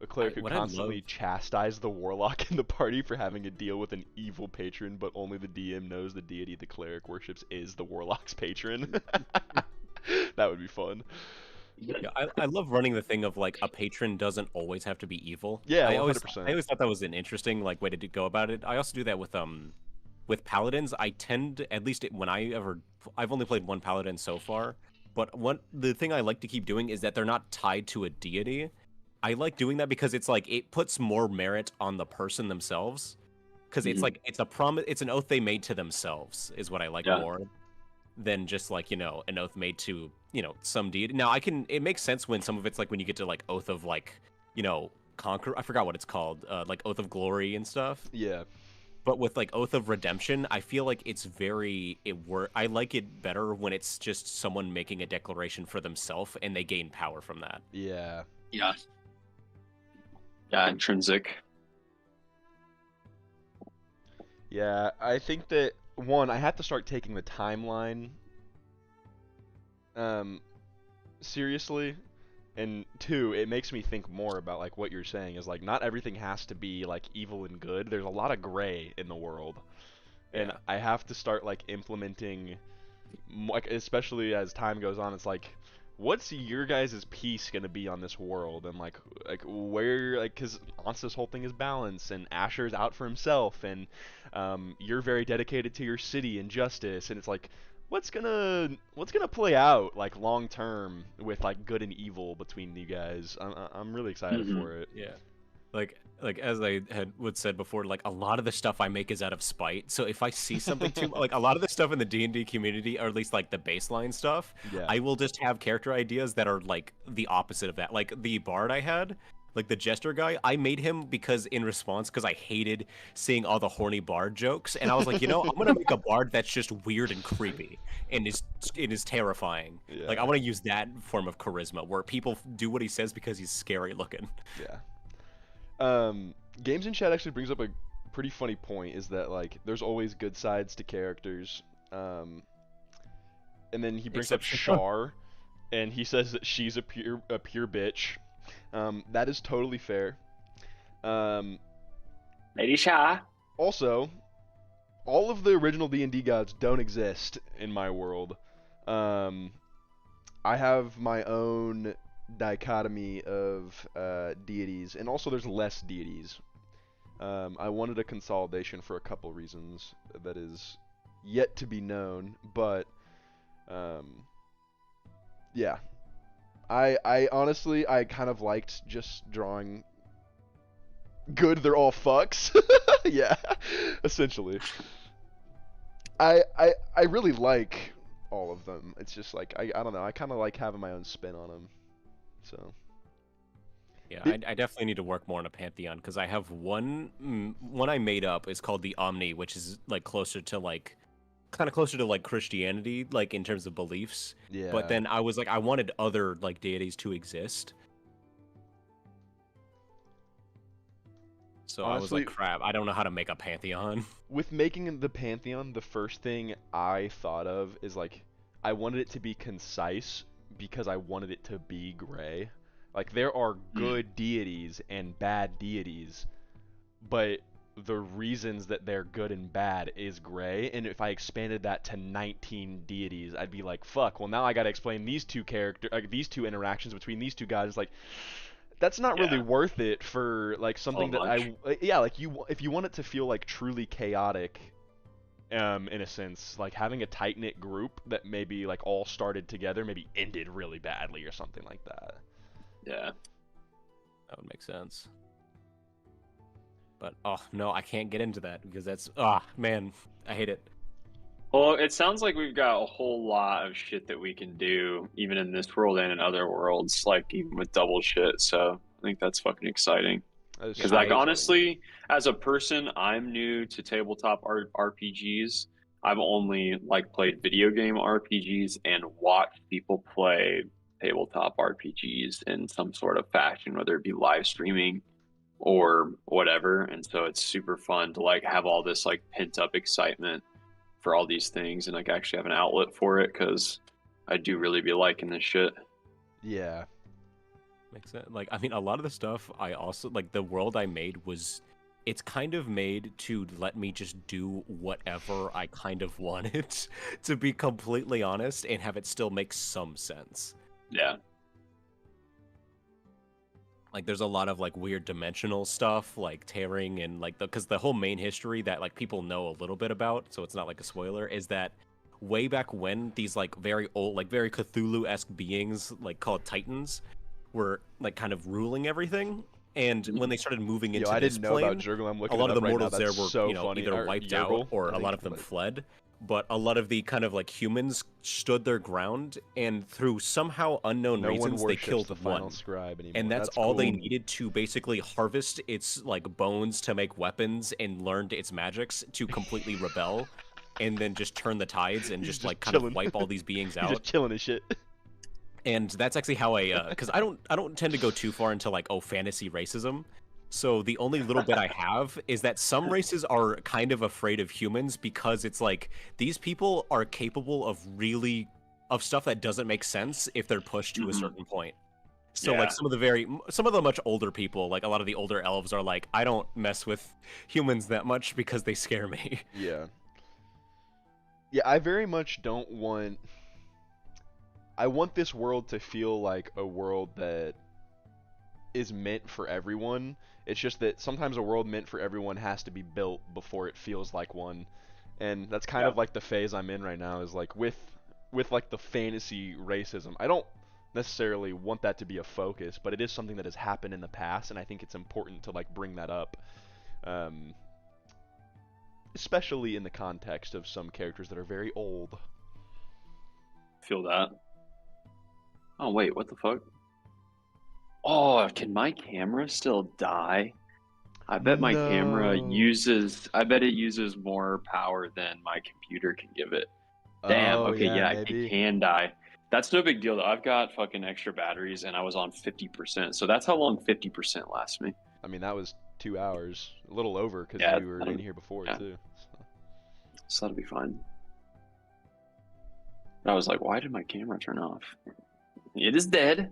A cleric who what I constantly love- chastised the warlock in the party for having to deal with an evil patron, but only the DM knows the deity the cleric worships is the warlock's patron. That would be fun. Yeah, I love running the thing of like a patron doesn't always have to be evil. Yeah, I 100%. always thought that was an interesting like way to go about it. I also do that with paladins. I tend to, at least I've only played one paladin so far, but the thing I like to keep doing is that they're not tied to a deity. I like doing that because it's like it puts more merit on the person themselves, because it's like it's a promise, it's an oath they made to themselves is what I like more than just like, you know, an oath made to, you know, some deity. Now it makes sense when some of it's like when you get to like oath of like, you know, conquer, I forgot what it's called, like oath of glory and stuff. Yeah. But with like Oath of Redemption, I feel like it's I like it better when it's just someone making a declaration for themselves and they gain power from that. Yeah. Yeah. Yeah, intrinsic. Yeah, I think that one, I have to start taking the timeline seriously, and two, it makes me think more about like what you're saying is like not everything has to be like evil and good. There's a lot of gray in the world. And Yeah. I have to start like implementing like especially as time goes on, it's like what's your guys' piece gonna be on this world, and like where, like, because Ans's whole thing is balance, and Asher's out for himself, and you're very dedicated to your city and justice, and it's like what's gonna play out like long term with like good and evil between you guys. I'm really excited Mhm. for it. Yeah. Like as I had said before, like a lot of the stuff I make is out of spite. So if I see something too like a lot of the stuff in the D&D community, or at least like the baseline stuff, Yeah. I will just have character ideas that are like the opposite of that. Like the bard I had, like the jester guy, I made him because I hated seeing all the horny bard jokes, and I was like, I'm gonna make a bard that's just weird and creepy and is terrifying. Yeah. Like I want to use that form of charisma where people do what he says because he's scary looking. Yeah. Games in Chat actually brings up a pretty funny point, is that like there's always good sides to characters. And then he brings up Except Char, and he says that she's a pure bitch. That is totally fair. Lady Shah. Also, all of the original D&D gods don't exist in my world. I have my own dichotomy of deities, and also there's less deities. I wanted a consolidation for a couple reasons that is yet to be known, but yeah. I honestly, I kind of liked just drawing good, they're all fucks. Yeah, essentially. I really like all of them. It's just like, I don't know, I kind of like having my own spin on them. So Yeah, I definitely need to work more on a pantheon, because I have one I made up. It's called the Omni, which is like closer to like Christianity, like in terms of beliefs. yeah. But then I was like, I wanted other like deities to exist. So I was Honestly, like, crap, I don't know how to make a pantheon. with making the pantheon, the first thing I thought of is like I wanted it to be concise because I wanted it to be gray. Like there are good deities and bad deities, but the reasons that they're good and bad is gray. And if I expanded that to 19 deities, I'd be like, fuck. Well, now I gotta explain these two these two interactions between these two guys. Like, that's not really worth it for like something that like if you want it to feel like truly chaotic. In a sense, like having a tight-knit group that maybe like all started together, maybe ended really badly or something like that. Yeah. That would make sense. But oh no, I can't get into that because that's man, I hate it. Well, it sounds like we've got a whole lot of shit that we can do, even in this world and in other worlds, like even with double shit. So I think that's fucking exciting. Because, like, honestly, as a person, I'm new to tabletop RPGs. I've only like played video game RPGs and watched people play tabletop RPGs in some sort of fashion, whether it be live streaming or whatever. And so it's super fun to like have all this like pent up excitement for all these things and like actually have an outlet for it, because I do really be liking this shit. Yeah. Makes sense. Like, I mean, a lot of the stuff I also like, the world I made it's kind of made to let me just do whatever I kind of wanted, to be completely honest, and have it still make some sense. Yeah. Like, there's a lot of like weird dimensional stuff, like tearing, and like because the whole main history that like people know a little bit about, so it's not like a spoiler, is that way back when these like very old, like very Cthulhu-esque beings, like called Titans, were like kind of ruling everything, and when they started moving into I this didn't know plane, about Jurgle. I'm looking a lot it of up the right now. mortals there That's were so funny. either wiped out or a lot of them fled. fled. but a lot of the kind of like humans stood their ground, and through somehow unknown No one reasons, they worships killed the final one. scribe anymore. And that's all they cool. needed to basically harvest its like bones to make weapons and learned its magics to completely rebel, and then just turn the tides and He's just just like kind chilling. of wipe all these beings He's out. just killing his shit. And that's actually how I because I don't tend to go too far into like fantasy racism. So the only little bit I have is that some races are kind of afraid of humans because it's like these people are capable of stuff that doesn't make sense if they're pushed to a certain point. So like some of the much older people, like a lot of the older elves are like, I don't mess with humans that much because they scare me. Yeah. Yeah, I very much don't want... I want this world to feel like a world that is meant for everyone. It's just that sometimes a world meant for everyone has to be built before it feels like one. And that's kind of like the phase I'm in right now, is like with like the fantasy racism. I don't necessarily want that to be a focus, but it is something that has happened in the past, and I think it's important to like bring that up. Especially in the context of some characters that are very old. Feel that. Oh wait, what the fuck? Oh, can my camera still die? I bet my camera uses. I bet it uses more power than my computer can give it. Damn. Okay, yeah, it can die. That's no big deal though. I've got fucking extra batteries, and I was on 50%. So that's how long 50% lasts me. I mean, that was 2 hours, a little over, because you were in here before too. So that'll be fine. But I was like, why did my camera turn off? It is dead.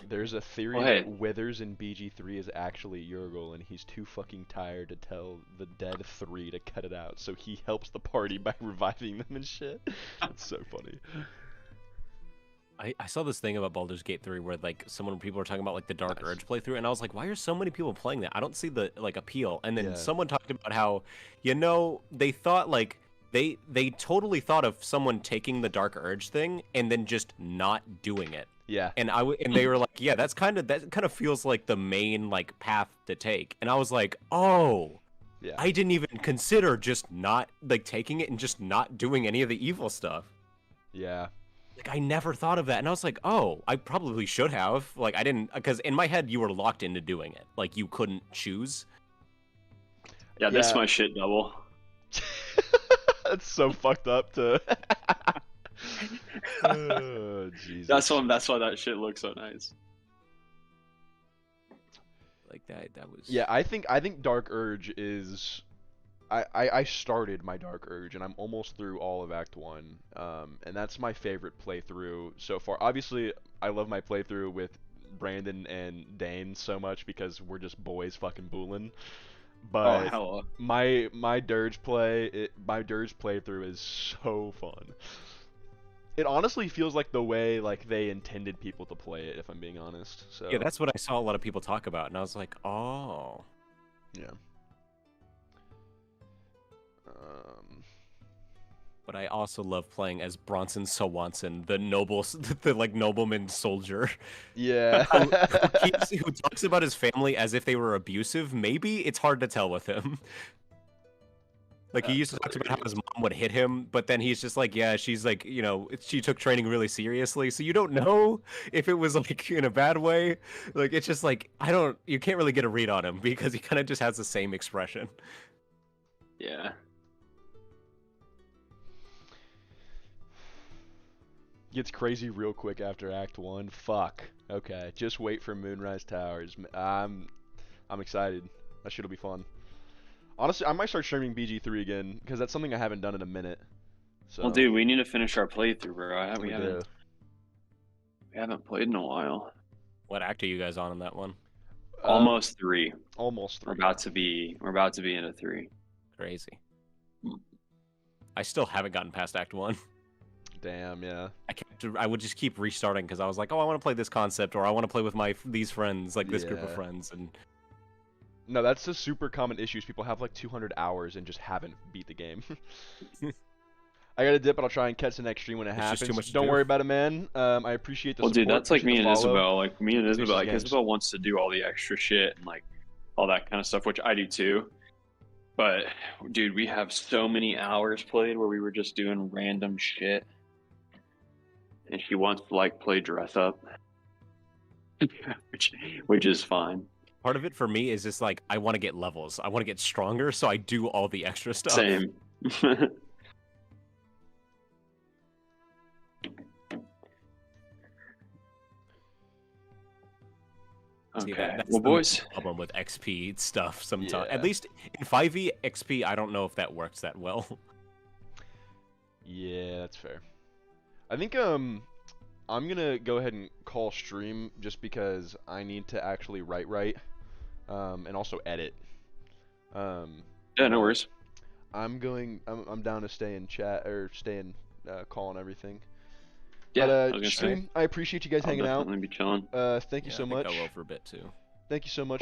There's a theory that Withers in BG3 is actually Urgal, and he's too fucking tired to tell the dead 3 to cut it out, so he helps the party by reviving them and shit. It's so funny. I saw this thing about Baldur's Gate 3 where like people were talking about like the Dark Urge playthrough, and I was like, why are so many people playing that? I don't see the like appeal. And then someone talked about how, they thought like they totally thought of someone taking the Dark Urge thing and then just not doing it. Yeah. And they were like, yeah, that kind of feels like the main like path to take. And I was like, oh, yeah. I didn't even consider just not like taking it and just not doing any of the evil stuff. Yeah. Like I never thought of that, and I was like, oh, I probably should have. Like I didn't, because in my head you were locked into doing it. Like you couldn't choose. Yeah, this is my shit double. That's so fucked up to. Oh, Jesus. That's why that shit looks so nice. Like that was. Yeah, I think Dark Urge is. I started my Dark Urge, and I'm almost through all of Act 1, and that's my favorite playthrough so far. Obviously, I love my playthrough with Brandon and Dane so much because we're just boys fucking booling. But my Dirge playthrough is so fun. It honestly feels like the way like they intended people to play it, if I'm being honest. So yeah, that's what I saw a lot of people talk about, and I was like, oh. Yeah. But I also love playing as Bronson Swanson, the nobleman soldier. Yeah. who talks about his family as if they were abusive. Maybe it's hard to tell with him. Like he used to talk about how his mom would hit him, but then he's just like, yeah, she's like, she took training really seriously, so you don't know if it was like in a bad way. Like it's just like you can't really get a read on him because he kind of just has the same expression. Yeah. Gets crazy real quick after Act 1. Fuck. Okay, just wait for Moonrise Towers. I'm excited. That shit'll be fun. Honestly, I might start streaming BG3 again because that's something I haven't done in a minute. So. Well, dude, we need to finish our playthrough, bro. We haven't played in a while. What act are you guys on in that one? Almost 3. Almost 3. We're about to be in a 3. Crazy. I still haven't gotten past Act 1. Damn, yeah. I would just keep restarting because I was like, oh, I want to play this concept, or I want to play with these friends, like this group of friends, and. No, that's a super common issue. People have like 200 hours and just haven't beat the game. I gotta dip, but I'll try and catch the next stream when it happens. Just too much Don't worry about it, man. I appreciate the support. Well, dude, that's like me and Isabel. Like me and Isabel. Like Isabel wants to do all the extra shit and like all that kind of stuff, which I do too. But dude, we have so many hours played where we were just doing random shit, and she wants to like play dress up, which is fine. Part of it for me is just like I want to get levels. I want to get stronger, so I do all the extra stuff. Same. See, Okay. that's Well, the boys. problem with XP stuff sometimes. Yeah. At least in 5e XP, I don't know if that works that well. Yeah, that's fair. I think I'm gonna go ahead and call stream just because I need to actually write, and also edit. Yeah, no worries. I'm down to stay in chat or stay in call and everything. Yeah, I But was gonna say, stream, I appreciate you guys I'll hanging out. definitely be chilling. Thank you Yeah, so I think much. I will for a bit too. Thank you so much